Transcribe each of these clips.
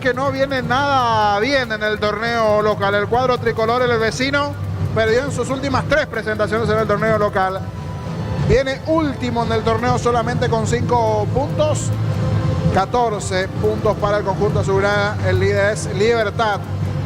Que no viene nada bien en el torneo local. El cuadro tricolor, el vecino, perdió en sus últimas 3 presentaciones en el torneo local. Viene último en el torneo solamente con 5 puntos. 14 puntos para el conjunto azulgrana. El líder es Libertad,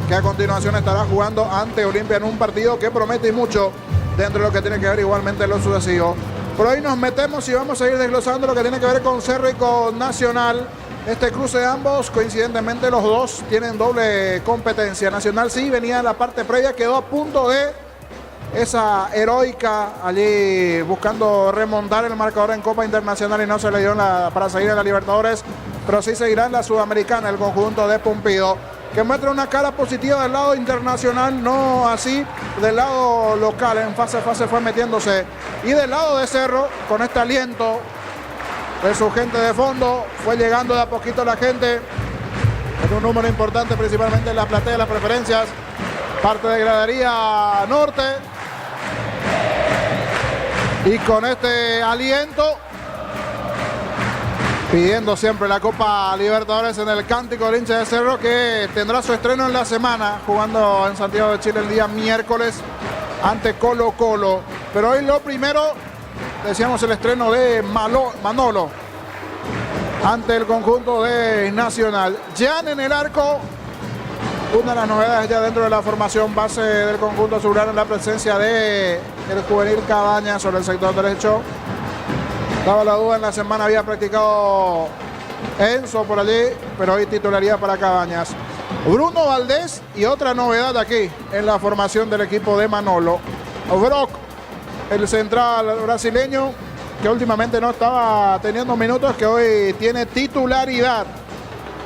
que a continuación estará jugando ante Olimpia en un partido que promete y mucho dentro de lo que tiene que ver igualmente lo sucesivo. Por ahí nos metemos y vamos a ir desglosando lo que tiene que ver con Cerro y con Nacional. Este cruce de ambos, coincidentemente los dos tienen doble competencia. Nacional sí venía en la parte previa, quedó a punto de esa heroica allí buscando remontar el marcador en Copa Internacional y no se le dio para seguir en la Libertadores, pero sí seguirá en la Sudamericana el conjunto de Pumpido, que muestra una cara positiva del lado internacional, no así del lado local. En fase a fase fue metiéndose, y del lado de Cerro, con este aliento de su gente de fondo, fue llegando de a poquito la gente en un número importante, principalmente en la platea de las preferencias, parte de gradería norte, y con este aliento pidiendo siempre la Copa Libertadores en el cántico del hincha de Cerro, que tendrá su estreno en la semana, jugando en Santiago de Chile el día miércoles ante Colo Colo. Pero hoy lo primero, decíamos, el estreno de Manolo ante el conjunto de Nacional. Jan en el arco, una de las novedades ya dentro de la formación base del conjunto azulgrana, en la presencia de el juvenil Cabañas sobre el sector derecho. Daba la duda, en la semana había practicado Enzo por allí, pero hoy titularía para Cabañas. Bruno Valdés, y otra novedad aquí en la formación del equipo de Manolo. Brock, el central brasileño, que últimamente no estaba teniendo minutos, que hoy tiene titularidad.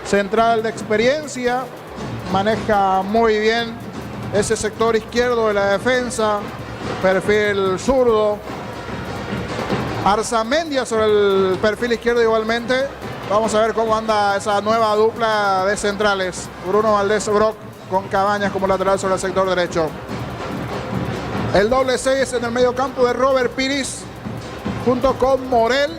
Central de experiencia, maneja muy bien ese sector izquierdo de la defensa, perfil zurdo. Arzamendia sobre el perfil izquierdo igualmente. Vamos a ver cómo anda esa nueva dupla de centrales. Bruno Valdés Brock con Cabañas como lateral sobre el sector derecho. El doble 6 en el medio campo de Robert Piris junto con Morel,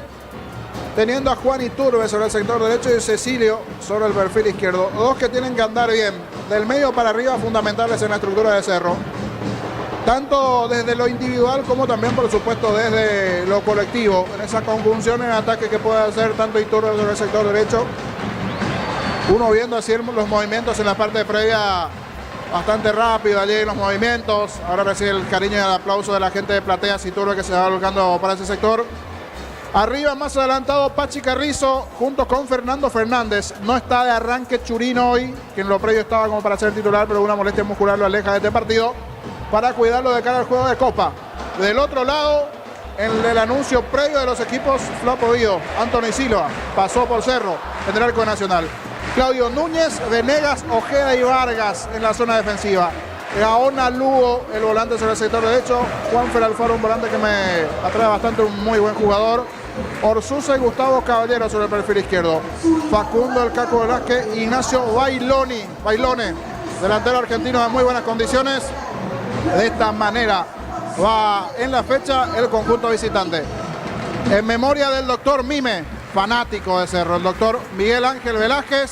teniendo a Juan Iturbe sobre el sector derecho y Cecilio sobre el perfil izquierdo. Dos que tienen que andar bien, del medio para arriba, fundamentales en la estructura de Cerro, tanto desde lo individual como también, por supuesto, desde lo colectivo, en esa conjunción en ataque que puede hacer tanto Iturbe sobre el sector derecho. Uno viendo así los movimientos en la parte previa, bastante rápido allí los movimientos. Ahora recibe el cariño y el aplauso de la gente de Plateas y Iturbe, que se va volcando para ese sector. Arriba, más adelantado, Pachi Carrizo junto con Fernando Fernández. No está de arranque Churino hoy, que en lo previo estaba como para ser titular, pero una molestia muscular lo aleja de este partido, para cuidarlo de cara al juego de Copa. Del otro lado, en el anuncio previo de los equipos, Flapo Vido, Anthony Silva, pasó por Cerro en el arco nacional. Claudio Núñez, Venegas, Ojeda y Vargas en la zona defensiva. Gaona Lugo, el volante sobre el sector derecho. Juanfer Alfaro, un volante que me atrae bastante, un muy buen jugador. Orsuza y Gustavo Caballero sobre el perfil izquierdo. Facundo El Caco Velázquez, Ignacio Bailone, delantero argentino de muy buenas condiciones. De esta manera va en la fecha el conjunto visitante. En memoria del doctor Mime, fanático de Cerro, el doctor Miguel Ángel Velázquez.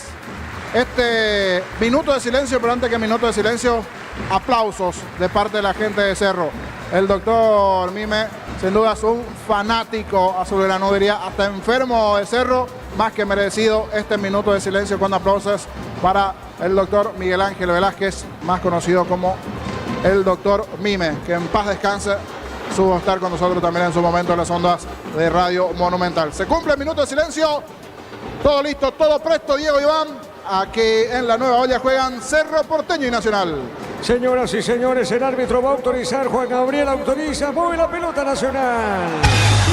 Este minuto de silencio, pero antes que minuto de silencio, aplausos de parte de la gente de Cerro. El doctor Mime, sin duda, es un fanático azulgrano, diría hasta enfermo de Cerro, más que merecido este minuto de silencio con aplausos para el doctor Miguel Ángel Velázquez, más conocido como el doctor Mime, que en paz descanse. Subo estar con nosotros también en su momento en las ondas de Radio Monumental. Se cumple el minuto de silencio. Todo listo, todo presto, Diego Iván. Aquí en la Nueva Olla juegan Cerro Porteño y Nacional. Señoras y señores, el árbitro va a autorizar. Juan Gabriel autoriza. Mueve la pelota Nacional.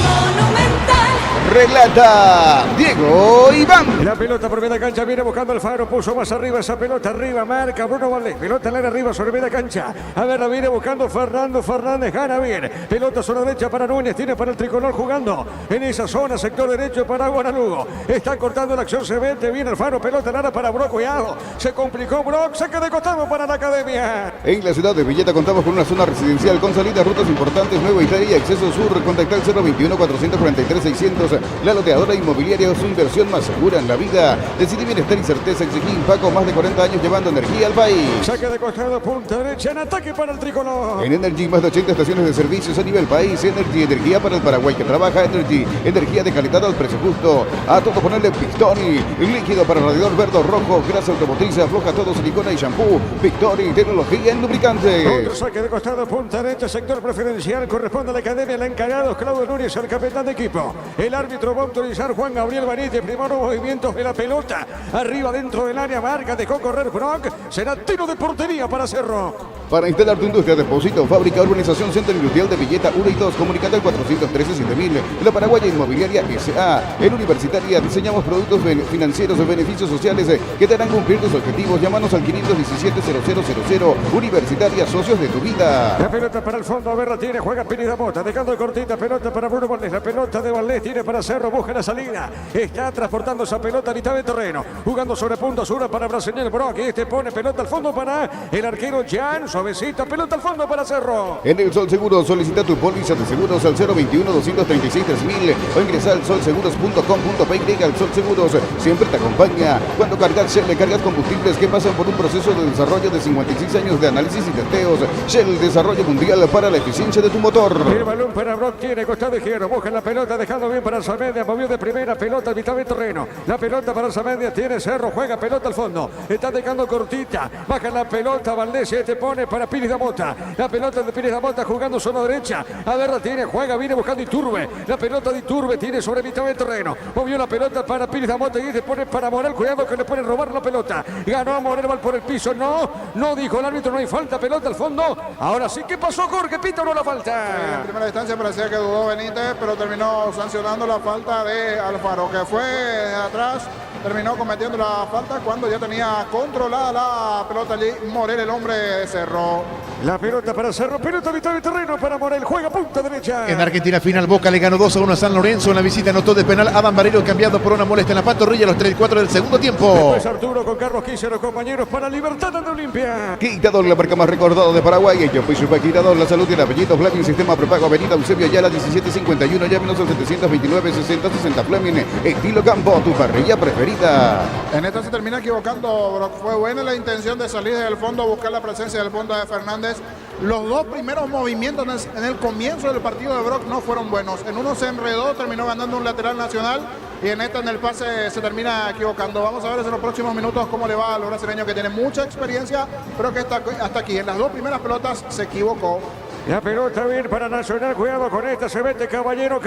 Monumental. Relata Diego Iván. La pelota por media cancha, viene buscando Alfaro, puso más arriba esa pelota, arriba marca Bruno Valdés, pelota en la arriba sobre media cancha, a ver, la viene buscando Fernando Fernández, gana bien, pelota sobre derecha para Núñez, tiene para el tricolor jugando en esa zona, sector derecho para Guanalugo, está cortando la acción, se vende bien Alfaro, pelota en área para Brock, cuidado, se complicó Brock, saca de costado para la academia. En la ciudad de Villeta contamos con una zona residencial con salidas, rutas importantes, Nueva Italia, acceso sur, contactar 021 443 600 La loteadora inmobiliaria es su inversión más segura en la vida. Decidí bienestar y certeza. Exigí Paco, más de 40 años llevando energía al país. Saque de costado, punta derecha, en ataque para el tricolor. En Energy, más de 80 estaciones de servicios a nivel país. Energy, energía para el Paraguay que trabaja. Energy, energía de calidad al precio justo. A todo ponerle Pistoni, líquido para radiador verde o rojo, grasa automotriz, afloja todo, silicona y shampoo. Pistoni, tecnología en lubricante. Otro saque de costado, punta derecha, sector preferencial, corresponde a la academia, el encargado Claudio Núñez, el capitán de equipo. El árbitro va a autorizar Juan Gabriel Benítez, primeros movimientos de la pelota, arriba dentro del área, marca, dejó correr Brock, será tiro de portería para Cerro. Para instalar tu industria, depósito, fábrica, urbanización, centro industrial de Villeta 1 y 2, comunicate al 413-7000. La Paraguaya Inmobiliaria S.A. En Universitaria diseñamos productos financieros o beneficios sociales que te harán cumplir tus objetivos. Llámanos al 517-0000. Universitaria, socios de tu vida. La pelota para el fondo, a ver, la tiene, juega Pérez Mota, dejando cortita, pelota para Bruno Valdés, la pelota de Valdés tiene para Cerro, busca la salida, está transportando esa pelota a mitad de terreno, jugando sobre punta sur para Brasileño Brock, y este pone pelota al fondo para el arquero Jan, suavecita, pelota al fondo para Cerro. En el Sol Seguros, solicita tu póliza de seguros al 021-236-3000 o ingresa al solseguros.com.py. al Sol Seguros siempre te acompaña. Cuando cargas Shell, le cargas combustibles que pasan por un proceso de desarrollo de 56 años de análisis y testeos. Shell, desarrollo mundial para la eficiencia de tu motor. El balón para Brock, tiene costado izquierdo, busca la pelota, dejando bien para Alzamedia, movió de primera, pelota a mitad de terreno. La pelota para Alzamedia, tiene Cerro, juega pelota al fondo, está dejando cortita, baja la pelota, Valdés, te pone para Pires da Mota. La pelota de Pires da Mota jugando zona derecha, a ver, la tiene, juega, viene buscando Iturbe. La pelota de Iturbe tiene sobre mitad de terreno, movió la pelota para Pires da Mota y te pone para Morel, cuidado que le pueden robar la pelota. Ganó a Morel, va por el piso, no dijo el árbitro, no hay falta, pelota al fondo. Ahora sí, ¿qué pasó, Jorge? Pita o no la falta. En primera instancia parecía que dudó Benítez, pero terminó sancionando la falta de Alfaro, que fue de atrás, terminó cometiendo la falta cuando ya tenía controlada la pelota allí Morel, el hombre de Cerro. La pelota para Cerro, pelota a mitad de terreno para Morel, juega punta derecha. En Argentina final, Boca le ganó 2-1 a San Lorenzo. En la visita anotó de penal Adam Barreiro, cambiado por una molestia en la pantorrilla a los 34 del segundo tiempo. Después Arturo con Carlos Quise, los compañeros para Libertad de Olimpia. Quitador, la marca más recordada de Paraguay. Yo fui super Quitador, la salud y el apellido Fleming, sistema prepago, avenida Eusebio Ayala 1751, llámenos al 729-60-60 Fleming, estilo campo, tu parrilla preferida. En esta se termina equivocando Brock. Fue buena la intención de salir del fondo, buscar la presencia del fondo de Fernández. Los dos primeros movimientos en el comienzo del partido de Brock no fueron buenos. En uno se enredó, terminó ganando un lateral nacional, y en esta, en el pase, se termina equivocando. Vamos a ver en los próximos minutos cómo le va a los brasileños, que tiene mucha experiencia, pero que hasta aquí en las dos primeras pelotas se equivocó. La pelota bien para Nacional, cuidado con esta, se mete Caballero,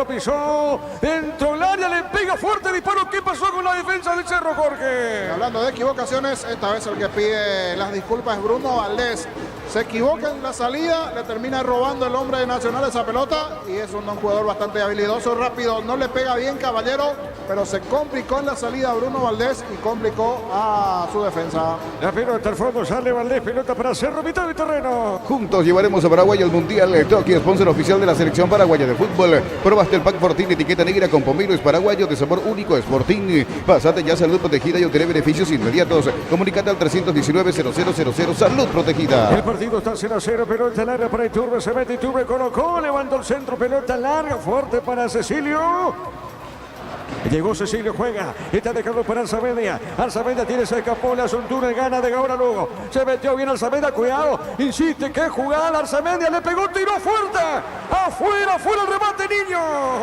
pisó dentro del área, le pega fuerte, disparo. ¿Qué pasó con la defensa del Cerro, Jorge? Hablando de equivocaciones, esta vez el que pide las disculpas es Bruno Valdés. Se equivoca en la salida, le termina robando el hombre de Nacional esa pelota, y es un jugador bastante habilidoso, rápido, no le pega bien Caballero, pero se complicó en la salida Bruno Valdés y complicó a su defensa. La pelota al fondo, sale Valdés, pelota para Cerro, mitad de terreno. Juntos llevaremos a Paraguay al Mundial. Tokio, sponsor oficial de la selección paraguaya de fútbol. Probaste el pack Fortín, etiqueta negra con pomelo, es paraguayo de sabor único, es Fortín. Pasate ya salud protegida y obtener beneficios inmediatos. Comunicate al 319-0000, salud protegida. El partido está 0-0, pelota larga para Iturbe, se mete Iturbe, colocó, levantó el centro, pelota larga, fuerte para Cecilio. Llegó Cecilio, juega, está dejando para Alzamedia. Alzamedia tiene, se escapó, la Asuntura, gana de ahora luego. Se metió bien Alzamedia, cuidado, insiste, qué jugada, Alzamedia le pegó, tiró fuerte. Afuera el remate, niño.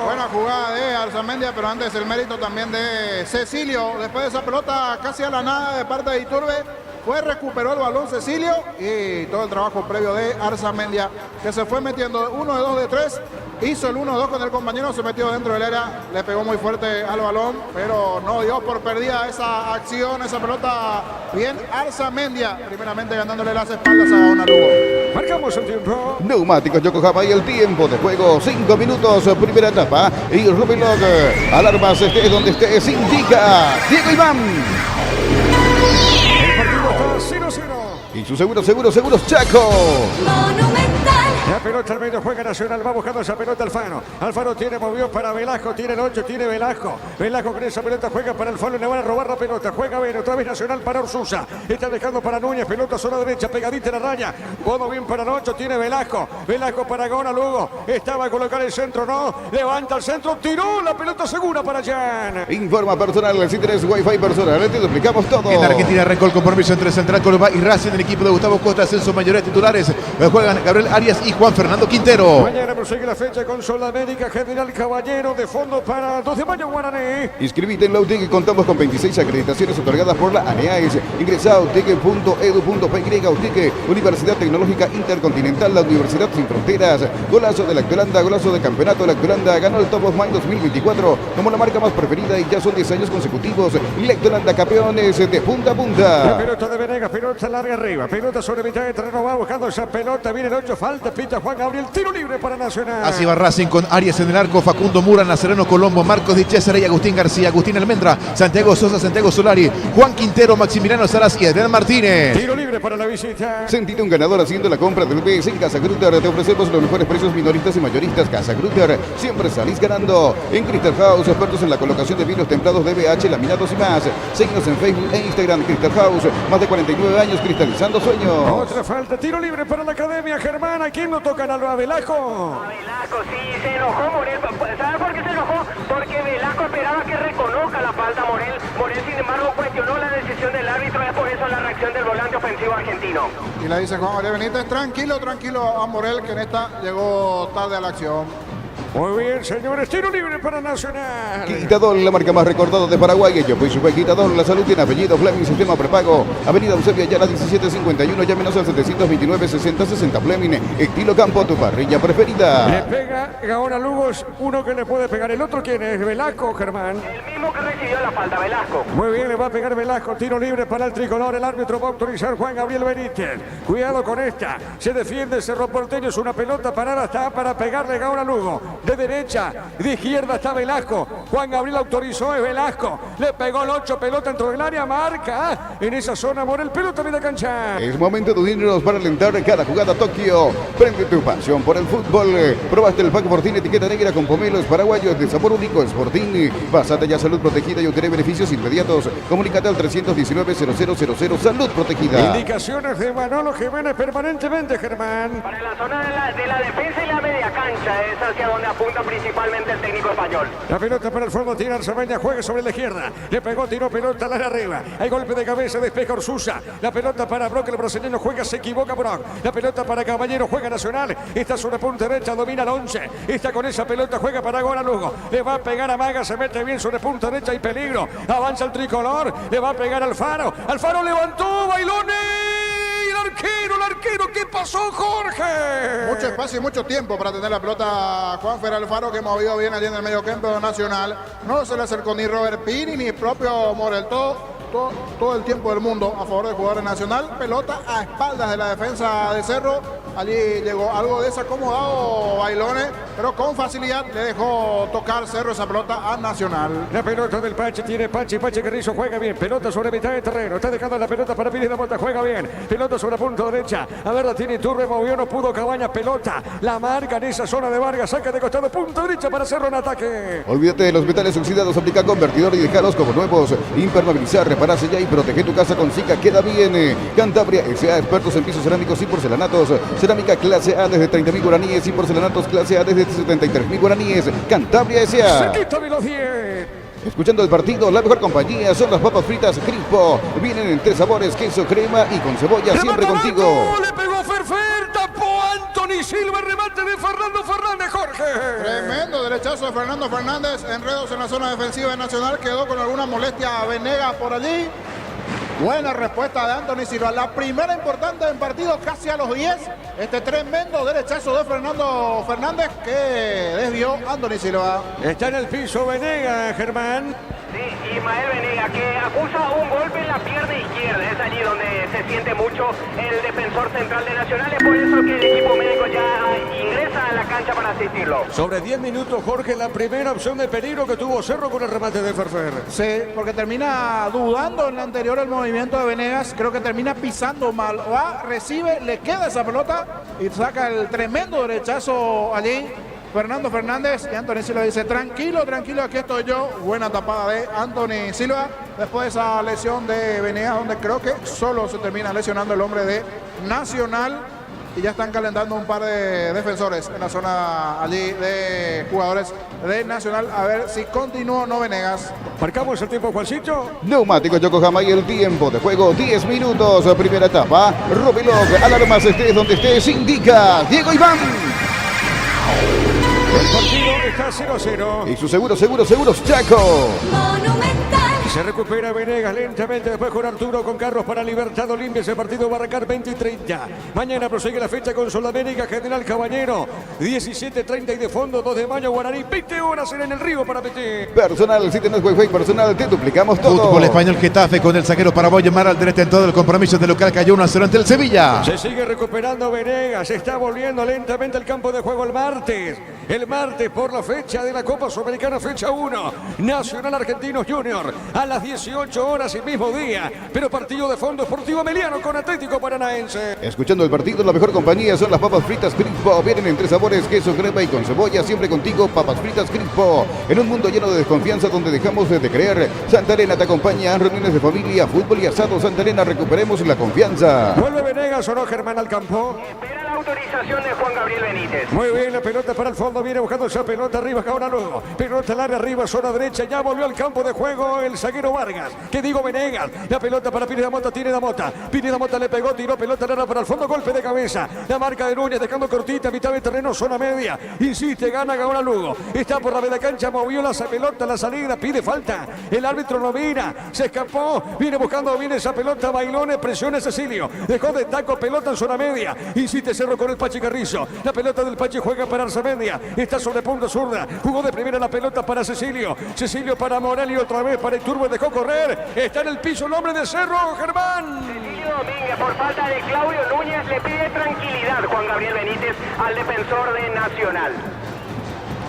Buena jugada de Alzamendia, pero antes el mérito también de Cecilio. Después de esa pelota casi a la nada de parte de Iturbe, recuperó el balón Cecilio, y todo el trabajo previo de Arzamendia, que se fue metiendo 1 de 2 de 3, hizo el 1-2 con el compañero, se metió dentro del área, le pegó muy fuerte al balón, pero no dio por perdida esa acción, esa pelota. Bien Arzamendia, primeramente ganándole las espaldas a Gaona Lugo. Marcamos el tiempo. Neumáticos Yokohama y el tiempo de juego, 5 minutos, primera etapa, y Rubén Log, alarmas, estés donde estés, indica Diego Iván. El partido está 0-0. Y su seguros Chaco. Monumental. La pelota al medio juega Nacional, va buscando esa pelota Alfaro. Alfaro tiene, movió para Velasco, tiene el 8, tiene Velasco. Velasco con esa pelota juega para Alfaro, le van a robar la pelota. Juega bien, otra vez Nacional para Orsusa. Está dejando para Núñez, pelota zona derecha, pegadita en la raya. Modo bien para el 8, tiene Velasco. Velasco para Gaona Lugo. Estaba a colocar el centro, no. Levanta el centro, tiró la pelota segura para Jan. Informa personal, si tenés Wi-Fi personal, te duplicamos todo. En Argentina arrancó el compromiso entre Central Córdoba y Racing. El equipo de Gustavo Costa, ascenso mayoría titulares. Juegan Gabriel Arias y Juan Fernando Quintero. Mañana prosigue la fecha con Sudamérica, General Caballero de fondo para 2 de mayo Guaraní. Inscribite en la UTEC, contamos con 26 acreditaciones otorgadas por la ANEAES. Ingresa a utec.edu.py. UTEC, Universidad Tecnológica Intercontinental, la Universidad Sin Fronteras. Golazo de Lactolanda, golazo de campeonato. Lactolanda ganó el Top of Mind 2024 como la marca más preferida y ya son 10 años consecutivos. Lactolanda campeones de punta a La punta. pelota de Venegas, pelota larga arriba, pelota sobre mitad de terreno, va buscando esa pelota, viene el 8, falta, pita Juan Gabriel, tiro libre para Nacional. Así va Racing con Arias en el arco, Facundo Mura, Nazareno Colombo, Marcos Di Cesare y Agustín García, Agustín Almendra, Santiago Sosa, Santiago Solari, Juan Quintero, Maximiliano Salas y Adrián Martínez. Tiro libre para la visita. Sentite un ganador haciendo la compra del BS en Casa Grutter. Te ofrecemos los mejores precios minoristas y mayoristas. Casa Grutter, siempre salís ganando. En Crystal House, expertos en la colocación de vinos templados de BH, laminados y más. Síguenos en Facebook e Instagram. Crystal House, más de 49 años cristalizando sueños. Otra falta, tiro libre para la Academia Germán. ¿A quién no tocan a Velasco? A Velasco sí, se enojó Morel. ¿Sabes por qué se enojó? Porque Velasco esperaba que reconozca la falta Morel. Morel, sin embargo, cuestionó la decisión del árbitro. Es por eso la reacción del volante ofensivo argentino. Y le dice Juan María Benítez, tranquilo, tranquilo a Morel, que en esta llegó tarde a la acción. Muy bien, señores, tiro libre para Nacional. Quitador, la marca más recordada de Paraguay. Yo fui su Quitador, la salud tiene apellido, Fleming, sistema prepago. Avenida Eusebio Ayala 1751, llámenos al 729-6060 Fleming. Estilo campo, tu parrilla Le preferida. pega Gaona Lugo, es uno que le puede pegar. ¿El otro quién es? Velasco, Germán. El mismo que recibió la falta, Velasco. Muy bien, le va a pegar Velasco, tiro libre para el tricolor, el árbitro va a autorizar Juan Gabriel Benítez. Cuidado con esta, se defiende Cerro Porteño, es una pelota parada, está para pegarle Gaona Lugo. De derecha, de izquierda está Velasco. Juan Gabriel autorizó, es Velasco. Le pegó el 8, pelota dentro del área, marca en esa zona Morel, pelota media cancha. Es momento de unirnos para alentar cada jugada Tokio. Prende tu pasión por el fútbol. Probaste el Pack Fortín etiqueta negra con pomelos paraguayos de sabor único. Sportín. Pásate ya Salud Protegida y obtener beneficios inmediatos. Comunícate al 319-0000 Salud Protegida. Indicaciones de Manolo Jiménez permanentemente, Germán. Para la zona de la defensa y la media cancha es hacia donde apunta principalmente el técnico español. La pelota para el fondo, tira Arzameña, juega sobre la izquierda. Le pegó, tiró pelota al área arriba. Hay golpe de cabeza, despeja Orsusa. La pelota para Brock, el brasileño juega, se equivoca Brock. La pelota para Caballero, juega Nacional. Está sobre punta derecha, domina el 11. Está con esa pelota, juega para Gaona Lugo. Le va a pegar a Maga, se mete bien sobre punta derecha y peligro. Avanza el tricolor, le va a pegar al Faro. Alfaro levantó, Bailone. El arquero, ¿qué pasó, Jorge? Mucho espacio y mucho tiempo para tener la pelota Juanfer Alfaro, que movió bien allí en el medio campo Nacional. No se le acercó ni Robert Pini ni el propio Morel. Todo el tiempo del mundo a favor del jugador nacional. Pelota a espaldas de la defensa de Cerro. Allí llegó algo desacomodado Bailone, pero con facilidad le dejó tocar Cerro esa pelota a Nacional. La pelota del Pache, tiene Pache Carrizo, juega bien. Pelota sobre mitad de terreno. Está dejando la pelota para Pires de Mota, juega bien. Pelota sobre punta derecha. A ver, la tiene Turbe, movió, no pudo Cabañas. Pelota, la marca en esa zona de Vargas. Saca de costado, punta derecha para Cerro en ataque. Olvídate de los metales oxidados, aplica convertidor y dejalos como nuevos. Impermeabilizar, repararse ya y protege tu casa con Zika. Queda bien. Cantabria S.A., expertos en pisos cerámicos y porcelanatos. Cerámica clase A desde 30.000 guaraníes y porcelanatos clase A desde 73.000 guaraníes. Cantabria S.A. Se quita de los 10. Escuchando el partido, la mejor compañía son las papas fritas Crispo. Vienen en 3 sabores, queso, crema y con cebolla, siempre contigo. Le pegó Ferfer, tapó Anthony Silva, remate de Fernando Fernández, Jorge. Tremendo derechazo de Fernando Fernández, enredos en la zona defensiva de Nacional, quedó con alguna molestia Venegas por allí. Buena respuesta de Anthony Silva, la primera importante en partido, casi a los 10. Este tremendo derechazo de Fernando Fernández que desvió Anthony Silva. Está en el piso Venegas, Germán. Sí, Ismael Venega, que acusa un golpe en la pierna izquierda. Es allí donde se siente mucho el defensor central de Nacional. Es por eso que el equipo médico ya ingresa a la cancha para asistirlo. Sobre 10 minutos, Jorge, la primera opción de peligro que tuvo Cerro con el remate de Ferfer. Sí, porque termina dudando en la anterior el movimiento de Venegas. Creo que termina pisando mal. Va, recibe, le queda esa pelota y saca el tremendo derechazo allí Fernando Fernández, y Anthony Silva dice, tranquilo, tranquilo, aquí estoy yo. Buena tapada de Anthony Silva después de esa lesión de Venegas, donde creo que solo se termina lesionando el hombre de Nacional, y ya están calentando un par de defensores en la zona allí de jugadores de Nacional, a ver si continúa o no Venegas. Marcamos el tiempo, Juancito. Neumáticos Yokohama y el tiempo de juego 10 minutos. Primera etapa. Robilog, alarmas estés donde estés, indica Diego Iván. El partido está 0-0. Y su seguros Chaco. Monumental. Se recupera Venegas lentamente, después con Arturo, con Carlos para Libertad Olimpia. Ese partido va a arrancar 20 y 30. Mañana prosigue la fecha con Sudamérica, General Caballero, 17:30 y de fondo 2 de mayo, Guaraní. 20 horas en el Río para PT. Personal, si tenés Wi-Fi personal, te duplicamos todo. Fútbol español Getafe con el zaguero paraguayo Mar Alderete en todo el compromiso de local, cayó 1-0 ante el Sevilla. Se sigue recuperando Venegas, se está volviendo lentamente al campo de juego el martes. El martes por la fecha de la Copa Sudamericana, fecha 1. Nacional Argentinos Junior a las 18 horas y mismo día. Pero partido de fondo Sportivo Emiliano con Atlético Paranaense. Escuchando el partido, la mejor compañía son las papas fritas Crispo. Vienen en 3 sabores, queso, crema y con cebolla. Siempre contigo, papas fritas Crispo. En un mundo lleno de desconfianza donde dejamos de creer, Santa Elena te acompaña en reuniones de familia, fútbol y asado. Santa Elena, recuperemos la confianza. Vuelve Venegas o no, Germán, al campo. Espera la autorización de Juan Gabriel Benítez. Muy bien, la pelota para el fondo, viene buscando esa pelota arriba, ahora luego. Pelota al área arriba, zona derecha, ya volvió al campo de juego el zaguero Vargas. ¿Qué digo, Venegas? La pelota para Pires Damota, tiene Damota. Pires Damota le pegó, tiró pelota larga para el fondo, golpe de cabeza. La marca de Núñez, dejando cortita, mitad de terreno, zona media. Insiste, gana ahora Lugo. Está por la media cancha, movió la pelota, la salida, pide falta. El árbitro no mira, se escapó, viene buscando, viene esa pelota, Bailones, presiona Cecilio. Dejó de taco, pelota en zona media. Insiste Cerro con el Pachi Carrizo. La pelota del Pachi juega para Arzamendia. Está sobre punto zurda. Jugó de primera la pelota para Cecilio. Cecilio para Morelli otra vez para Iturbe. Dejó correr. Está en el piso el hombre de Cerro, Germán. Cecilio Domínguez, por falta de Claudio Núñez, le pide tranquilidad Juan Gabriel Benítez al defensor de Nacional.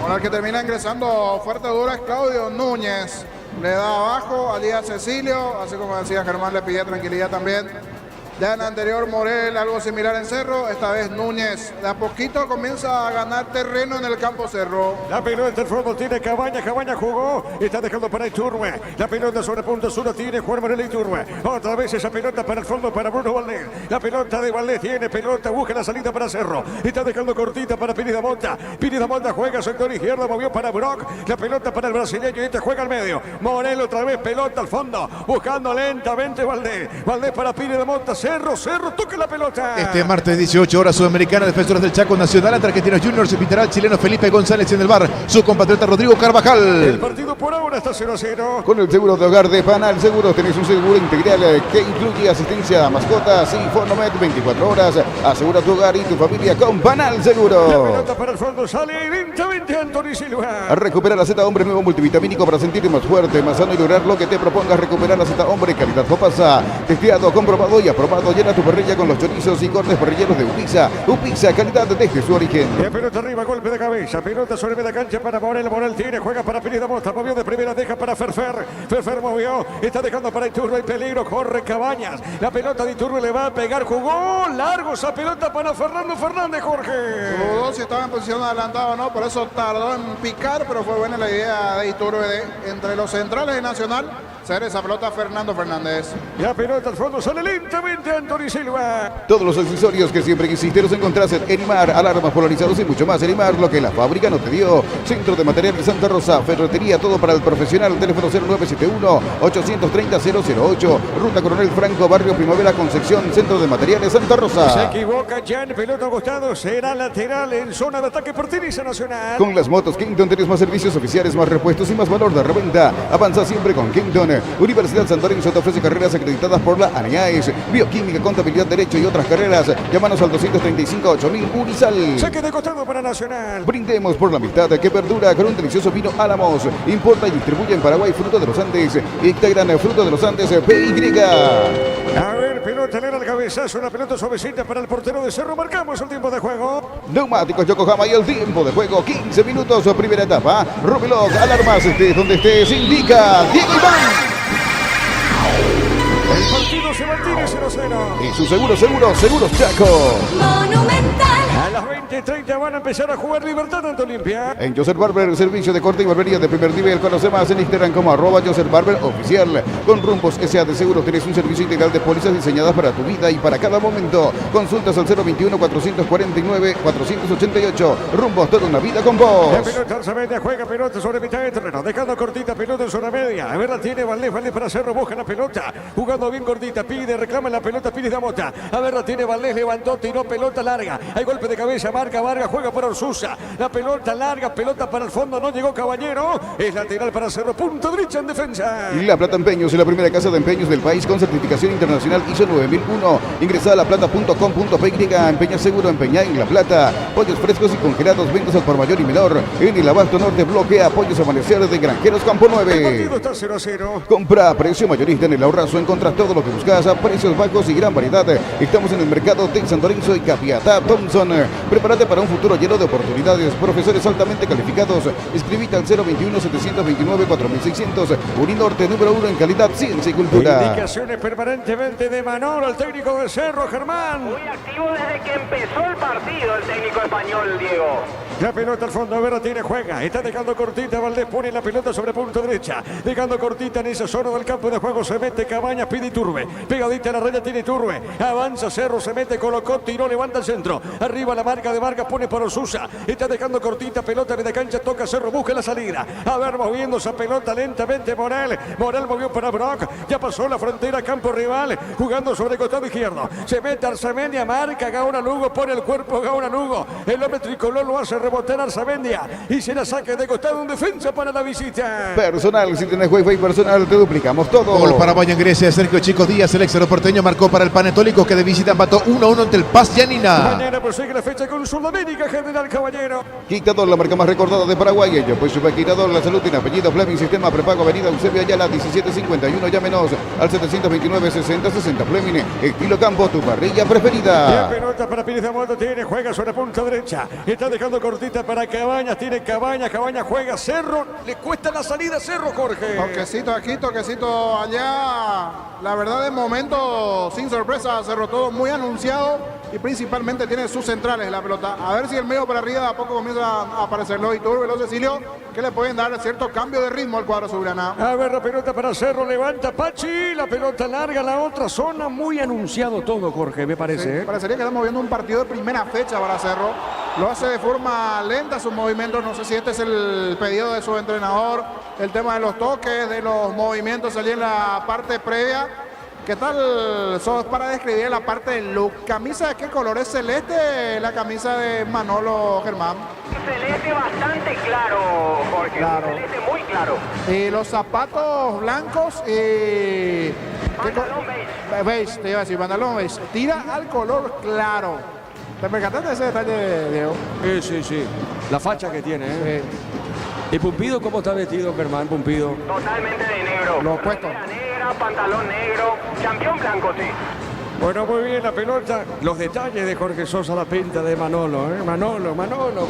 Ahora el que termina ingresando fuerte dura es Claudio Núñez. Le da abajo, allí a Cecilio, así como decía Germán, le pide tranquilidad también. Ya en la anterior Morel, algo similar en Cerro, esta vez Núñez de a poquito comienza a ganar terreno en el campo Cerro. La pelota el fondo tiene Cabaña jugó, está dejando para Iturbe. La pelota sobre punto sur tiene Juan Manuel Iturbe. Otra vez esa pelota para el fondo para Bruno Valdés. La pelota de Valdés tiene pelota, busca la salida para Cerro. Está dejando cortita para Pires Damota. Pires Damota juega sector izquierdo, movió para Brock. La pelota para el brasileño y este juega al medio. Morel otra vez, pelota al fondo, buscando lentamente Valdés. Valdés para Pires Damota. Cerro, toca la pelota. Este martes 18 horas Sudamericana, Defensores del Chaco Nacional ante Argentinos Juniors, se pintará el chileno Felipe González en el bar, su compatriota Rodrigo Carvajal. El partido por ahora está 0-0. Con el seguro de hogar de Panal Seguros tenés un seguro integral que incluye asistencia a mascotas y Fonomed 24 horas. Asegura tu hogar y tu familia con Panal Seguro. La pelota para el fondo sale lentamente Anthony Silva. A recuperar la Z Hombre nuevo multivitamínico para sentirte más fuerte, más sano y lograr lo que te propongas. Recuperar la Z Hombre calidad Copasa. Testeado, comprobado y aprobado. Llena tu parrilla con los chorizos y cortes parrilleros de Upiza. Upiza, calidad desde su origen. La pelota arriba, golpe de cabeza. Pelota sobre media cancha para Morel. Morel tiene, juega para Pires Damota. Movió de primera, deja para Ferfer. Ferfer movió, está dejando para Iturbe. Hay peligro, corre Cabañas. La pelota de Iturbe le va a pegar. Jugó largo esa pelota para Fernando Fernández, Jorge. Dudó si estaba en posición adelantada o no, por eso tardó en picar, pero fue buena la idea de Iturbe de, entre los centrales de Nacional, hacer esa pelota a Fernando Fernández. La pelota al fondo sale lentamente Anthony Silva. Todos los accesorios que siempre quisiste los encontrás en Enimar, alarmas polarizados y mucho más. Enimar, lo que la fábrica no te dio. Centro de Materiales Santa Rosa, ferretería, todo para el profesional. Teléfono 0971-830-008. Ruta Coronel Franco, Barrio Primavera, Concepción, Centro de Materiales Santa Rosa. Se equivoca Jan, pelota acostado, será lateral en zona de ataque, pertenece a Nacional. Con las motos Kington tenés más servicios oficiales, más repuestos y más valor de reventa. Avanza siempre con Kington. Universidad San Lorenzo te ofrece carreras acreditadas por la ANEAES, bioquímica, contabilidad, derecho y otras carreras. Llámanos al 235-8000 Unisal. Saque de costado para Nacional. Brindemos por la amistad que perdura con un delicioso vino Álamos. Importa y distribuye en Paraguay fruto de los Andes. Integran fruto de los Andes PY. A ver, pelota negra al cabezazo, una pelota suavecita para el portero de Cerro. Marcamos el tiempo de juego. Neumáticos Yokohama y el tiempo de juego 15 minutos, primera etapa. Rubilog, alarmas, estés donde estés, indica Diego Iván. El partido se va Martínez 0-0. Y su seguros Chaco. Monumental. A las 20:30 van a empezar a jugar Libertad ante Olimpia. En Joseph Barber, servicio de corte y barbería de primer nivel. Conoce más en Instagram como @JosephBarberOficial. Con Rumbos S.A. de Seguros tienes un servicio integral de pólizas diseñadas para tu vida y para cada momento. Consultas al 021-449-488. Rumbos, toda una vida con vos. La pelota Arzamendia juega pelota sobre mitad de terreno, dejando cortita pelota en zona media. A ver, la tiene Valdés para Cerro, busca la pelota, jugando bien cortita, pide, reclama la pelota, pide de Mota. A ver, la tiene Valdés, levantó, tiró pelota larga. Hay golpe de cabeza, marca Vargas, juega para Orsusa. La pelota larga, pelota para el fondo, no llegó Caballero. Es lateral para Cerro, punto derecha en defensa. La Plata Empeños es la primera casa de empeños del país con certificación internacional ISO 9001. Ingresa a laplata.com.py, empeña seguro, empeña en La Plata. Pollos frescos y congelados, ventas al por mayor y menor. En el Abasto Norte bloquea pollos amanecer de Granjeros Campo El 9. partido está 0-0. Compra a precio mayorista en el Ahorrazo, encontrás todo lo que buscas a precios bajos y gran variedad. Estamos en el mercado de San Lorenzo y Capiatá Thompson. Prepárate para un futuro lleno de oportunidades. Profesores altamente calificados. Escribite al 021-729-4600. Uninorte número 1 en calidad, ciencia y cultura. Indicaciones permanentemente de Manolo, el técnico de Cerro, Germán. Muy activo desde que empezó el partido el técnico español, Diego. La pelota al fondo, a ver, la tiene, juega. Está dejando cortita, Valdés pone la pelota sobre punto derecha. Dejando cortita en esa zona del campo de juego. Se mete Cabañas, pide Iturbe. Pegadita a la raya tiene Iturbe. Avanza Cerro, se mete, colocó, tiró, levanta el centro. Arriba la marca de Vargas, pone por Osusa. Está dejando cortita, pelota de cancha, toca Cerro, busca la salida. A ver, moviendo esa pelota lentamente Morel. Morel movió para Brock. Ya pasó la frontera, campo rival. Jugando sobre el costado izquierdo. Se mete Arzamendia, marca Gaona Lugo, pone el cuerpo Gaona Lugo. El hombre tricolor lo hace rebotar Arzamendia. Y se la saque de costado en defensa para la visita. Personal, si tenés Wi-Fi personal, te duplicamos todo. Gol para Baño en Grecia, Sergio Chico Díaz, el ex aeroporteño marcó para el Panetólico que de visita empató 1-1 ante el Paz Yanina. Mañana prosigue la fecha con Sudamérica, General Caballero. Quitador, la marca más recordada de Paraguay. Ello, pues su Quitador, la salud en apellido Fleming, sistema prepago, avenida Eusebio Ayala, 1751. Llámenos al 729-6060 Fleming. Estilo Campo, tu parrilla La preferida. pelota para Pires de Moto, tiene, juega sobre punta derecha. Está dejando cortita para Cabañas, tiene Cabañas, Cabañas juega Cerro. Le cuesta la salida a Cerro, Jorge. Toquecito aquí, toquecito allá. La verdad, de momento, sin sorpresa, Cerro, todo muy anunciado y principalmente tiene sus centrales la pelota. A ver si el medio para arriba de a poco comienza a aparecer los Iturbe, los Cecilio, que le pueden dar cierto cambio de ritmo al cuadro azulgrana. A ver, la pelota para Cerro, levanta Pachi, la pelota larga, la otra zona, muy anunciado todo, Jorge, me parece. Sí, parecería que estamos viendo un partido de primera fecha para Cerro. Lo hace de forma lenta sus movimientos, no sé si este es el pedido de su entrenador, el tema de los toques, de los movimientos allí en la parte previa. ¿Qué tal? Eso es para describir la parte del look. ¿Camisa de qué color? ¿Es celeste la camisa de Manolo, Germán? Celeste bastante claro, Jorge. Claro. Celeste muy claro. Y los zapatos blancos y... Pantalón beige. Beige, te iba a decir, pantalón beige. Tira al color claro. ¿Te percataste de ese detalle, Diego? Sí. La facha que tiene, ¿eh? Sí. ¿Y Pumpido cómo está vestido, Germán? Pumpido. Totalmente de negro. Lo opuesto. Remera negra, pantalón negro, campeón blanco, sí. Bueno, muy bien la pelota. Los detalles de Jorge Sosa, la pinta de Manolo, ¿eh? Manolo.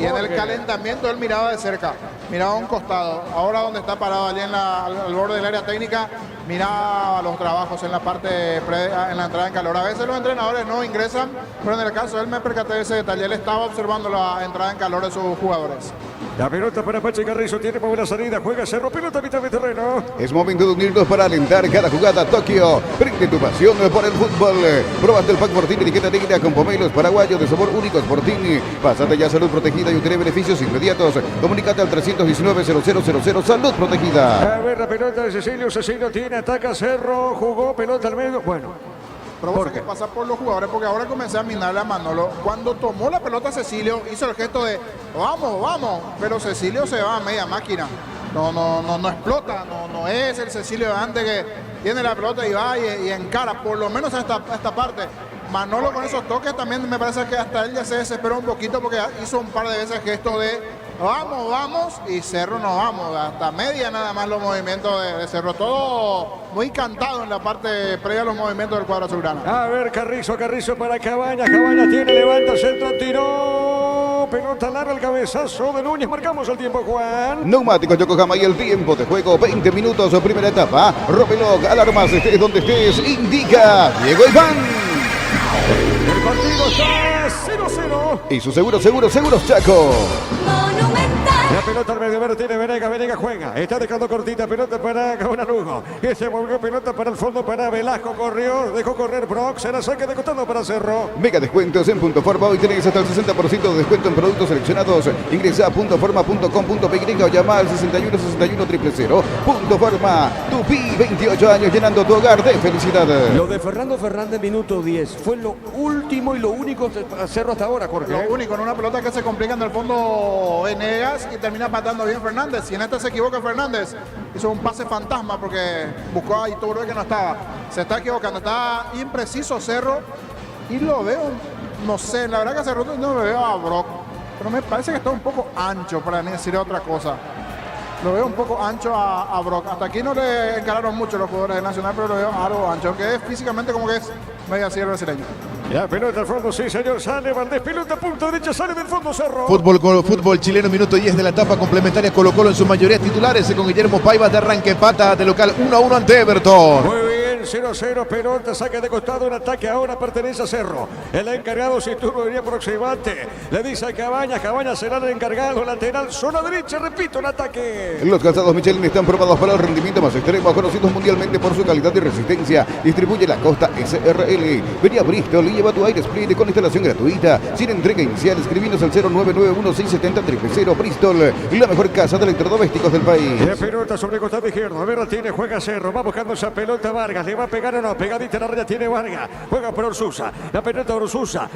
Y en el Jorge. calentamiento él miraba de cerca, miraba a un costado. Ahora donde está parado allí al borde del área técnica, miraba los trabajos en la parte en la entrada en calor. A veces los entrenadores no ingresan, pero en el caso de él me percaté de ese detalle. Él estaba observando la entrada en calor de sus jugadores. La pelota para Pachi Carrizo, tiene muy buena salida, juega Cerro, pelota a mitad de terreno. Es momento de unirnos para alentar cada jugada. Tokio, prende tu pasión por el fútbol. Probate el pack Fortini, etiqueta negra con pomelos paraguayos de sabor único Fortini. Pásate ya Salud Protegida y obtener beneficios inmediatos. Comunícate al 319-0000 Salud Protegida. A ver la pelota de Cecilio, Cecilio tiene, ataca Cerro, jugó pelota al medio, bueno. Pero vos hay que pasar por los jugadores porque ahora comencé a minarle a Manolo. Cuando tomó la pelota Cecilio, hizo el gesto de vamos, pero Cecilio se va a media máquina. No explota, no es el Cecilio de antes que tiene la pelota y va y encara, por lo menos a esta parte. Manolo con esos toques también me parece que hasta él ya se desesperó un poquito porque hizo un par de veces gesto de vamos, y Cerro no vamos, hasta media nada más los movimientos de Cerro, todo muy cantado en la parte previa a los movimientos del cuadro azulgrana. A ver, Carrizo para Cabañas tiene, levanta el centro, tiró. Cerro. Pelota larga, el cabezazo de Núñez. Marcamos el tiempo, Juan. Neumáticos Yokohama y el tiempo de juego, 20 minutos, primera etapa. Robelog, alarmas, estés donde estés, indica Diego Iván. El partido está 0-0. Y su seguros Chaco. Monumental. La pelota al medio verde tiene Venegas juega. Está dejando cortita pelota para Gaona Lugo. Y se movió pelota para el fondo para Velasco. Corrió, dejó correr Brock. Será saque de costado para Cerro. Mega descuentos en Punto Forma. Hoy tenés hasta el 60% de descuento en productos seleccionados. Ingresa a puntoforma.com.py o llama al 61 61 000. Punto Forma. Tupí, 28 años llenando tu hogar de felicidad. Lo de Fernando Fernández, minuto 10. Fue lo último y lo único de Cerro hasta ahora, Jorge. Lo único, en una pelota que se complica en el fondo Venegas y termina patando bien Fernández. Y en esta se equivoca Fernández. Hizo un pase fantasma porque buscó a Iturbe que no estaba. Se está equivocando. Está impreciso Cerro. Y lo veo, no sé, la verdad que hace rato no lo veo a Brock. Pero me parece que está un poco ancho para decir otra cosa. Lo veo un poco ancho a Brock. Hasta aquí no le encararon mucho los jugadores de Nacional, pero lo veo algo ancho. Aunque es físicamente como que es medio así el brasileño. La pelota al fondo, sí señor, sale Valdés, pelota punta derecha, sale del fondo Cerro. Fútbol chileno, minuto 10 de la etapa complementaria. Colo-Colo en su mayoría titulares con Guillermo Paiva de arranque, pata de local 1-1 ante Everton. Muy bien, 0-0, pelota, saque de costado, un ataque ahora pertenece a Cerro. El encargado, si tú venía aproximante, le dice a Cabañas será el encargado, lateral, zona derecha, repito, el ataque. Los calzados Michelin están probados para el rendimiento más extremo, conocidos mundialmente por su calidad y resistencia. Distribuye la Costa SRL. Venía a Bristol y lleva tu Aire Split con instalación gratuita. Sin entrega inicial, escribinos al 0991-670-000. Bristol, la mejor casa de electrodomésticos del país. La pelota sobre costado izquierdo, a ver, la tiene, juega Cerro, va buscando esa pelota Vargas, le va a pegar o no, pegadita en la raya tiene Vargas, juega por Orsusa, la pelota Orsusa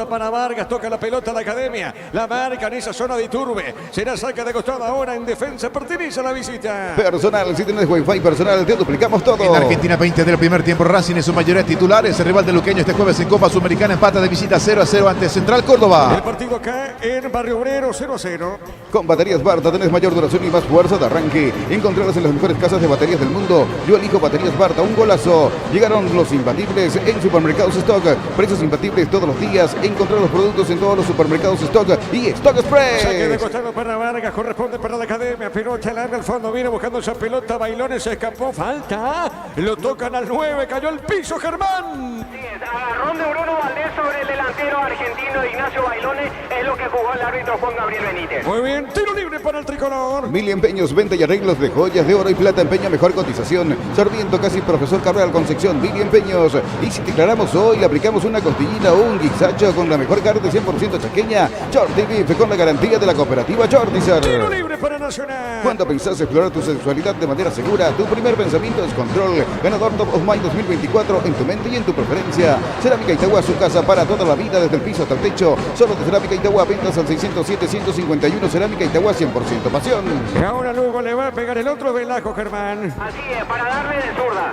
para Vargas, toca la pelota a la Academia, la marca en esa zona de Iturbe, será saca de costado ahora en defensa, pertenece a la visita. Personal, si tenés Wi-Fi personal, te duplicamos todo. En Argentina 20 del primer tiempo, Racing en su mayoría titulares, el rival de Luqueño este jueves en Copa Sudamericana, empata de visita 0-0 ante Central Córdoba. El partido acá en Barrio Obrero 0-0. Con baterías Barta tenés mayor duración y más fuerza de arranque. Encontrarlas en las mejores casas de baterías del mundo. Yo elijo baterías Barta, un golazo. Llegaron los imbatibles en Supermercados Stock. Precios imbatibles todos los días. Encontrar los productos en todos los supermercados Stock y Stock Express. Saque de costado para Vargas, corresponde para la Academia. Pelota larga al fondo, viene buscando esa pelota. Bailones se escapó, falta. Lo tocan al 9, cayó al piso Germán. Sí, agarrón de Bruno Valdés sobre el delantero argentino Ignacio Bailones. Es lo que jugó el árbitro Juan Gabriel Benítez. Muy bien, tiro libre para el tricolor. Mili Empeños, venta y arreglos de joyas de oro y plata. Empeña mejor cotización. Sarmiento casi Profesor Cabral Concepción. Mili Empeños. Y si declaramos hoy, le aplicamos una costillita o un guisacho con la mejor carne 100% chaqueña. Shorty Beef con la garantía de la cooperativa Shortizar. Tiro libre para Nacional. Cuando pensás explorar tu sexualidad de manera segura, tu primer pensamiento es Control. Ganador Top of Mind 2024 en tu mente y en tu preferencia. Cerámica Itagua, su casa para toda la vida, desde el piso hasta el techo. Solo de Cerámica Itagua, ventas al 607-151. Cerámica Itagua, 100% pasión. Y ahora luego le va a pegar el otro Velasco, Germán. Así es, para darle de zurda.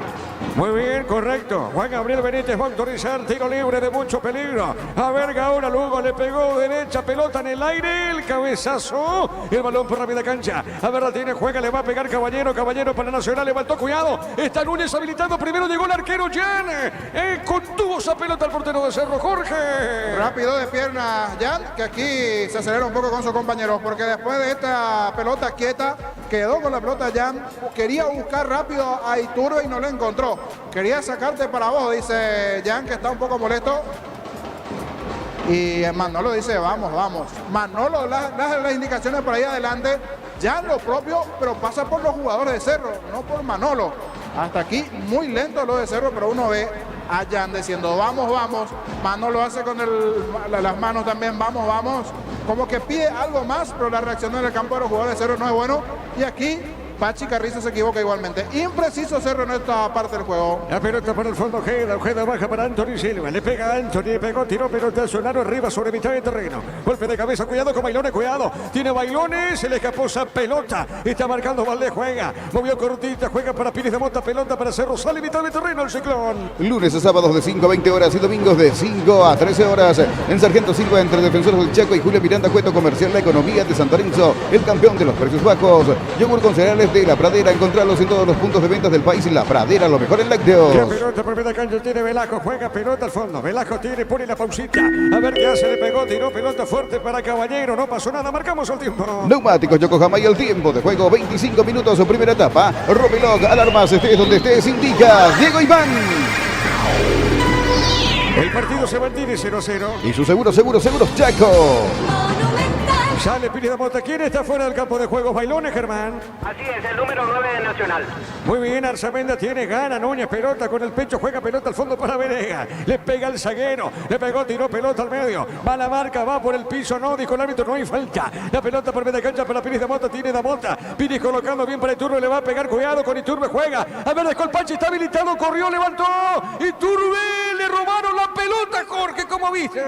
Muy bien, correcto. Juan Gabriel Benítez va a autorizar tiro libre de mucho peligro. A ver, ahora Lugo le pegó derecha, pelota en el aire, el cabezazo, el balón por la media cancha. A ver, la tiene, juega, le va a pegar Caballero para Nacional, levantó, cuidado. Está Núñez habilitado, primero llegó el arquero Jan. Contuvo esa pelota al portero de Cerro, Jorge. Rápido de pierna Jan, que aquí se acelera un poco con sus compañeros, porque después de esta pelota quieta, quedó con la pelota Jan, quería buscar rápido a Iturbe y no lo encontró. Quería sacarte para abajo, dice Jan, que está un poco molesto. Y Manolo dice, vamos. Manolo las indicaciones por ahí adelante. Jan lo propio, pero pasa por los jugadores de Cerro, no por Manolo. Hasta aquí muy lento lo de Cerro, pero uno ve a Jan diciendo, vamos. Manolo hace con las manos también, vamos. Como que pide algo más, pero la reacción en el campo de los jugadores de Cerro no es bueno. Y aquí Pachi Carrizo se equivoca igualmente. Impreciso Cerro en esta parte del juego. La pelota para el fondo, Ojeda baja para Anthony Silva. Le pega a Anthony, pegó, tiró pelota Solano arriba sobre mitad de terreno. Golpe de cabeza, cuidado con Bailones, cuidado. Tiene Bailones, se le escapó esa pelota. Está marcando Valdés, juega. Movió cortita, juega para Pires de Mota, pelota para Cerro. Sale mitad de terreno el Ciclón. Lunes a sábados de 5 a 20 horas y domingos de 5 a 13 horas. En Sargento Silva, entre Defensores del Chaco y Julia Miranda, Cueto Comercial La Economía de San Lorenzo. El campeón de los precios bajos. Yogur con cereales Licores de La Pradera. Encontrarlos en todos los puntos de ventas del país. La Pradera, lo mejor en lácteos. La pelota por media cancha tiene Velasco, juega pelota al fondo. Velasco tiene, pone la pausita. A ver qué hace, le pegó, tiró pelota fuerte para Caballero. No pasó nada, marcamos el tiempo. Neumáticos Yokohama y el tiempo de juego 25 minutos su primera etapa. Robelog, alarmas, estés donde estés, indica Diego Iván. El partido se mantiene 0-0. Y su seguros Chaco. Monumental. Sale Piri de Mota. ¿Quién está fuera del campo de juego? Bailones, Germán. Así es, el número 9 de Nacional. Muy bien, Arzamendia tiene, gana Núñez, pelota con el pecho, juega pelota al fondo para Venega. Le pega el zaguero, le pegó, tiró pelota al medio. Va la marca, va por el piso, no, dijo el árbitro, no hay falta. La pelota por media cancha para Piris de Mota, tiene da Mota. Piris colocando bien para Iturbe, le va a pegar, cuidado con Iturbe, juega. A ver, Descolpachi está habilitado, corrió, levantó. Iturbe, le robaron la pelota, Jorge, ¿cómo viste?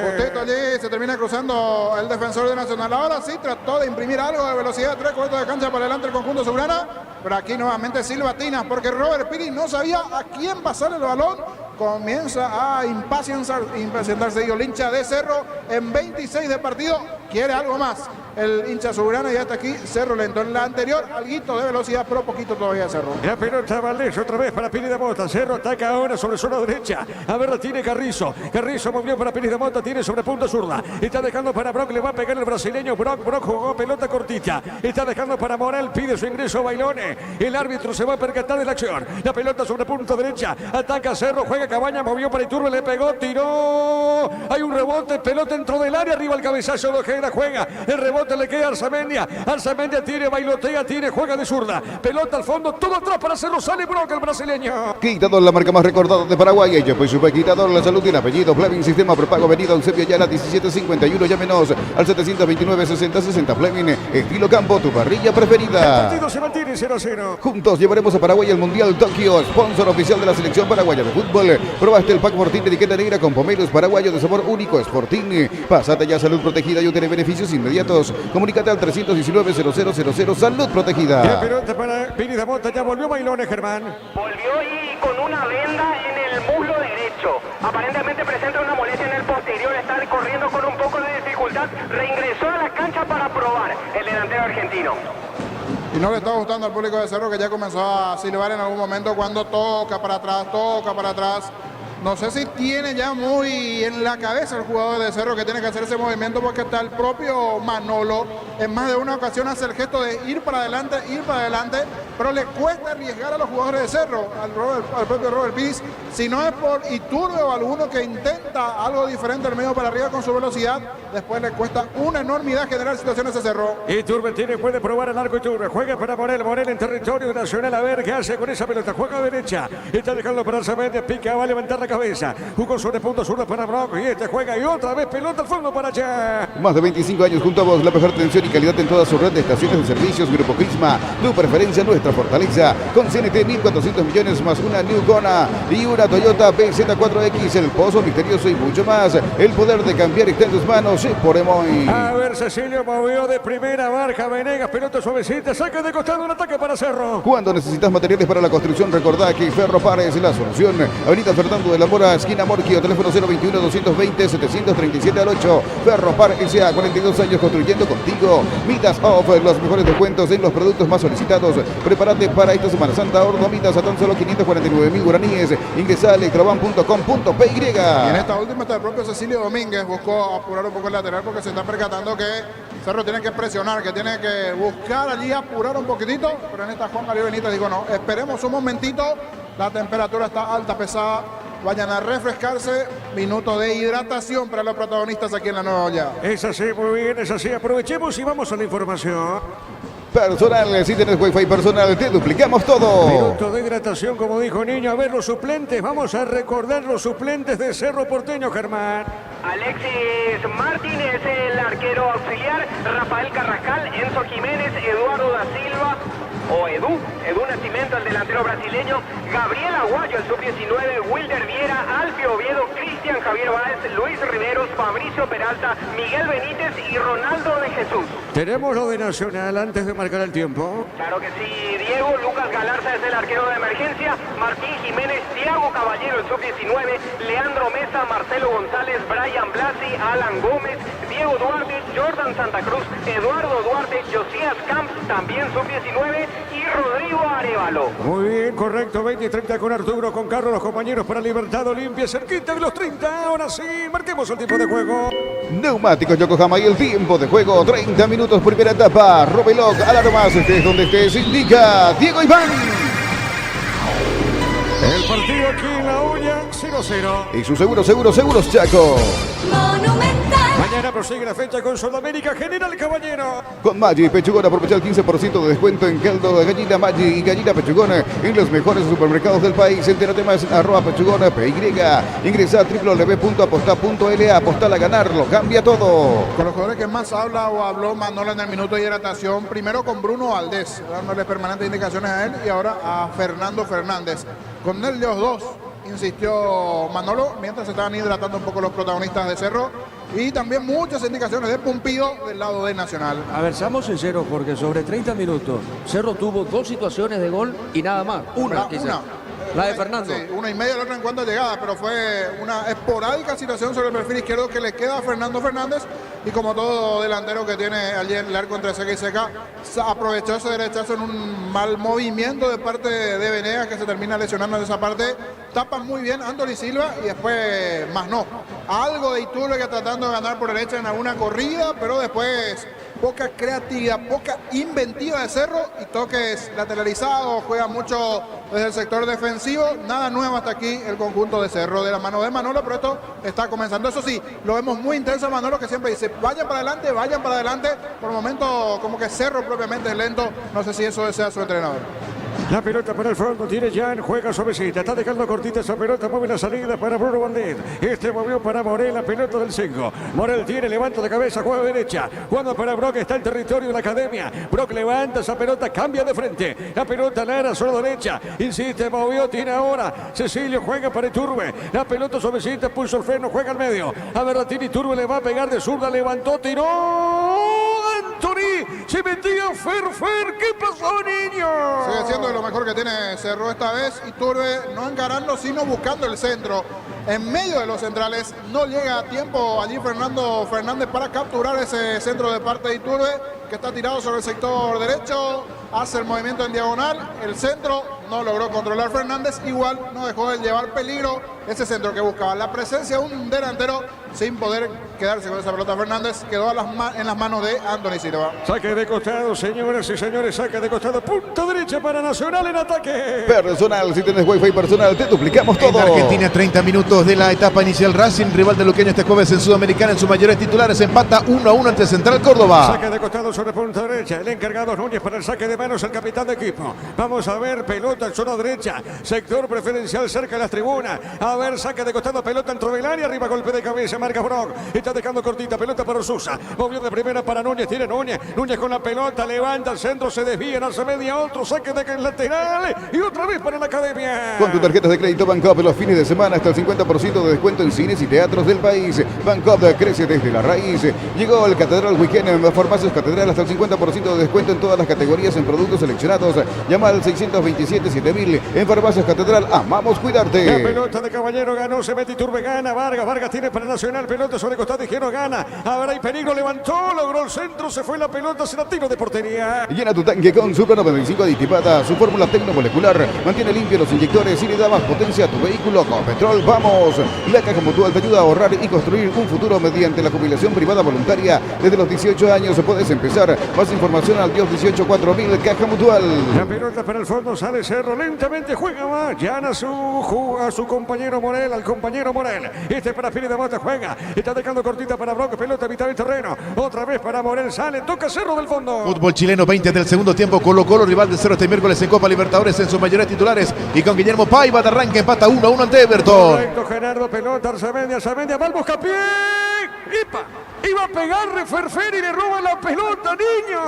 Justito allí se termina cruzando el defensor de Nacional. Ahora sí trató de imprimir algo de velocidad, 3/4 de cancha para adelante el conjunto Sobrana. Pero aquí nuevamente Silvatina, porque Robert Piri no sabía a quién pasarle el balón. Comienza a impacientarse, digo, el hincha de Cerro en 26 de partido. Quiere algo más. El hincha Sobrana ya está aquí. Cerro lento. En la anterior, alguito de velocidad, pero poquito todavía Cerro. La pelota Valdés otra vez para Piri de Mota. Cerro ataca ahora sobre zona derecha. A ver, la tiene Carrizo. Carrizo muy bien para Piri de Mota. Tiene sobre punta zurda. Está dejando para Brock. Le va a pegar el brasileño. Brock jugó pelota cortita. Está dejando para Morel. Pide su ingreso Bailones. El árbitro se va a percatar de la acción. La pelota sobre punta derecha. Ataca Cerro. Juega Cabaña. Movió para Iturbe. Le pegó. Tiró. Hay un rebote. Pelota dentro del área. Arriba el cabezazo de Ojeda. Juega. El rebote le queda a Arzamendia. Arzamendia tiene, bailotea, tiene, juega de zurda. Pelota al fondo, todo atrás para Cerro. Sale Brock, el brasileño. Quitador, la marca más recordada de Paraguay. Ella pues super Quitador, la salud tiene apellido. Fleming, sistema prepago, avenida Eusebio Ayala, 1751. Llámenos al 729-6060. Fleming, estilo campo, tu parrilla El preferida. partido se mantiene 0-0. Juntos llevaremos a Paraguay al Mundial Tokio, sponsor oficial de la selección paraguaya de fútbol. Probaste el pack Fortín de etiqueta negra con pomeros paraguayos de sabor único. Es Fortín. Pásate ya, salud protegida y obtiene beneficios inmediatos. Comunícate al 319-0000, salud protegida. La pelota para Piri de Mota, ya volvió Bailones, Germán. Volvió y con una venda en el muslo derecho. Aparentemente presenta una molestia en el posterior. Está corriendo con un poco de dificultad. Reingresó a la cancha para probar el delantero argentino. Y no le está gustando al público de Cerro, que ya comenzó a silbar en algún momento cuando toca para atrás, toca para atrás. No sé si tiene ya muy en la cabeza el jugador de Cerro que tiene que hacer ese movimiento, porque hasta el propio Manolo en más de una ocasión hace el gesto de ir para adelante, pero le cuesta arriesgar a los jugadores de Cerro, al propio Robert Piris. Si no es por Iturbe o alguno que intenta algo diferente al medio para arriba con su velocidad, después le cuesta una enormidad generar situaciones a Cerro. Iturbe tiene, puede probar el arco Iturbe. Juega para Morel en territorio nacional. A ver qué hace con esa pelota. Juega a derecha. Está dejando para Arzamendia. Pica, va a levantar la cabeza. Jugó sobre punto zurdo para Brock. Y este juega y otra vez pelota al fondo para allá. Más de 25 años junto a vos, la mejor atención y calidad en toda su red de estaciones de servicios. Grupo Crisma, tu preferencia, nuestra fortaleza. Con CNT 1.400 millones más una New Kona y una Toyota BZ4X, el pozo misterioso y mucho más. El poder de cambiar está en tus manos, por Emoy. A ver, Cecilio movió de primera, marca Venegas, pelota suavecita, saca de costado, un ataque para Cerro. Cuando necesitas materiales para la construcción, recordá que Ferropar es la solución. Avenida Fernando de la Mora, esquina Morquio, teléfono 021-220-737 al 8. Ferropar S.A., 42 años construyendo contigo. Midas Off, los mejores descuentos en los productos más solicitados. Prepárate para esta Semana Santa, ahorro Midas a tan solo 549.000 guaraníes. Ingresa a electroban.com.py. Y en esta última está el propio Cecilio Domínguez, buscó apurar un poco el lateral porque se está percatando que Cerro tiene que presionar, que tiene que buscar allí apurar un poquitito, pero en esta Juan Gabriel Benítez dijo no, esperemos un momentito, la temperatura está alta, pesada, vayan a refrescarse, minuto de hidratación para los protagonistas aquí en la Nueva Olla. Es así, muy bien, es así, aprovechemos y vamos a la información. Personal, si tenés Wi-Fi personal, te duplicamos todo. Minuto de hidratación, como dijo Niño. A ver los suplentes, vamos a recordar los suplentes de Cerro Porteño, Germán. Alexis Martínez, el arquero auxiliar, Rafael Carrascal, Enzo Jiménez, Eduardo da Silva, o Edu Nascimento, el delantero brasileño, Gabriel Aguayo, el sub-19, Wilder Viera, Alfio Oviedo, Cristian Javier Báez, Luis Riveros, Fabricio Peralta, Miguel Benítez y Ronaldo de Jesús. Tenemos lo de Nacional antes de marcar el tiempo. Claro que sí, Diego Lucas Galarza es el arquero de emergencia, Martín Jiménez, Thiago Caballero, el sub-19, Leandro Mesa, Marcelo González, Brian Blasi, Alan Gómez, Diego Duarte, Jordan Santa Cruz, Eduardo Duarte, Josías Camps, también sub-19 y Rodrigo Arevalo. Muy bien, correcto. 20 y 30 con Arturo, con Carlos, los compañeros para Libertad Olimpia, cerquita de los 30. Ahora sí, marquemos el tiempo de juego. Neumáticos Yokohama y el tiempo de juego, 30 minutos, primera etapa. Robeloc, alarmas, estés donde estés, indica Diego Iván. El partido aquí en La Uña, 0-0. Y su seguros Chaco. Monumental. Mañana prosigue la fecha con Sudamérica General Caballero. Con Maggi Pechugón, aprovecha el 15% de descuento en caldo de gallina Maggi y gallina Pechugón en los mejores supermercados del país. Entérate más en @pechugón.py. Ingresa a www.aposta.la. Apostar a ganarlo, cambia todo. Con los jugadores que más habla o habló Manolo en el minuto de hidratación, primero con Bruno Valdés, dándole permanentes indicaciones a él, y ahora a Fernando Fernández. Con ellos dos insistió Manolo mientras se estaban hidratando un poco los protagonistas de Cerro, y también muchas indicaciones de Pumpido del lado de Nacional. A ver, seamos sinceros, porque sobre 30 minutos Cerro tuvo 2 situaciones de gol y nada más. Una, quizás. La de Fernando. Sí, 1,5, la otra en cuanto a llegada, pero fue una esporádica situación sobre el perfil izquierdo que le queda a Fernando Fernández, y como todo delantero que tiene allí en el arco entre seca y seca, aprovechó ese derechazo en un mal movimiento de parte de Venegas, que se termina lesionando en esa parte. Tapan muy bien Anthony Silva y después más no. Algo de Iturbe que tratando de ganar por derecha en alguna corrida, pero después poca creatividad, poca inventiva de Cerro, y toques lateralizados, juega mucho desde el sector defensivo. Nada nuevo hasta aquí el conjunto de Cerro, de la mano de Manolo, pero esto está comenzando. Eso sí, lo vemos muy intenso a Manolo, que siempre dice, vayan para adelante, vayan para adelante. Por el momento como que Cerro propiamente es lento, no sé si eso desea su entrenador. La pelota para el fondo, tiene Jan, juega suavecita, está dejando cortita esa pelota, mueve la salida para Bruno Valdés. Este movió para Morel, la pelota del 5. Morel tiene, levanta de cabeza, juega derecha. Jugando para Brock, está en territorio de la academia. Brock levanta esa pelota, cambia de frente. La pelota Lara, solo derecha. Insiste, movió, tiene ahora. Cecilio juega para Iturbe. La pelota suavecita, puso el freno, juega al medio. A ver, la tiene Iturbe, le va a pegar de zurda, levantó, tiró. Anthony, se metía Fer. ¿Qué pasó, niño? Sigue siendo lo mejor que tiene Cerro esta vez. Iturbe no encarando, sino buscando el centro. En medio de los centrales no llega a tiempo allí Fernando Fernández para capturar ese centro de parte de Iturbe, que está tirado sobre el sector derecho. Hace el movimiento en diagonal, el centro no logró controlar Fernández, igual no dejó de llevar peligro ese centro que buscaba la presencia de un delantero sin poder quedarse con esa pelota. Fernández quedó en las manos de Anthony Silva. Saque de costado, señoras y señores, saque de costado, punta derecha para Nacional en ataque. Personal, si tienes Wi-Fi personal, te duplicamos todo. En Argentina, 30 minutos de la etapa inicial. Racing, rival de Luqueño este jueves en Sudamericana, en sus mayores titulares, empata 1-1 ante Central Córdoba. Saque de costado sobre punta derecha, el encargado Núñez para el saque de manos, el capitán de equipo. Vamos a ver, pelota en zona derecha, sector preferencial cerca de las tribunas. A ver, saque de costado, pelota dentro del área, arriba golpe de cabeza, marca Brock. Está dejando cortita, pelota para Sousa. Movió de primera para Núñez, tiene Núñez con la pelota, levanta el centro, se desvía, hace media, otro saque de lateral y otra vez para la academia. Con tus tarjetas de crédito Bancopp, los fines de semana hasta el 50% de descuento en cines y teatros del país. Bancopp crece desde la raíz. Llegó el Catedral Weekend en Farmacias Catedral, hasta el 50% de descuento en todas las categorías en productos seleccionados. Llama al 627-7000. En Farmacias Catedral, amamos cuidarte. La pelota de Caballero ganó, se mete Iturbe, gana Vargas tiene para Nacional, pelota sobre costado izquierdo, gana. Ahora hay peligro, levantó, logró el centro, se fue la pelota, será tiro de portería. Llena tu tanque con Super 95 aditivada, su fórmula tecnomolecular mantiene limpios los inyectores y le da más potencia a tu vehículo. Con Petrol, vamos. La Caja Mutual te ayuda a ahorrar y construir un futuro mediante la jubilación privada voluntaria. Desde los 18 años puedes empezar. Más información al Dios 184000, Caja Mutual. La pelota para el fondo, sale Cerro, lentamente juega más, llana a su compañero Morel, al compañero Morel. Este para Piri de Mota, juega, está dejando cortita para Brock, pelota a mitad del terreno, otra vez para Morel, sale, toca Cerro del fondo. Fútbol chileno, 20 del segundo tiempo. Colo-Colo, rival de Cerro este miércoles en Copa Libertadores en sus mayores titulares. Y con Guillermo Paiva de arranque, empata 1-1 ante Everton. Correcto, Gerardo, pelota, Arzamendia, va al buscapié. ¡Ipa! Iba a pegarle Ferfer y le roba la pelota, niño.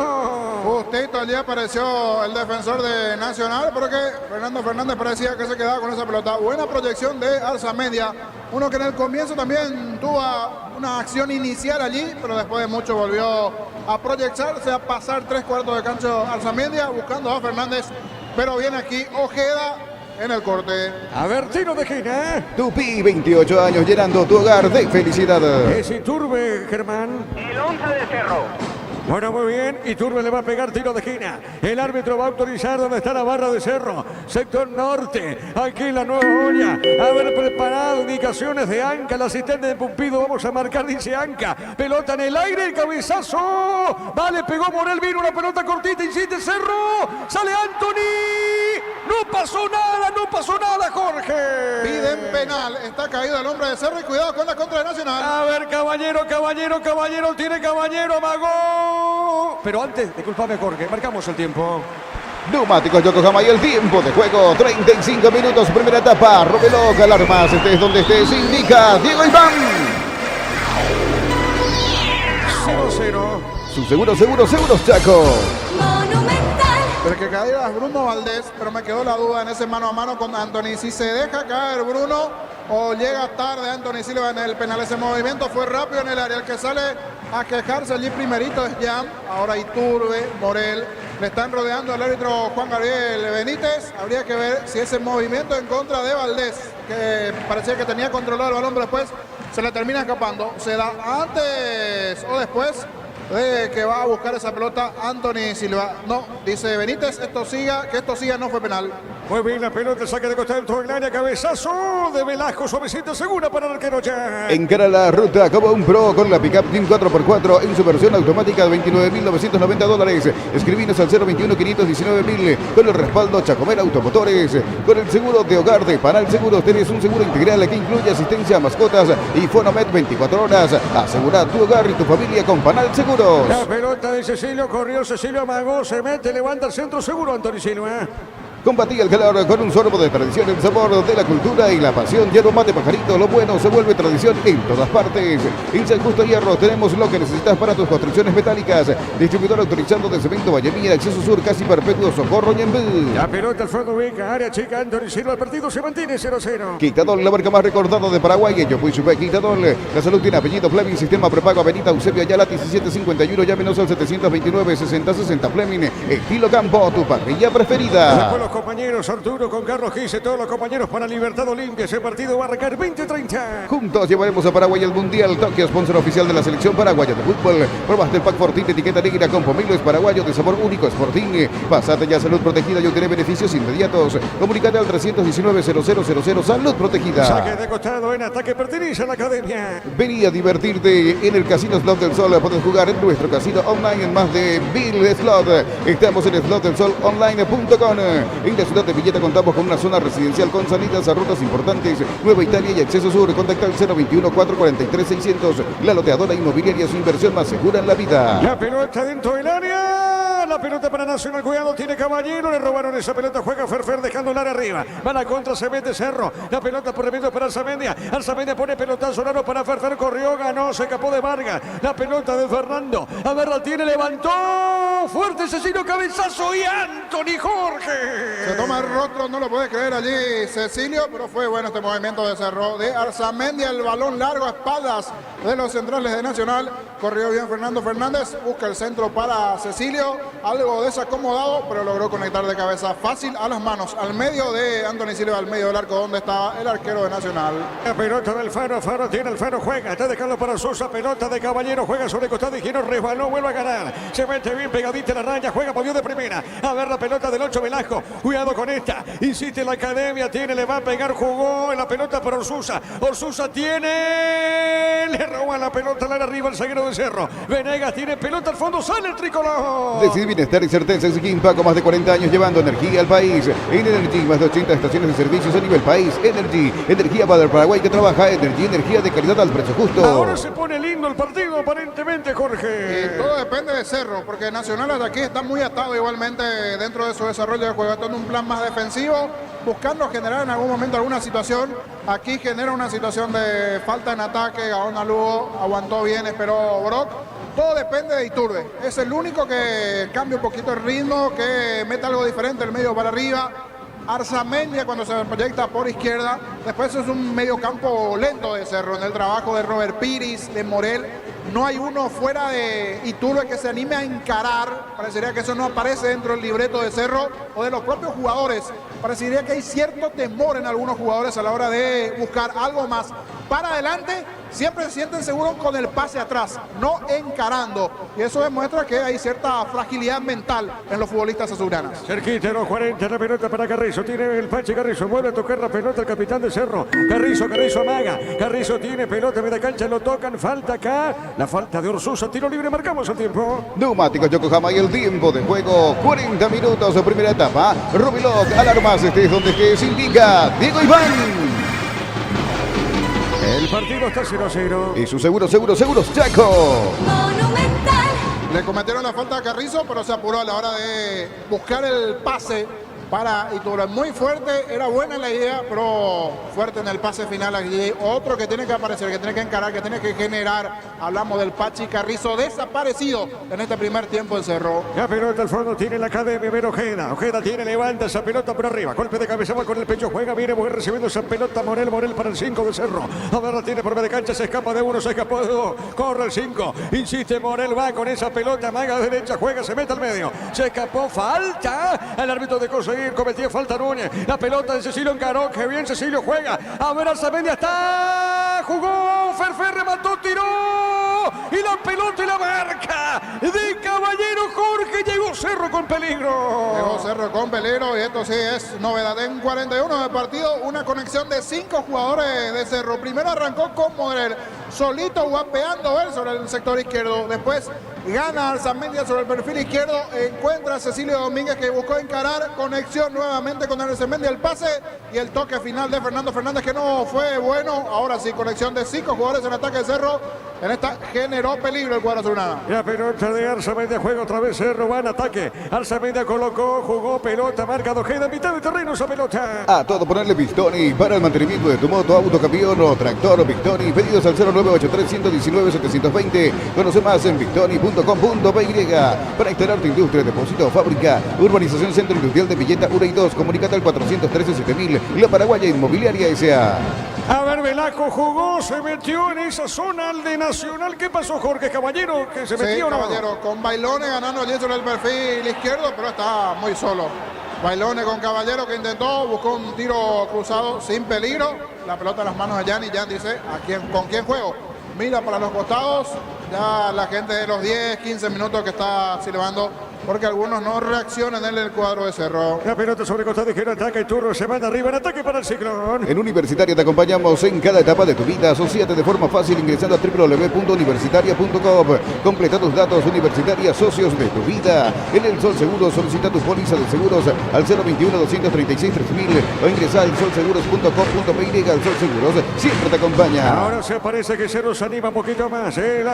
Justito allí apareció el defensor de Nacional, pero que Fernando Fernández parecía que se quedaba con esa pelota. Buena proyección de Arzamendia, uno que en el comienzo también tuvo una acción inicial allí, pero después de mucho volvió a proyectarse, a pasar 3/4 de cancha Arzamendia, buscando a Fernández, pero viene aquí Ojeda en el corte. A ver, tiro de esquina. Tupi, 28 años llenando tu hogar de felicidad. Es Iturbe, Germán. El 11 de Cerro. Bueno, muy bien. Iturbe le va a pegar tiro de esquina. El árbitro va a autorizar donde está la barra de Cerro. Sector norte. Aquí en la Nueva Olla. Haber preparado indicaciones de Anca. El asistente de Pumpido. Vamos a marcar, dice Anca. Pelota en el aire. El cabezazo. Vale, pegó Morel. Vino una pelota cortita. Insiste Cerro. Sale Anthony. No pasó nada, Jorge. Piden penal. Está caído el hombre de Cerro y cuidado con la contra de Nacional. A ver, Caballero. Tiene Caballero. Magó. Pero antes, disculpame, Jorge. Marcamos el tiempo. Neumáticos Yokohama y el tiempo de juego, 35 minutos, primera etapa. Reloj, alarmas, estés donde estés, indica Diego Iván. 0-0. Su seguros, Chaco. Monumental. El que caía es Bruno Valdés, pero me quedó la duda en ese mano a mano con Anthony. Si se deja caer Bruno o llega tarde Anthony Silva en el penal, ese movimiento fue rápido en el área. El que sale a quejarse allí primerito es Jam. Ahora Iturbe, Morel. Le están rodeando al árbitro Juan Gabriel Benítez. Habría que ver si ese movimiento en contra de Valdés, que parecía que tenía controlado el balón, pero después se le termina escapando. Se da antes o después de que va a buscar esa pelota Anthony Silva. No, dice Benítez, que esto siga, no fue penal. Muy bien, la pelota saca de costado dentro del área, cabezazo de Velasco, suavecita, segura para el arquero ya. Encara la ruta como un pro con la pickup Team 4x4 en su versión automática de $29.990. Escribinos al 021-519.000 con el respaldo Chacomer Automotores. Con el seguro de hogar de Panal Seguros tenés un seguro integral que incluye asistencia a mascotas y Fonomet 24 horas. Asegura tu hogar y tu familia con Panal Seguros. La pelota de Cecilio, corrió Cecilio, amagó, se mete, levanta el centro seguro Anthony Silva. Combatí el calor con un sorbo de tradición, el sabor de la cultura y la pasión. Hierro Mate Pajarito, lo bueno se vuelve tradición en todas partes. En San Justo Hierro tenemos lo que necesitas para tus construcciones metálicas. Distribuidor autorizado de Cemento Vallemía, Acceso Sur, Casi Perpetuo, Socorro, Ñembú. La pelota al fondo ubica, área chica, Anthony Silva, el partido se mantiene 0-0. Quitador, la marca más recordada de Paraguay, en Yopuy-Chupé. Quitador, la salud tiene apellido Fleming, sistema prepago Avenida Eusebio Ayala, 1751, llámenos al 729-6060 Fleming. Estilo Campo, tu parrilla preferida. Con los compañeros Arturo con Carlos Gise, todos los compañeros para Libertad Olimpia. Ese partido va a arrancar 20-30. Juntos llevaremos a Paraguay al Mundial. Tokio, sponsor oficial de la selección paraguaya de fútbol. Probaste el pack Fortín de etiqueta negra con pomelo, es paraguayo de sabor único, es Fortín. Pasate ya Salud Protegida y obtener beneficios inmediatos. Comunicate al 319-0000 Salud Protegida. Saque de costado en ataque, pertenece a la academia. Vení a divertirte en el Casino Slot del Sol. Puedes jugar en nuestro casino online en más de 1000 slot. Estamos en slotdelsolonline.com. En la ciudad de Villeta contamos con una zona residencial con salidas a rutas importantes, Nueva Italia y Acceso Sur. Contacta al 021-443-600. La loteadora inmobiliaria, su inversión más segura en la vida. La pelota dentro del área. La pelota para Nacional, cuidado, tiene Caballero. Le robaron esa pelota, juega Ferfer dejando el área arriba. Va la contra, se mete Cerro. La pelota por remedio para Alzamendia. Alzamendia pone pelotazo largo para Ferfer, corrió, ganó, se escapó de Vargas. La pelota de Fernando. A ver, la tiene, levantó. Fuerte Cecilio, cabezazo y Anthony Jorge. Se toma el rostro, no lo puede creer allí Cecilio, pero fue bueno este movimiento de Cerro de Arzamendia, el balón largo a espaldas de los centrales de Nacional. Corrió bien Fernando Fernández, busca el centro para Cecilio, algo desacomodado, pero logró conectar de cabeza fácil a las manos, al medio de Anthony Silva, al medio del arco donde estaba el arquero de Nacional. La pelota del Faro, Faro tiene el Faro, juega, está dejando para Sosa, pelota de Caballero, juega sobre costado izquierdo, resbaló, vuelve a ganar, se mete bien pegadita la raya, juega por Dios de primera, a ver la pelota del 8 Velasco, cuidado con esta, insiste la academia, tiene, le va a pegar, jugó en la pelota para Orsusa, Orsusa tiene, le roba la pelota al área arriba el zaguero de Cerro, Venegas tiene pelota al fondo, sale el tricolor. Decir bienestar y certeza en Quimpa con más de 40 años llevando energía al país. En Energy, más de 80 estaciones de servicios a nivel país. Energy, energía para el Paraguay que trabaja. Energy, energía de calidad al precio justo. Ahora se pone lindo el partido aparentemente, Jorge. Y todo depende de Cerro, porque Nacional hasta aquí está muy atado igualmente dentro de su desarrollo de juego, está en un plan más defensivo, buscando generar en algún momento alguna situación. Aquí genera una situación de falta en ataque, Gaona Lugo aguantó bien, esperó Brock. Todo depende de Iturbe, es el único que cambia un poquito el ritmo, que mete algo diferente, el medio para arriba. Arzamendia cuando se proyecta por izquierda, después es un medio campo lento de Cerro, en el trabajo de Robert Piris, de Morel. No hay uno fuera de Iturbe que se anime a encarar, parecería que eso no aparece dentro del libreto de Cerro o de los propios jugadores parecería que hay cierto temor en algunos jugadores a la hora de buscar algo más para adelante. Siempre se sienten seguros con el pase atrás, no encarando. Y eso demuestra que hay cierta fragilidad mental en los futbolistas azulgranas. Cerquita de los 40, la pelota para Carrizo. Tiene el Pachi Carrizo. Vuelve a tocar la pelota el capitán de Cerro. Carrizo amaga. Carrizo tiene pelota en media cancha. Lo tocan. Falta acá. La falta de Orsusa. Tiro libre. Marcamos el tiempo. Neumáticos Yokohama y el tiempo de juego. 40 minutos de primera etapa. Rubilov, alarmas. Este es donde que se indica Diego Iván. El partido está 0-0. Y su seguros, Chaco. Monumental. Le cometieron la falta a Carrizo, pero se apuró a la hora de buscar el pase para Iturbe. Muy fuerte, era buena la idea, pero fuerte en el pase final allí. Otro que tiene que aparecer, que tiene que encarar, que tiene que generar. Hablamos del Pachi Carrizo, desaparecido en este primer tiempo en Cerro. La pelota al fondo tiene la academia, ver Ojeda. Ojeda tiene, levanta esa pelota por arriba. Golpe de cabeza, va con el pecho, juega, viene recibiendo esa pelota Morel para el 5 de Cerro. A ver, la tiene por media cancha, se escapa de uno, se escapó de dos. Corre el 5, insiste Morel, va con esa pelota, maga derecha, juega, se mete al medio. Se escapó, falta. El árbitro de conseguir, cometió falta Núñez. La pelota de Cecilio encaró, que bien Cecilio juega. A ver, Arzamendia está, jugó, Ferfer remató, tiró. Y la pelota y la marca de Caballero Jorge. Llegó Cerro con peligro. Llegó Cerro con peligro y esto sí es novedad. En 41 de partido, una conexión de 5 jugadores de Cerro. Primero arrancó con Morel, solito guapeando él sobre el sector izquierdo. Después gana Arzamendia sobre el perfil izquierdo. Encuentra a Cecilio Domínguez, que buscó encarar. Conexión nuevamente con Arzamendia, el pase y el toque final de Fernando Fernández, que no fue bueno. Ahora sí, conexión de 5 jugadores en ataque de Cerro. En esta generó peligro el cuadro azulgrana. La pelota de Arzamendia, juega otra vez Cerro, va en ataque. Arzamendia colocó, jugó pelota, marca Ojeda, mitad de terreno esa pelota. A todo ponerle Pistoni para el mantenimiento de tu moto, auto, camión o tractor Pistoni. Pedidos al 0983-119-720. Conoce más en pistoni.com.py. Para instalar tu industria, depósito, fábrica, urbanización Centro Industrial de Villeta 1 y 2. Comunicate al 413-7000. La Paraguaya Inmobiliaria S.A. A ver, Velasco jugó, se metió en esa zona de Nacional. ¿Qué pasó, Jorge Caballero? ¿Que se metió o no? Caballero, con Bailones ganando allí sobre el perfil izquierdo, pero está muy solo. Bailones con Caballero, que intentó, buscó un tiro cruzado sin peligro. La pelota en las manos de Jan, y Jan dice, ¿con quién juego? Mira para los costados. Ya la gente de los 10, 15 minutos que está silbando, porque algunos no reaccionan en el cuadro de Cerro. La pelota sobre costado izquierdo, ataca y Turro, se manda arriba en ataque para el Ciclón. En Universitaria te acompañamos en cada etapa de tu vida. Asociate de forma fácil ingresando a www.universitaria.com. Completa tus datos. Universitaria, socios de tu vida. En el Sol Seguros solicita tu póliza de seguros al 021-236-3000 o ingresa al solseguros.com.py. El Sol Seguros siempre te acompaña. Ahora se parece que Cerro se anima un poquito más. El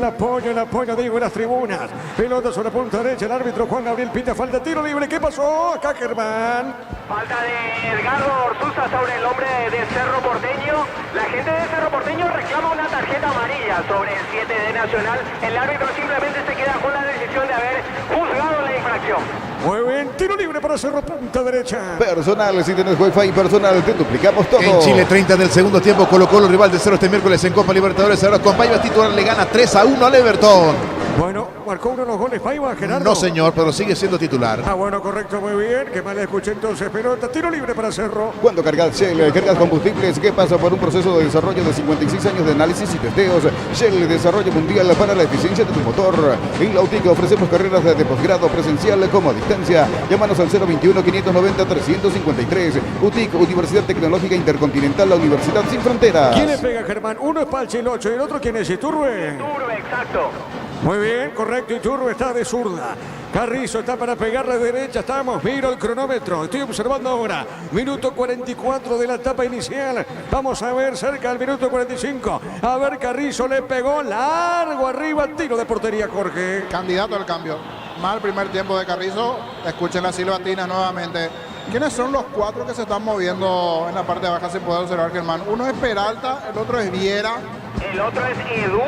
apoyo, digo, en las tribunas. Pelota sobre la punta derecha. El árbitro Juan Gabriel pita falta, tiro libre. ¿Qué pasó acá, Germán? Falta de Edgardo Orsusa sobre el hombre de Cerro Porteño. La gente de Cerro Porteño reclama una tarjeta amarilla sobre el 7 de Nacional. El árbitro simplemente se queda con la decisión de haber juzgado la infracción. Muy bien, tiro libre para Cerro, punta derecha. Personal, si tenés Wi-Fi personal, te duplicamos todo. En Chile, 30 del segundo tiempo, Colo-Colo, rival de Cerro este miércoles en Copa Libertadores. Ahora con Paiva titular, le gana 3-1 al Everton. Bueno, marcó uno de los goles Paiva, Gerardo. No, señor, pero sigue siendo titular. Ah, bueno, correcto, muy bien. Que mal escuché entonces, pelota, tiro libre para Cerro. Cuando cargas Shell, cargas combustibles que pasa por un proceso de desarrollo de 56 años de análisis y testeos. Shell, desarrollo mundial para la eficiencia de tu motor. En la UTIC ofrecemos carreras de posgrado presencial como a distancia. Llámanos al 021-590-353. UTIC, Universidad Tecnológica Intercontinental, la Universidad Sin Fronteras. ¿Quién le pega, Germán? Uno es Palchi, el 8, y el otro, ¿quién es? Iturbe. Iturbe, exacto. Muy bien, correcto, Iturbe está de zurda. Carrizo está para pegarle derecha, estamos, miro el cronómetro, estoy observando ahora, minuto 44 de la etapa inicial, vamos a ver cerca del minuto 45, a ver, Carrizo le pegó largo arriba, tiro de portería, Jorge. Candidato al cambio. Mal primer tiempo de Carrizo, escuchen la silbatina nuevamente. ¿Quiénes son los 4 que se están moviendo en la parte baja? Se puede observar, Germán. Uno es Peralta, el otro es Viera. El otro es Edu.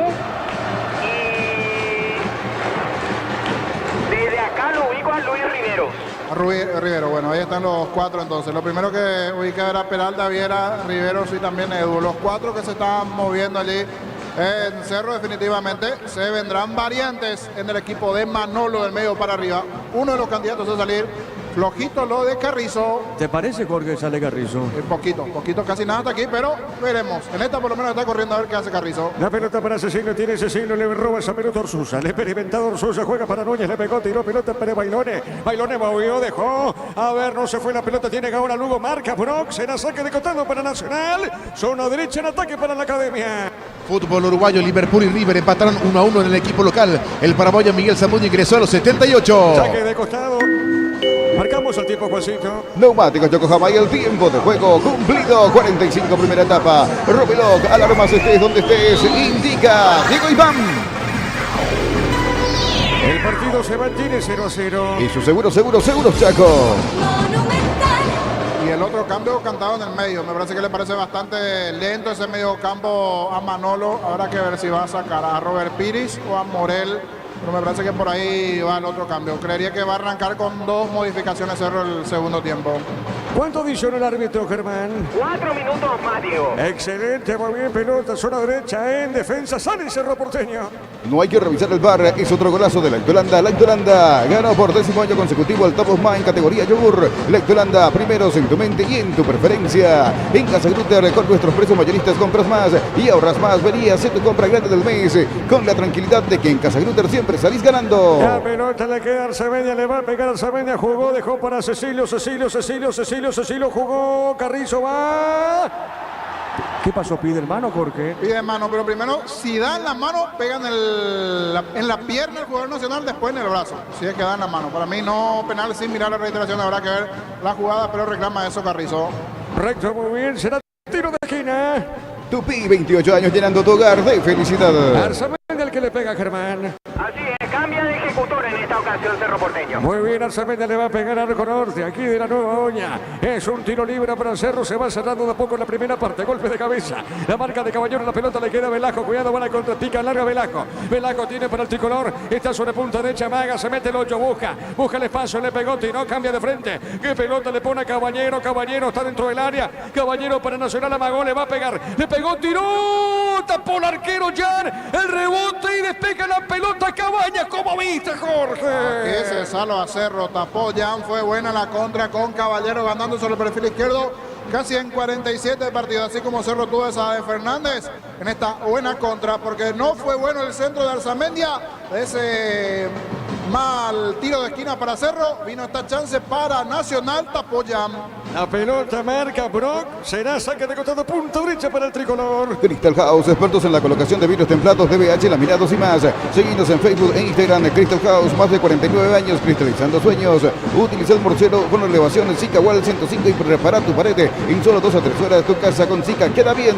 Desde acá lo ubico a Luis Riveros. Rivero, bueno, ahí están los 4 entonces. Lo primero que ubica era Peralta, Viera, Riveros y también Edu. Los 4 que se están moviendo allí en Cerro. Definitivamente se vendrán variantes en el equipo de Manolo del medio para arriba. Uno de los candidatos a salir Flojito lo de Carrizo. ¿Te parece, Jorge, sale Carrizo? Poquito, casi nada hasta aquí, pero veremos. En esta por lo menos está corriendo a ver qué hace Carrizo. La pelota para Cecilio, tiene Cecilio, le roba esa pelota Orsusa. Le experimentado Orsusa, juega para Núñez, le pegó, tiró pelota para Bailone. Bailone movió, dejó. A ver, no se fue la pelota, tiene ahora Lugo, marca Brock, será saque de costado para Nacional. Zona derecha en ataque para la Academia. Fútbol uruguayo, Liverpool y River empataron 1-1 en el equipo local. El paraguayo Miguel Zamudio ingresó a los 78. Saque de costado. Marcamos el tiempo, Juancito. Neumáticos Yokohama y el tiempo de juego cumplido. 45 primera etapa. Robelog, alarmas estés donde estés. Indica Diego Iván. El partido se mantiene 0-0. Y su seguro, Chaco. Monumental. Y el otro cambio cantado en el medio. Me parece que le parece bastante lento ese medio campo a Manolo. Habrá que ver si va a sacar a Robert Piris o a Morel. Pero me parece que por ahí va el otro cambio. Creería que va a arrancar con 2 modificaciones Cerro el segundo tiempo. ¿Cuánto adicionó el árbitro, Germán? 4 minutos más, Diego. Excelente, muy bien, pelota, zona derecha en defensa, sale Cerro Porteño. No hay que revisar el VAR, es otro golazo de Lactolanda. Lactolanda ganó por 10º año consecutivo el Top of Mind en categoría yogur. Lactolanda, primeros en tu mente y en tu preferencia. En Casa Grutter, con nuestros precios mayoristas compras más y ahorras más. Vení a hacer tu compra grande del mes con la tranquilidad de que en Casa Grutter siempre salís ganando. La pelota le queda a Arcemedia, le va a pegar a Arcemedia, jugó, dejó para Cecilio, jugó, Carrizo va. ¿Qué pasó? ¿Pide el mano, Jorge? Pide mano, pero primero, si dan la mano, pegan en la pierna el jugador nacional, después en el brazo. Si es que dan la mano. Para mí no penal sin mirar la reiteración, habrá que ver la jugada, pero reclama eso Carrizo. Recto, muy bien, será tiro de esquina. Tupi, 28 años llenando tu hogar de felicidad. Arcemedia el que le pega a Germán. Así es, cambia de ejecutor en esta ocasión Cerro Porteño. Muy bien, Arcemedia le va a pegar a Arco Norte, aquí de la Nueva Oña. Es un tiro libre para Cerro, se va cerrando de a poco en la primera parte. Golpe de cabeza, la marca de Caballero, la pelota le queda a Velasco. Cuidado, van a contrapica larga Velasco. Velasco tiene para el tricolor, está sobre punta derecha, Maga, se mete el 8, busca el espacio, le pegó, tiró, cambia de frente. ¿Qué pelota le pone a Caballero? Caballero está dentro del área. Caballero para Nacional, amagó, le va a pegar. Le pegó, tiró, tapó el arquero Jan, el rebote y despega la pelota Cabañas. ¿Cómo viste, Jorge? Ese salo a Cerro, tapó Jan, fue buena la contra con Caballero ganando sobre el perfil izquierdo. Casi en 47 partidos, así como Cerro tuvo esa de Fernández en esta buena contra, porque no fue bueno el centro de Arzamendia, ese mal tiro de esquina para Cerro, vino esta chance para Nacional, tapó Jan. La pelota marca Brock, será saque de costado, punta derecha para el tricolor. Crystal House, expertos en la colocación de vidrios templados, DBH, laminados y más. Seguinos en Facebook e Instagram de Crystal House, más de 49 años cristalizando sueños. Utiliza el morcero con elevación Zika Wall 105 y prepara tu pared en solo 2 a 3 horas. Tu casa con Zika queda bien.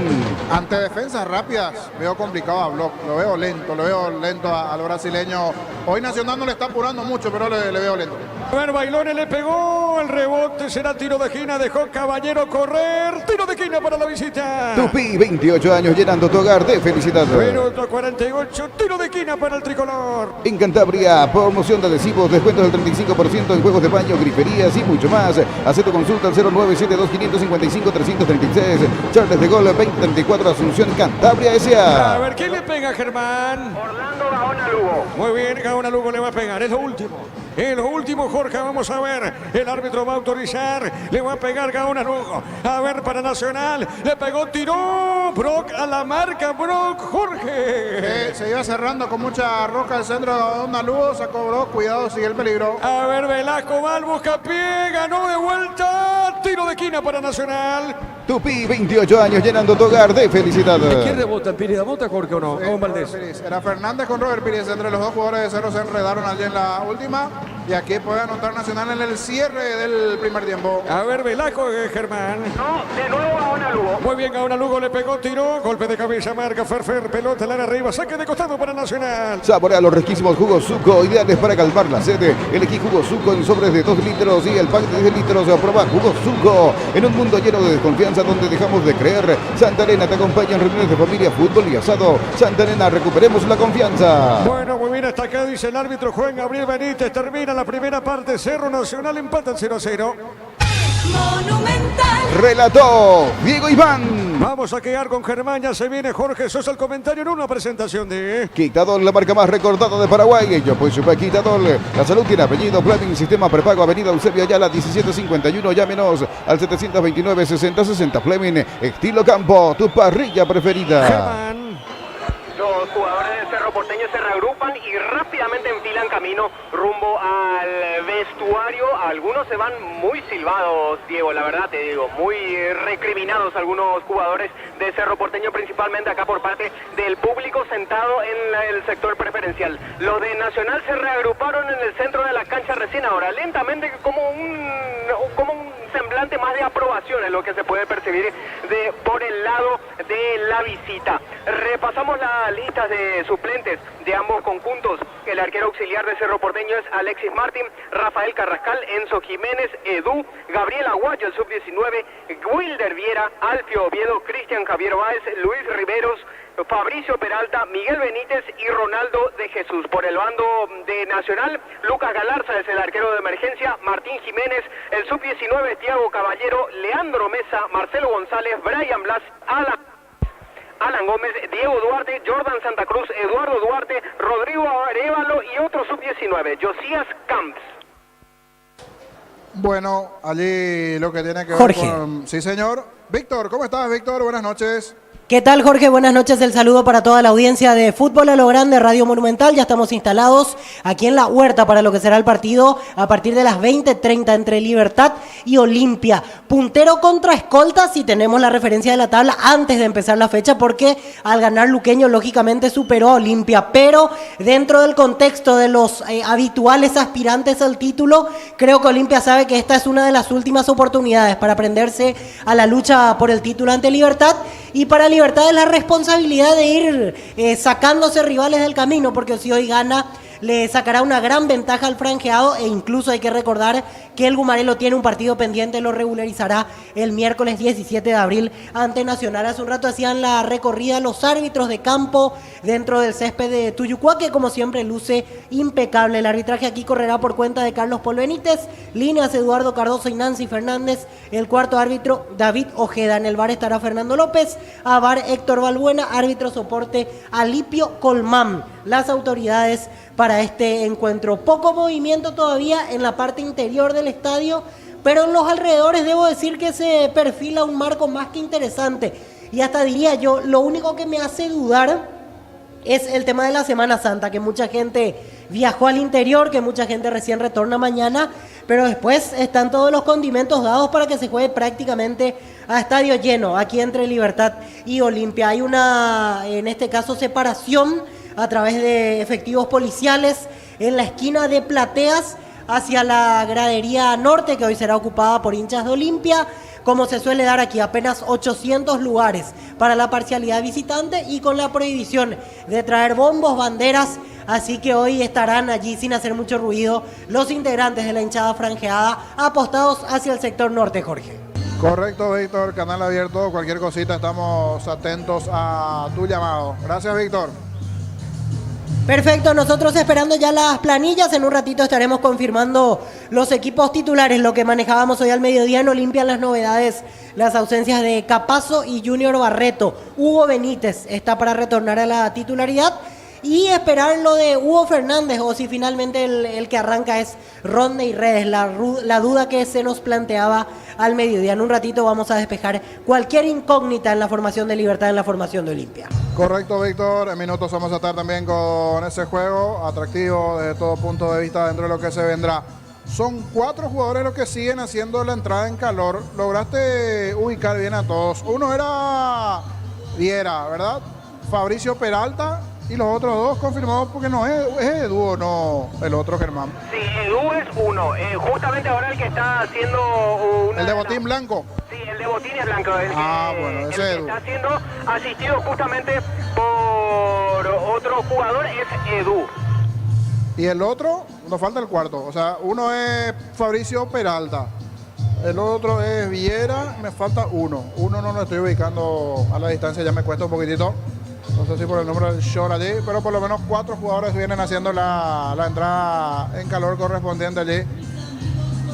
Ante defensas rápidas, veo complicado a Block, lo veo lento al brasileño. Hoy Nacional no le está apurando mucho, pero le veo lento. A ver, Bailone le pegó, el rebote será tiro de esquina, dejó Caballero correr, tiro de esquina para la visita. Tupi, 28 años llenando tu hogar de felicidad. Minuto 48, tiro de esquina para el tricolor. En Cantabria, promoción de adhesivos, descuentos del 35% en juegos de baño, griferías y mucho más. Haz tu consulta al 0972-555-336. Charles de Gol, 2034, Asunción, Cantabria S.A. A ver, ¿quién le pega, Germán? Orlando Gaona Lugo. Muy bien, Gaona Lugo le va a pegar, es lo último. Es lo último, Jorge, vamos a ver. El árbitro va a autorizar, le va a pegar Gaona Lugo. A ver, para Nacional, le pegó, tiró. Brock a la marca, Brock, Jorge. Se iba cerrando con mucha roca el centro de Gaona Lugo, sacó Brock, cuidado, sigue el peligro. A ver, Velasco va al buscapié, ganó de vuelta, tiro de esquina para Nacional. Tupi, 28 años llenando tu hogar de felicidad. ¿Quién rebota? ¿Pires bota, Jorge, o no? Sí, ¿O Valdés? Era Fernández con Robert Pires, entre los dos jugadores de Cerro se enredaron allí en la última. Y aquí puede anotar Nacional en el cierre del primer tiempo. A ver, Velasco, Germán. No, de nuevo Gaona Lugo. Muy bien, Gaona Lugo le pegó, tiró, golpe de cabeza, marca Ferfer, pelota al área arriba, saque de costado para Nacional. Saborea los riquísimos jugos Zuco, ideales para calmar la sed. Elegí jugos Zuco en sobres de 2 litros y el pack de 10 litros. Proba jugos Zuco. En un mundo lleno de desconfianza donde dejamos de creer, Santa Elena te acompaña en reuniones de familia, fútbol y asado. Santa Elena, recuperemos la confianza. Bueno, muy bien, hasta acá dice el árbitro Juan Gabriel Benítez. Termina la primera parte, Cerro Nacional empata en 0-0. Monumental. Relató Diego Iván. Vamos a quedar con Germán, ya se viene Jorge Sosa el comentario en una presentación de... Quitador, la marca más recordada de Paraguay. Yo pues supe Quitador. La salud tiene apellido. Fleming, sistema prepago, avenida Eusebio Ayala, 1751. Llámenos al 729-6060. Fleming, estilo campo, tu parrilla preferida. Germán. Los jugadores del Cerro Porteño se reagrupan y rápidamente enfilan camino rumbo al vestuario. Algunos se van muy silbados, Diego, la verdad te digo, muy recriminados algunos jugadores de Cerro Porteño, principalmente acá por parte del público sentado en el sector preferencial. Los de Nacional se reagruparon en el centro de la cancha recién ahora, lentamente como un semblante más de aprobación es lo que se puede percibir por el lado de la visita. Repasamos las listas de suplentes de ambos conjuntos. El arquero auxiliar de Cerro Porteño es Alexis Martín, Rafael Carrascal, Enzo Jiménez, Edu, Gabriel Aguayo, el sub-19, Wilder Viera, Alfio Oviedo, Cristian Javier Báez, Luis Riveros, Fabricio Peralta, Miguel Benítez y Ronaldo de Jesús. Por el bando de Nacional, Lucas Galarza es el arquero de emergencia, Martín Jiménez, el sub-19, Thiago Caballero, Leandro Mesa, Marcelo González, Brian Blas, Alan Gómez, Diego Duarte, Jordan Santa Cruz, Eduardo Duarte, Rodrigo Arevalo y otro sub-19, Josías Camps. Bueno, allí lo que tiene que Jorge. ver con... Sí, señor. Víctor, ¿cómo estás, Víctor? Buenas noches. ¿Qué tal, Jorge? Buenas noches, el saludo para toda la audiencia de Fútbol a lo Grande, Radio Monumental. Ya estamos instalados aquí en la huerta para lo que será el partido a partir de las 20:30 entre Libertad y Olimpia. Puntero contra escoltas y tenemos la referencia de la tabla antes de empezar la fecha porque al ganar Luqueño lógicamente superó a Olimpia. Pero dentro del contexto de los habituales aspirantes al título, creo que Olimpia sabe que esta es una de las últimas oportunidades para prenderse a la lucha por el título ante Libertad. Y para Libertad es la responsabilidad de ir sacándose rivales del camino, porque si hoy gana le sacará una gran ventaja al franjeado e incluso hay que recordar que el Gumarelo tiene un partido pendiente, lo regularizará el miércoles 17 de abril ante Nacional. Hace un rato hacían la recorrida los árbitros de campo dentro del césped de Tuyucuá, que como siempre luce impecable. El arbitraje aquí correrá por cuenta de Carlos Paul Benítez, líneas Eduardo Cardoso y Nancy Fernández, el cuarto árbitro David Ojeda. En el VAR estará Fernando López, a VAR Héctor Balbuena, árbitro soporte Alipio Colmán. Las autoridades para este encuentro. Poco movimiento todavía en la parte interior del estadio, pero en los alrededores debo decir que se perfila un marco más que interesante. Y hasta diría yo, lo único que me hace dudar es el tema de la Semana Santa, que mucha gente viajó al interior, que mucha gente recién retorna mañana, pero después están todos los condimentos dados para que se juegue prácticamente a estadio lleno, aquí entre Libertad y Olimpia. Hay una, en este caso, separación a través de efectivos policiales en la esquina de Plateas hacia la gradería norte, que hoy será ocupada por hinchas de Olimpia. Como se suele dar aquí, apenas 800 lugares para la parcialidad visitante y con la prohibición de traer bombos, banderas. Así que hoy estarán allí sin hacer mucho ruido los integrantes de la hinchada franjeada apostados hacia el sector norte, Jorge. Correcto, Víctor, canal abierto. Cualquier cosita estamos atentos a tu llamado. Gracias, Víctor. Perfecto, nosotros esperando ya las planillas. En un ratito estaremos confirmando los equipos titulares, lo que manejábamos hoy al mediodía en Olimpia, las novedades, las ausencias de Capazo y Junior Barreto. Hugo Benítez está para retornar a la titularidad y esperar lo de Hugo Fernández, o si finalmente el que arranca es Rodney Redes, la duda que se nos planteaba al mediodía. En un ratito vamos a despejar cualquier incógnita en la formación de Libertad, en la formación de Olimpia. Correcto, Víctor. En minutos vamos a estar también con ese juego atractivo desde todo punto de vista dentro de lo que se vendrá. Son 4 jugadores los que siguen haciendo la entrada en calor. Lograste ubicar bien a todos. Uno era Viera, ¿verdad? Fabricio Peralta. Y los otros dos confirmados porque no es Edu o no el otro, Germán. Sí, Edu es uno. Justamente ahora el que está haciendo el de botín blanco. Sí, el de botín es blanco. Bueno, ese el Edu. que está siendo asistido justamente por otro jugador es Edu. Y el otro, nos falta el cuarto. O sea, uno es Fabricio Peralta. El otro es Viera, me falta uno. Uno no lo estoy ubicando a la distancia, ya me cuesta un poquitito. No sé si por el número del short allí, pero por lo menos 4 jugadores vienen haciendo la entrada en calor correspondiente allí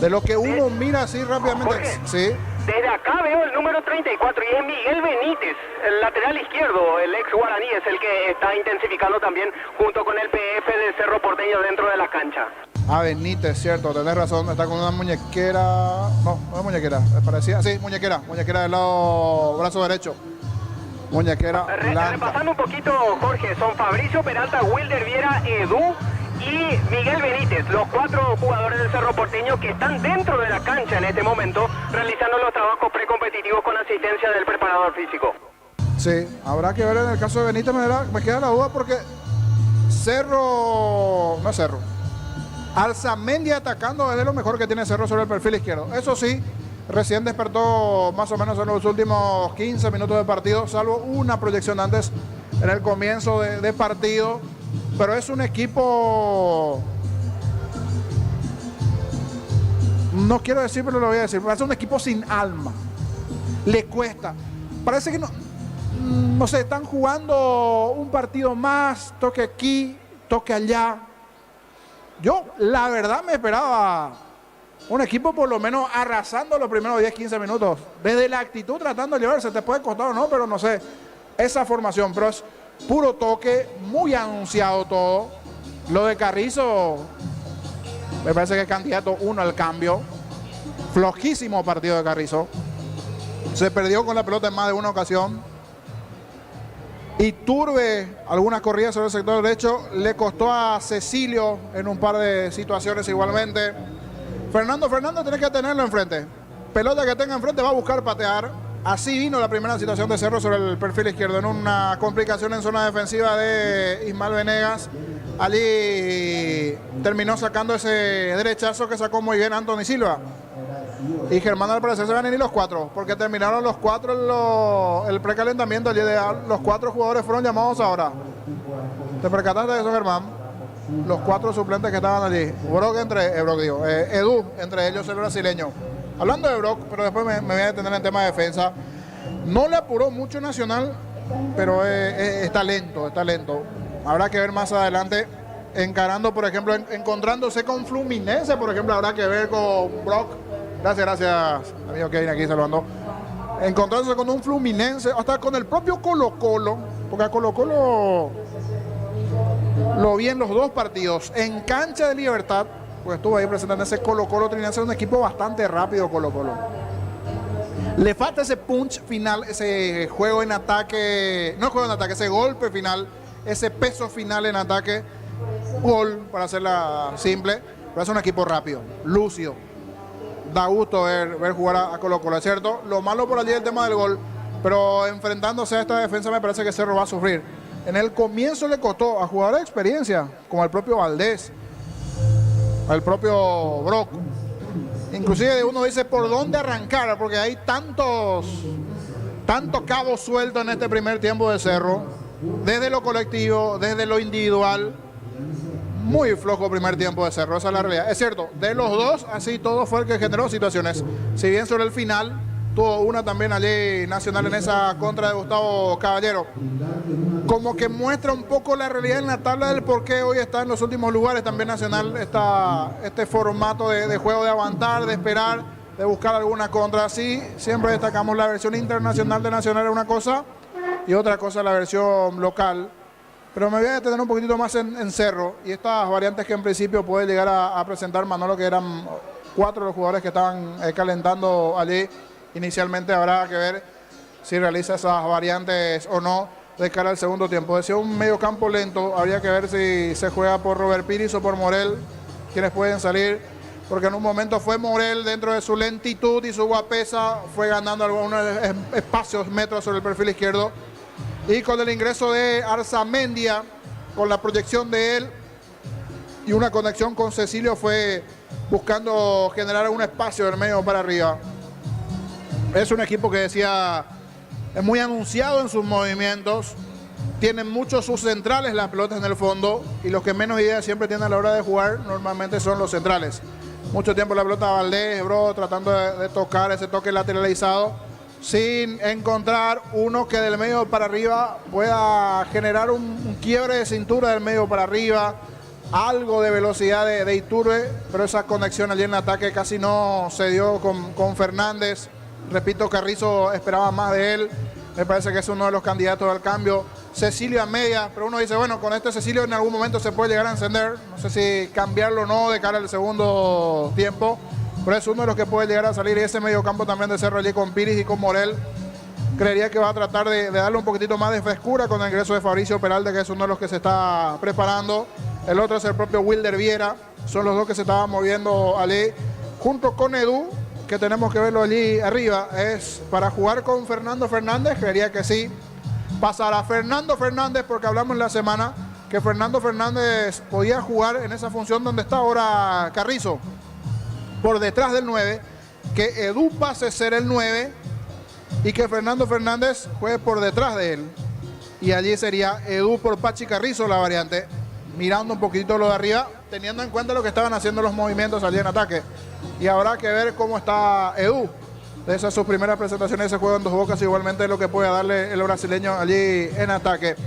De lo que uno mira así rápidamente. Jorge, Sí. desde acá veo el número 34 y es Miguel Benítez, el lateral izquierdo, el ex guaraní, es el que está intensificando también junto con el PF de Cerro Porteño dentro de la cancha. Ah, Benítez, cierto, tenés razón, está con una muñequera. No, no es muñequera, es parecida. Sí, muñequera del lado brazo derecho. Muñequera blanca. Repasando un poquito, Jorge, son Fabricio Peralta, Wilder Viera, Edu y Miguel Benítez, los 4 jugadores del Cerro Porteño que están dentro de la cancha en este momento, realizando los trabajos precompetitivos con asistencia del preparador físico. Sí, habrá que ver en el caso de Benítez, me queda la duda porque Arzamendi atacando es de lo mejor que tiene Cerro sobre el perfil izquierdo. Eso sí, recién despertó más o menos en los últimos 15 minutos de partido, salvo una proyección antes en el comienzo de partido. Pero es un equipo, no quiero decir, pero lo voy a decir, es un equipo sin alma. Le cuesta. Parece que no sé, están jugando un partido más, toque aquí, toque allá. Yo, la verdad, me esperaba un equipo por lo menos arrasando los primeros 10-15 minutos. Desde la actitud tratando de llevarse, te puede costar o no, pero no sé. Esa formación, pero es puro toque, muy anunciado todo. Lo de Carrizo, me parece que es candidato 1 al cambio. Flojísimo partido de Carrizo. Se perdió con la pelota en más de una ocasión. Y Turbe, algunas corridas sobre el sector derecho, le costó a Cecilio en un par de situaciones igualmente. Fernando tiene que tenerlo enfrente. Pelota que tenga enfrente va a buscar patear. Así vino la primera situación de Cerro sobre el perfil izquierdo, en una complicación en zona defensiva de Ismael Venegas. Allí terminó sacando ese derechazo que sacó muy bien Anthony Silva. Y Germán al parecer se van a ir los 4, porque terminaron los 4 el precalentamiento. Los 4 jugadores fueron llamados ahora. ¿Te percataste de eso, Germán? Los 4 suplentes que estaban allí. Edu, entre ellos el brasileño. Hablando de Brock, pero después me voy a detener en tema de defensa. No le apuró mucho Nacional, pero está lento. Habrá que ver más adelante, encarando, por ejemplo, encontrándose con Fluminense, por ejemplo, habrá que ver con Brock. Gracias, amigo Kevin, aquí saludando. Encontrándose con un Fluminense, hasta con el propio Colo-Colo, porque a Colo-Colo lo vi en los 2 partidos, en cancha de Libertad, pues estuvo ahí presentando ese Colo-Colo Trinense, un equipo bastante rápido Colo-Colo. Le falta ese punch final, ese juego en ataque, no juego en ataque, ese golpe final, ese peso final en ataque, gol, para hacerla simple, pero es un equipo rápido, lúcido. Da gusto ver jugar a Colo-Colo, es cierto. Lo malo por allí es el tema del gol, pero enfrentándose a esta defensa me parece que Cerro va a sufrir. En el comienzo le costó a jugadores de experiencia, como el propio Valdés, al propio Brock. Inclusive uno dice por dónde arrancar, porque hay tanto cabo suelto en este primer tiempo de Cerro, desde lo colectivo, desde lo individual. Muy flojo primer tiempo de Cerro, esa es la realidad. Es cierto, de los 2, así todo fue el que generó situaciones. Si bien sobre el final, tuvo una también allí Nacional en esa contra de Gustavo Caballero. Como que muestra un poco la realidad en la tabla del por qué hoy está en los últimos lugares también Nacional. Este formato de juego de aguantar, de esperar, de buscar alguna contra. Sí, siempre destacamos la versión internacional de Nacional es una cosa y otra cosa la versión local. Pero me voy a detener un poquitito más en Cerro y estas variantes que en principio puede llegar a presentar Manolo, que eran 4 los jugadores que estaban calentando allí. Inicialmente habrá que ver si realiza esas variantes o no de cara al segundo tiempo. Decía un medio campo lento, habría que ver si se juega por Robert Piris o por Morel, quienes pueden salir, porque en un momento fue Morel dentro de su lentitud y su guapesa, fue ganando algunos espacios, metros sobre el perfil izquierdo. Y con el ingreso de Arzamendia, con la proyección de él y una conexión con Cecilio, fue buscando generar un espacio del medio para arriba. Es un equipo que decía, es muy anunciado en sus movimientos, tienen muchos sus centrales las pelotas en el fondo y los que menos ideas siempre tienen a la hora de jugar normalmente son los centrales. Mucho tiempo la pelota Valdés, bro, tratando de tocar ese toque lateralizado, sin encontrar uno que del medio para arriba pueda generar un quiebre de cintura del medio para arriba, algo de velocidad de Iturbe, pero esa conexión allí en el ataque casi no se dio con Fernández. Repito, Carrizo esperaba más de él. Me parece que es uno de los candidatos al cambio. Cecilio a media, pero uno dice, bueno, con este Cecilio en algún momento se puede llegar a encender. No sé si cambiarlo o no de cara al segundo tiempo, pero es uno de los que puede llegar a salir. Y ese medio campo también de Cerro allí con Piris y con Morel. Creería que va a tratar de darle un poquitito más de frescura con el ingreso de Fabricio Peralta, que es uno de los que se está preparando. El otro es el propio Wilder Viera. Son los dos que se estaban moviendo allí. Junto con Edu, que tenemos que verlo allí arriba, es para jugar con Fernando Fernández. Creería que sí. Pasará Fernando Fernández, porque hablamos en la semana que Fernando Fernández podía jugar en esa función donde está ahora Carrizo, por detrás del 9, que Edu pase a ser el 9 y que Fernando Fernández juegue por detrás de él. Y allí sería Edu por Pachi Carrizo la variante, mirando un poquito lo de arriba, teniendo en cuenta lo que estaban haciendo los movimientos allí en ataque. Y habrá que ver cómo está Edu. Esa es su primera presentación de ese juego en Dos Bocas, igualmente lo que puede darle el brasileño allí en ataque.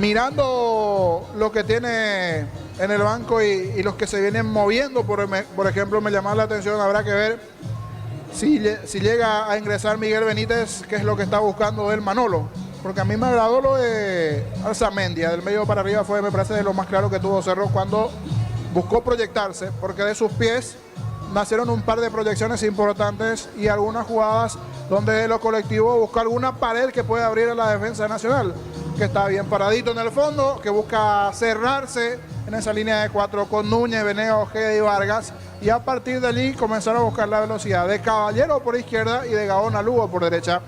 Mirando lo que tiene en el banco y los que se vienen moviendo, por ejemplo, me llama la atención, habrá que ver si llega a ingresar Miguel Benítez, que es lo que está buscando el Manolo. Porque a mí me agradó lo de Arzamendia, del medio para arriba fue, me parece, de lo más claro que tuvo Cerro cuando buscó proyectarse, porque de sus pies nacieron un par de proyecciones importantes y algunas jugadas donde de lo colectivo busca alguna pared que puede abrir a la defensa nacional, que está bien paradito en el fondo, que busca cerrarse en esa línea de 4 con Núñez, Venegas, Ojeda y Vargas, y a partir de allí comenzaron a buscar la velocidad de Caballero por izquierda y de Gaona Lugo por derecha.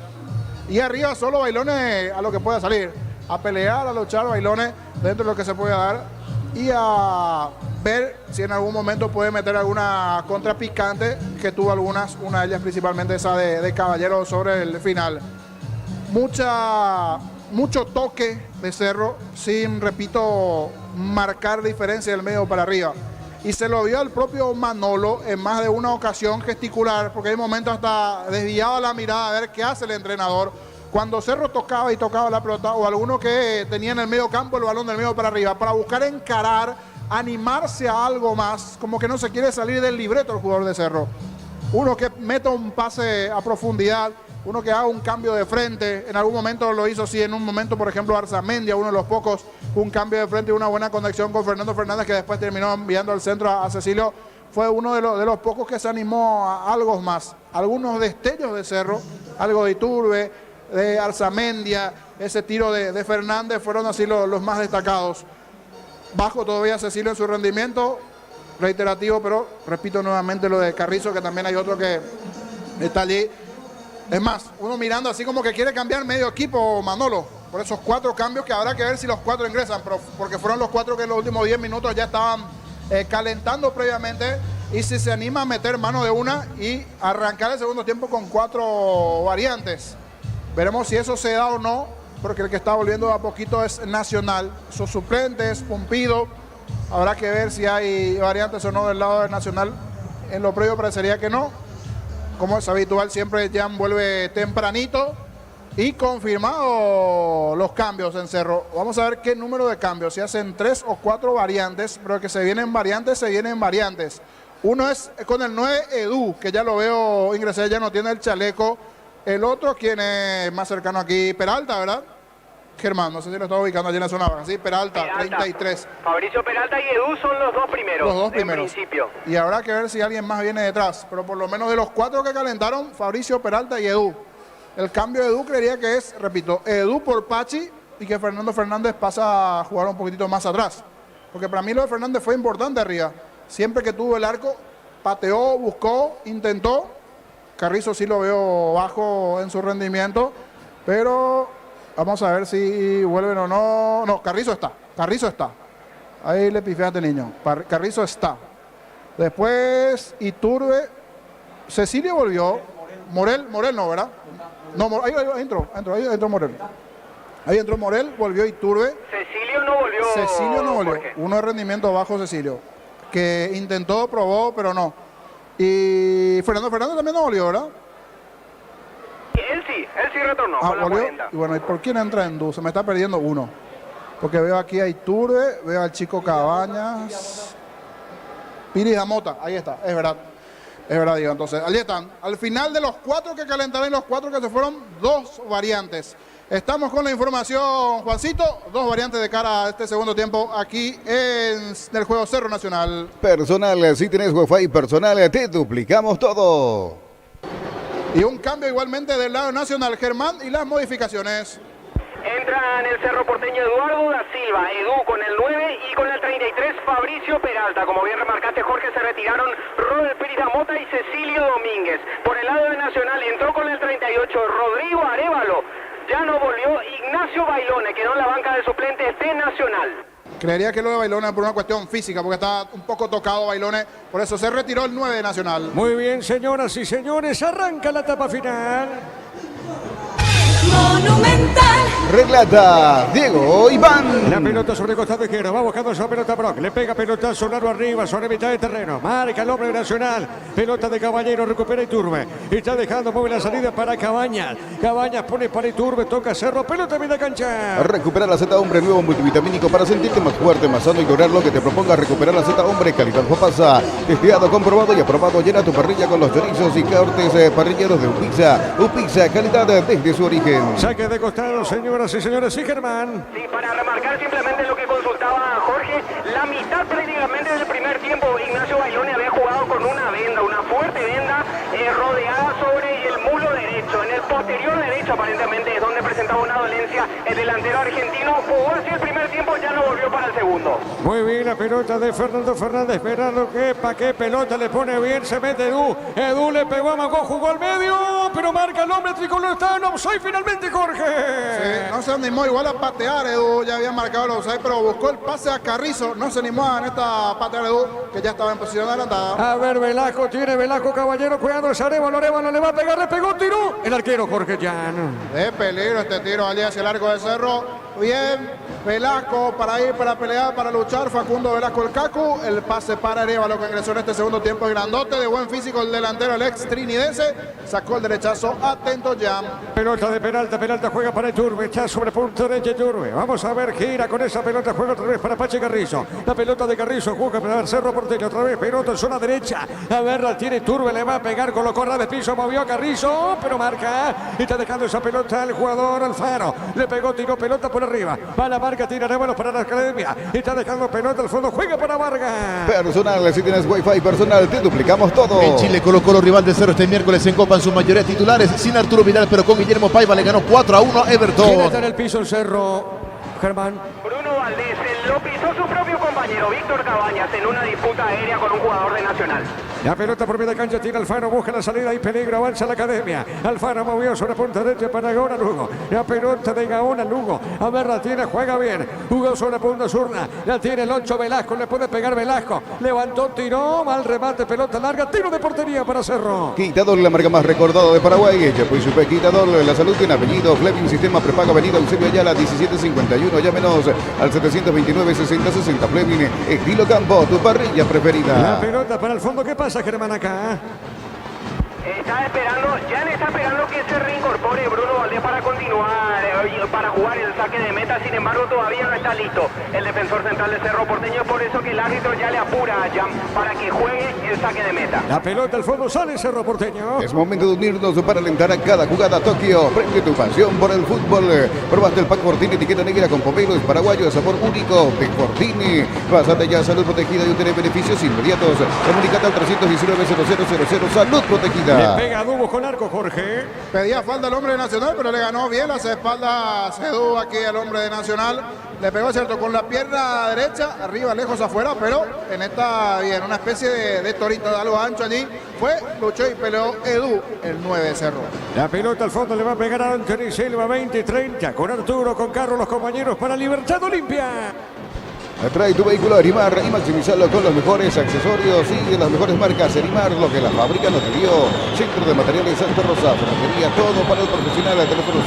Y arriba solo Bailones a lo que pueda salir, a pelear, a luchar Bailones dentro de lo que se puede dar y a ver si en algún momento puede meter alguna contra picante, que tuvo algunas, una de ellas principalmente esa de Caballero sobre el final. Mucho toque de Cerro sin, repito, marcar diferencia del medio para arriba. Y se lo vio al propio Manolo en más de una ocasión gesticular, porque hay momentos hasta desviaba la mirada a ver qué hace el entrenador. Cuando Cerro tocaba la pelota, o alguno que tenía en el medio campo el balón del medio para arriba, para buscar encarar, animarse a algo más, como que no se quiere salir del libreto el jugador de Cerro. Uno que meta un pase a profundidad, uno que haga un cambio de frente. En algún momento lo hizo, sí, en un momento, por ejemplo, Arzamendia, uno de los pocos, un cambio de frente y una buena conexión con Fernando Fernández, que después terminó enviando al centro a Cecilio. Fue uno de los pocos que se animó a algo más. Algunos destellos de Cerro, algo de Iturbe, de Arzamendia, ese tiro de Fernández fueron así los más destacados. Bajo todavía Cecilio en su rendimiento, reiterativo, pero repito nuevamente lo de Carrizo, que también hay otro que está allí. Es más, uno mirando así como que quiere cambiar medio equipo, Manolo, por esos 4 cambios que habrá que ver si los 4 ingresan, porque fueron los 4 que en los últimos 10 minutos ya estaban calentando previamente, y si se anima a meter mano de una y arrancar el segundo tiempo con 4 variantes. Veremos si eso se da o no, porque el que está volviendo a poquito es Nacional. Sus suplentes, Pumpido, habrá que ver si hay variantes o no del lado de Nacional. En lo previo parecería que no. Como es habitual, siempre Jan vuelve tempranito y confirmado los cambios en Cerro. Vamos a ver qué número de cambios, si hacen 3 o 4 variantes, pero que se vienen variantes. Uno es con el 9 Edu, que ya lo veo ingresar, ya no tiene el chaleco. El otro, quien es más cercano aquí, Peralta, ¿verdad? Germán, no sé si lo estaba ubicando allí en la zona baja. Sí, Peralta, 33. Fabricio Peralta y Edu son los dos primeros. Los dos primeros. En principio. Y habrá que ver si alguien más viene detrás. Pero por lo menos de los 4 que calentaron, Fabricio Peralta y Edu. El cambio de Edu creería que es, repito, Edu por Pachi, y que Fernando Fernández pasa a jugar un poquitito más atrás. Porque para mí lo de Fernández fue importante arriba. Siempre que tuvo el arco, pateó, buscó, intentó. Carrizo sí lo veo bajo en su rendimiento, pero vamos a ver si vuelven o no. No, Carrizo está. Ahí le pifiaste, niño. Carrizo está. Después Iturbe. Cecilio volvió. Morel no, ¿verdad? No, ahí entró Morel. Ahí entró Morel, volvió Iturbe. Cecilio no volvió. Jorge. Uno de rendimiento bajo Cecilio, que intentó, probó, pero no. Y Fernando también no volvió, ¿verdad? Él sí retornó con la volvió. 40. Y bueno, ¿y por quién entra en Du? Se me está perdiendo uno. Porque veo aquí a Iturbe, veo al chico Cabañas. Piri Damota, ahí está, es verdad. Es verdad, digo. Entonces, allí están. Al final de los 4 que calentaron y los 4 que se fueron, 2 variantes. Estamos con la información, Juancito. 2 variantes de cara a este segundo tiempo aquí en el juego Cerro Nacional. Personal, si tenés Wi-Fi personal, te duplicamos todo. Y un cambio igualmente del lado nacional, Germán, y las modificaciones. Entra en el Cerro Porteño Eduardo da Silva, Edu con el 9 y con el 33 Fabricio Peralta. Como bien remarcaste, Jorge, se retiraron Robert Pérez Mota y Cecilio Domínguez. Por el lado de Nacional entró con el 38 Rodrigo Arévalo. Ya no volvió Ignacio Bailone, quedó en la banca de suplentes de Nacional. Creería que lo de Bailone es por una cuestión física, porque está un poco tocado Bailone. Por eso se retiró el 9 de Nacional. Muy bien, señoras y señores, arranca la etapa final. Monumental. Relata Diego Iván. La pelota sobre el costado izquierdo. Va buscando esa pelota Brock. Le pega pelotazo largo arriba sobre mitad de terreno. Marca el hombre Nacional. Pelota de Caballero. Recupera Iturbe. Está dejando móvil la salida para Cabañas. Cabañas pone para Iturbe. Toca Cerro. Pelota en media cancha. Recuperar la Z Hombre nuevo multivitamínico para sentirte más fuerte, más sano y lograr lo que te proponga. Recuperar la Z Hombre calidad pasa. Testeado, comprobado y aprobado. Llena tu parrilla con los chorizos y cortes parrilleros de Upizza. Upizza, calidad desde su origen. Saque de costado, señoras y señores. Sí, Germán. Sí, para remarcar simplemente lo que consultaba Jorge, la mitad prácticamente del primer tiempo Ignacio Bailone había jugado con una venda, una fuerte venda rodeada sobre el mulo derecho. En el posterior derecho aparentemente es donde presentaba una dolencia el delantero argentino. Jugó así el primer tiempo, ya no volvió para el segundo. Muy bien la pelota de Fernando Fernández. Esperando que pa' qué pelota le pone bien. Se mete Edu. Edu le pegó a Magó, jugó al medio. Pero marca el hombre tricolor. Está en offside finalmente, Jorge. Sí, no se animó igual a patear Edu. Ya había marcado el offside, pero buscó el pase a Carrizo. No se animó en esta patear Edu, que ya estaba en posición adelantada. A ver, Velasco tiene Velasco Caballero. Cuidado, es Arévalo le va a pegar. Le pegó, tiró. El arquero Jorge Llano. De peligro este tiro allí hacia el arco de Cerro. Bien, Velasco para ir, para pelear, para luchar. Facundo Velasco el Cacu. El pase para Arévalo que ingresó en este segundo tiempo. El grandote, de buen físico el delantero, el ex trinidense. Sacó el derechazo. Atento ya. Pelota de Peralta. Peralta juega para Iturbe. Está sobre punto derecho Iturbe. Vamos a ver, gira con esa pelota. Juega otra vez para Pache Carrizo. La pelota de Carrizo juega para Cerro Porteño. Otra vez pelota en zona derecha. A ver, la tiene Iturbe. Le va a pegar con lo corra de piso. Movió a Carrizo, pero marca. Está dejando esa pelota al jugador Alfaro. Le pegó, tiró pelota por arriba. Va la marca, tira Arévalo para la academia. Está dejando pelota al fondo. Juega para Vargas. Personal, si tienes Wi-Fi personal, te duplicamos todo. En Chile, Colo-Colo, rival de Cerro este miércoles en Copa en su mayoría titulares. Sin Arturo Vidal, pero con Guillermo Paiva le ganó 4-1 a Everton. ¿Quién está en el piso el Cerro, Germán? Bruno Valdés lo pisó su propio compañero Víctor Cabañas en una disputa aérea con un jugador de Nacional. La pelota por media cancha, tira Alfaro, busca la salida y peligro, avanza la academia. Alfaro movió sobre punta derecha para Gaona Lugo. La pelota de Gaona Lugo. A ver, la tiene, juega bien. Jugó sobre punta zurda. La tiene el 8 Velasco, le puede pegar Velasco. Levantó, tiró, mal remate, pelota larga, tiro de portería para Cerro. Quitador, la marca más recordada de Paraguay. Chapuy Supe, Quitador, la salud tiene apellido. Fleming, sistema prepago, avenida Eusebio Ayala, 1751. Llámenos al 729-6060. Fleming, estilo campo, tu parrilla preferida. La pelota para el fondo, ¿qué pasa, Germán, acá? Está esperando, ya le está esperando que se reincorpore Bruno Valdés para continuar, para jugar el saque de meta. Sin embargo, todavía no está listo el defensor central de Cerro Porteño. Por eso que el árbitro ya le apura a Jam para que juegue el saque de meta. La pelota al fondo, sale Cerro Porteño. Es momento de unirnos para alentar a cada jugada. Tokio, prende tu pasión por el fútbol. Probaste el Pack Fortini, etiqueta negra con pomelos paraguayo de sabor único. Pack Fortini. Pásate ya, salud protegida y obtener beneficios inmediatos. Comunicate al 319-0000. Salud protegida. Le pega a Dubo con arco, Jorge. Pedía falta al hombre de Nacional, pero le ganó bien las espaldas Edu aquí al hombre de Nacional. Le pegó, cierto, con la pierna derecha, arriba, lejos, afuera, pero en esta, bien, una especie de torito, de algo ancho allí. Fue, luchó y peleó Edu, el 9 de Cerro. La pelota al fondo le va a pegar a Anthony Silva, 20-30. Con Arturo, con Carlos, los compañeros para Libertad Olimpia. Atrae tu vehículo a Arimar y maximizarlo con los mejores accesorios y de las mejores marcas. Arimar, lo que la fábrica no te dio. Centro de Materiales Santa Rosa, ferretería, todo para el profesional. Al teléfono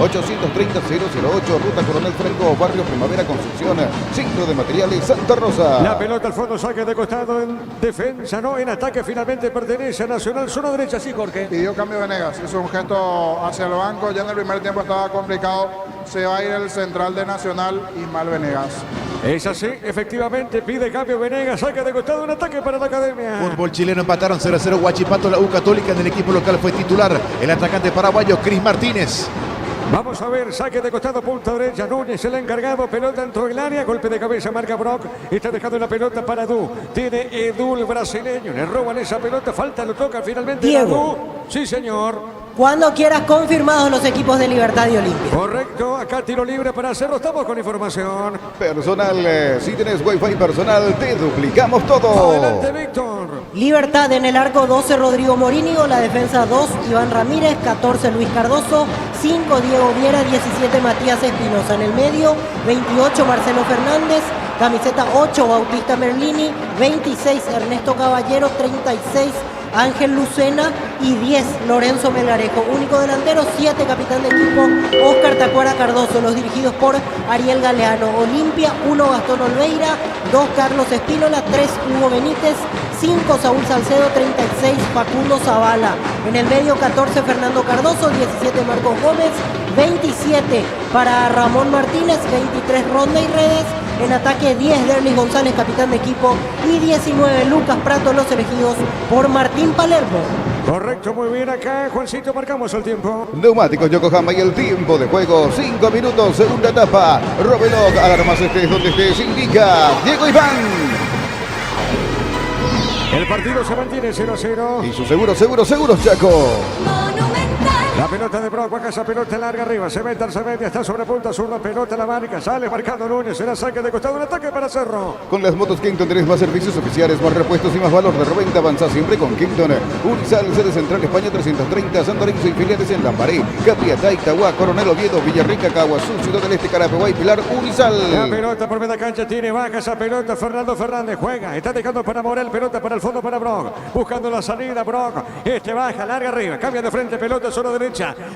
0971-830-008, Ruta Coronel Franco, Barrio Primavera, Concepción. Centro de Materiales Santa Rosa. La pelota al fondo, saque de costado en defensa, no en ataque. Finalmente pertenece a Nacional, zona derecha, sí, Jorge. Pidió cambio Venegas, hizo un gesto hacia el banco. Ya en el primer tiempo estaba complicado se va a ir el central de Nacional, Ismael Venegas. Es así, efectivamente, pide cambio Venegas, saca de costado un ataque para la academia. Fútbol chileno empataron 0-0 Huachipato, la U Católica. En el equipo local fue titular el atacante paraguayo Cris Martínez. Vamos a ver, saque de costado, punta derecha, Núñez, el encargado, pelota dentro del área, golpe de cabeza, marca Brock, está dejando la pelota para Edu, tiene Edu el brasileño, le roban esa pelota, falta, lo toca finalmente Diego. Edu, sí señor. Cuando quieras, confirmados los equipos de Libertad y Olimpia. Correcto, acá tiro libre para hacerlo, estamos con información. Personal, si tenés Wi-Fi personal, te duplicamos todo. Adelante, Víctor. Libertad en el arco 12 Rodrigo Morínigo, la defensa 2 Iván Ramírez, 14 Luis Cardoso, 5 Diego Viera, 17 Matías Espinosa. En el medio 28 Marcelo Fernández, camiseta 8 Bautista Merlini, 26 Ernesto Caballero, 36 Ángel Lucena y 10 Lorenzo Melgarejo. Único delantero, 7 capitán de equipo Oscar Tacuara Cardoso. Los dirigidos por Ariel Galeano. Olimpia, 1 Gastón Olveira, 2 Carlos Espínola, 3 Hugo Benítez, 5 Saúl Salcedo, 36 Facundo Zavala. En el medio 14 Fernando Cardoso, 17 Marcos Gómez, 27 para Ramón Martínez, 23 Ronda y Redes. En ataque 10 Derlis González, capitán de equipo, y 19 Lucas Prato, los elegidos por Martín Palermo. Correcto, muy bien acá, Juancito, marcamos el tiempo. Neumáticos Yokohama y el tiempo de juego, 5 minutos, segunda etapa. Robelog, alarmas estés donde estés, indica Diego Iván. El partido se mantiene 0-0. Y su seguros, Chaco. Monumental. La pelota de Brock, baja esa pelota larga arriba, se mete al media, está sobre punta, zurda, pelota la marca, sale marcando Núñez, será saque de costado, un ataque para Cerro. Con las motos Kington tenés más servicios oficiales, más repuestos y más valor de reventa. Avanza siempre con Kington. Urizal, sede central España 330, San Lorenzo y filiales en Lambaré, Capiatá, Itagua, Coronel Oviedo, Villarrica, Caguazú, Ciudad del Este, Carapeguá y Pilar. Urizal. La pelota por media cancha tiene, baja esa pelota, Fernando Fernández juega, está dejando para Morel, pelota para el fondo para Brock, buscando la salida Brock, baja, larga arriba, cambia de frente, pelota zona derecha,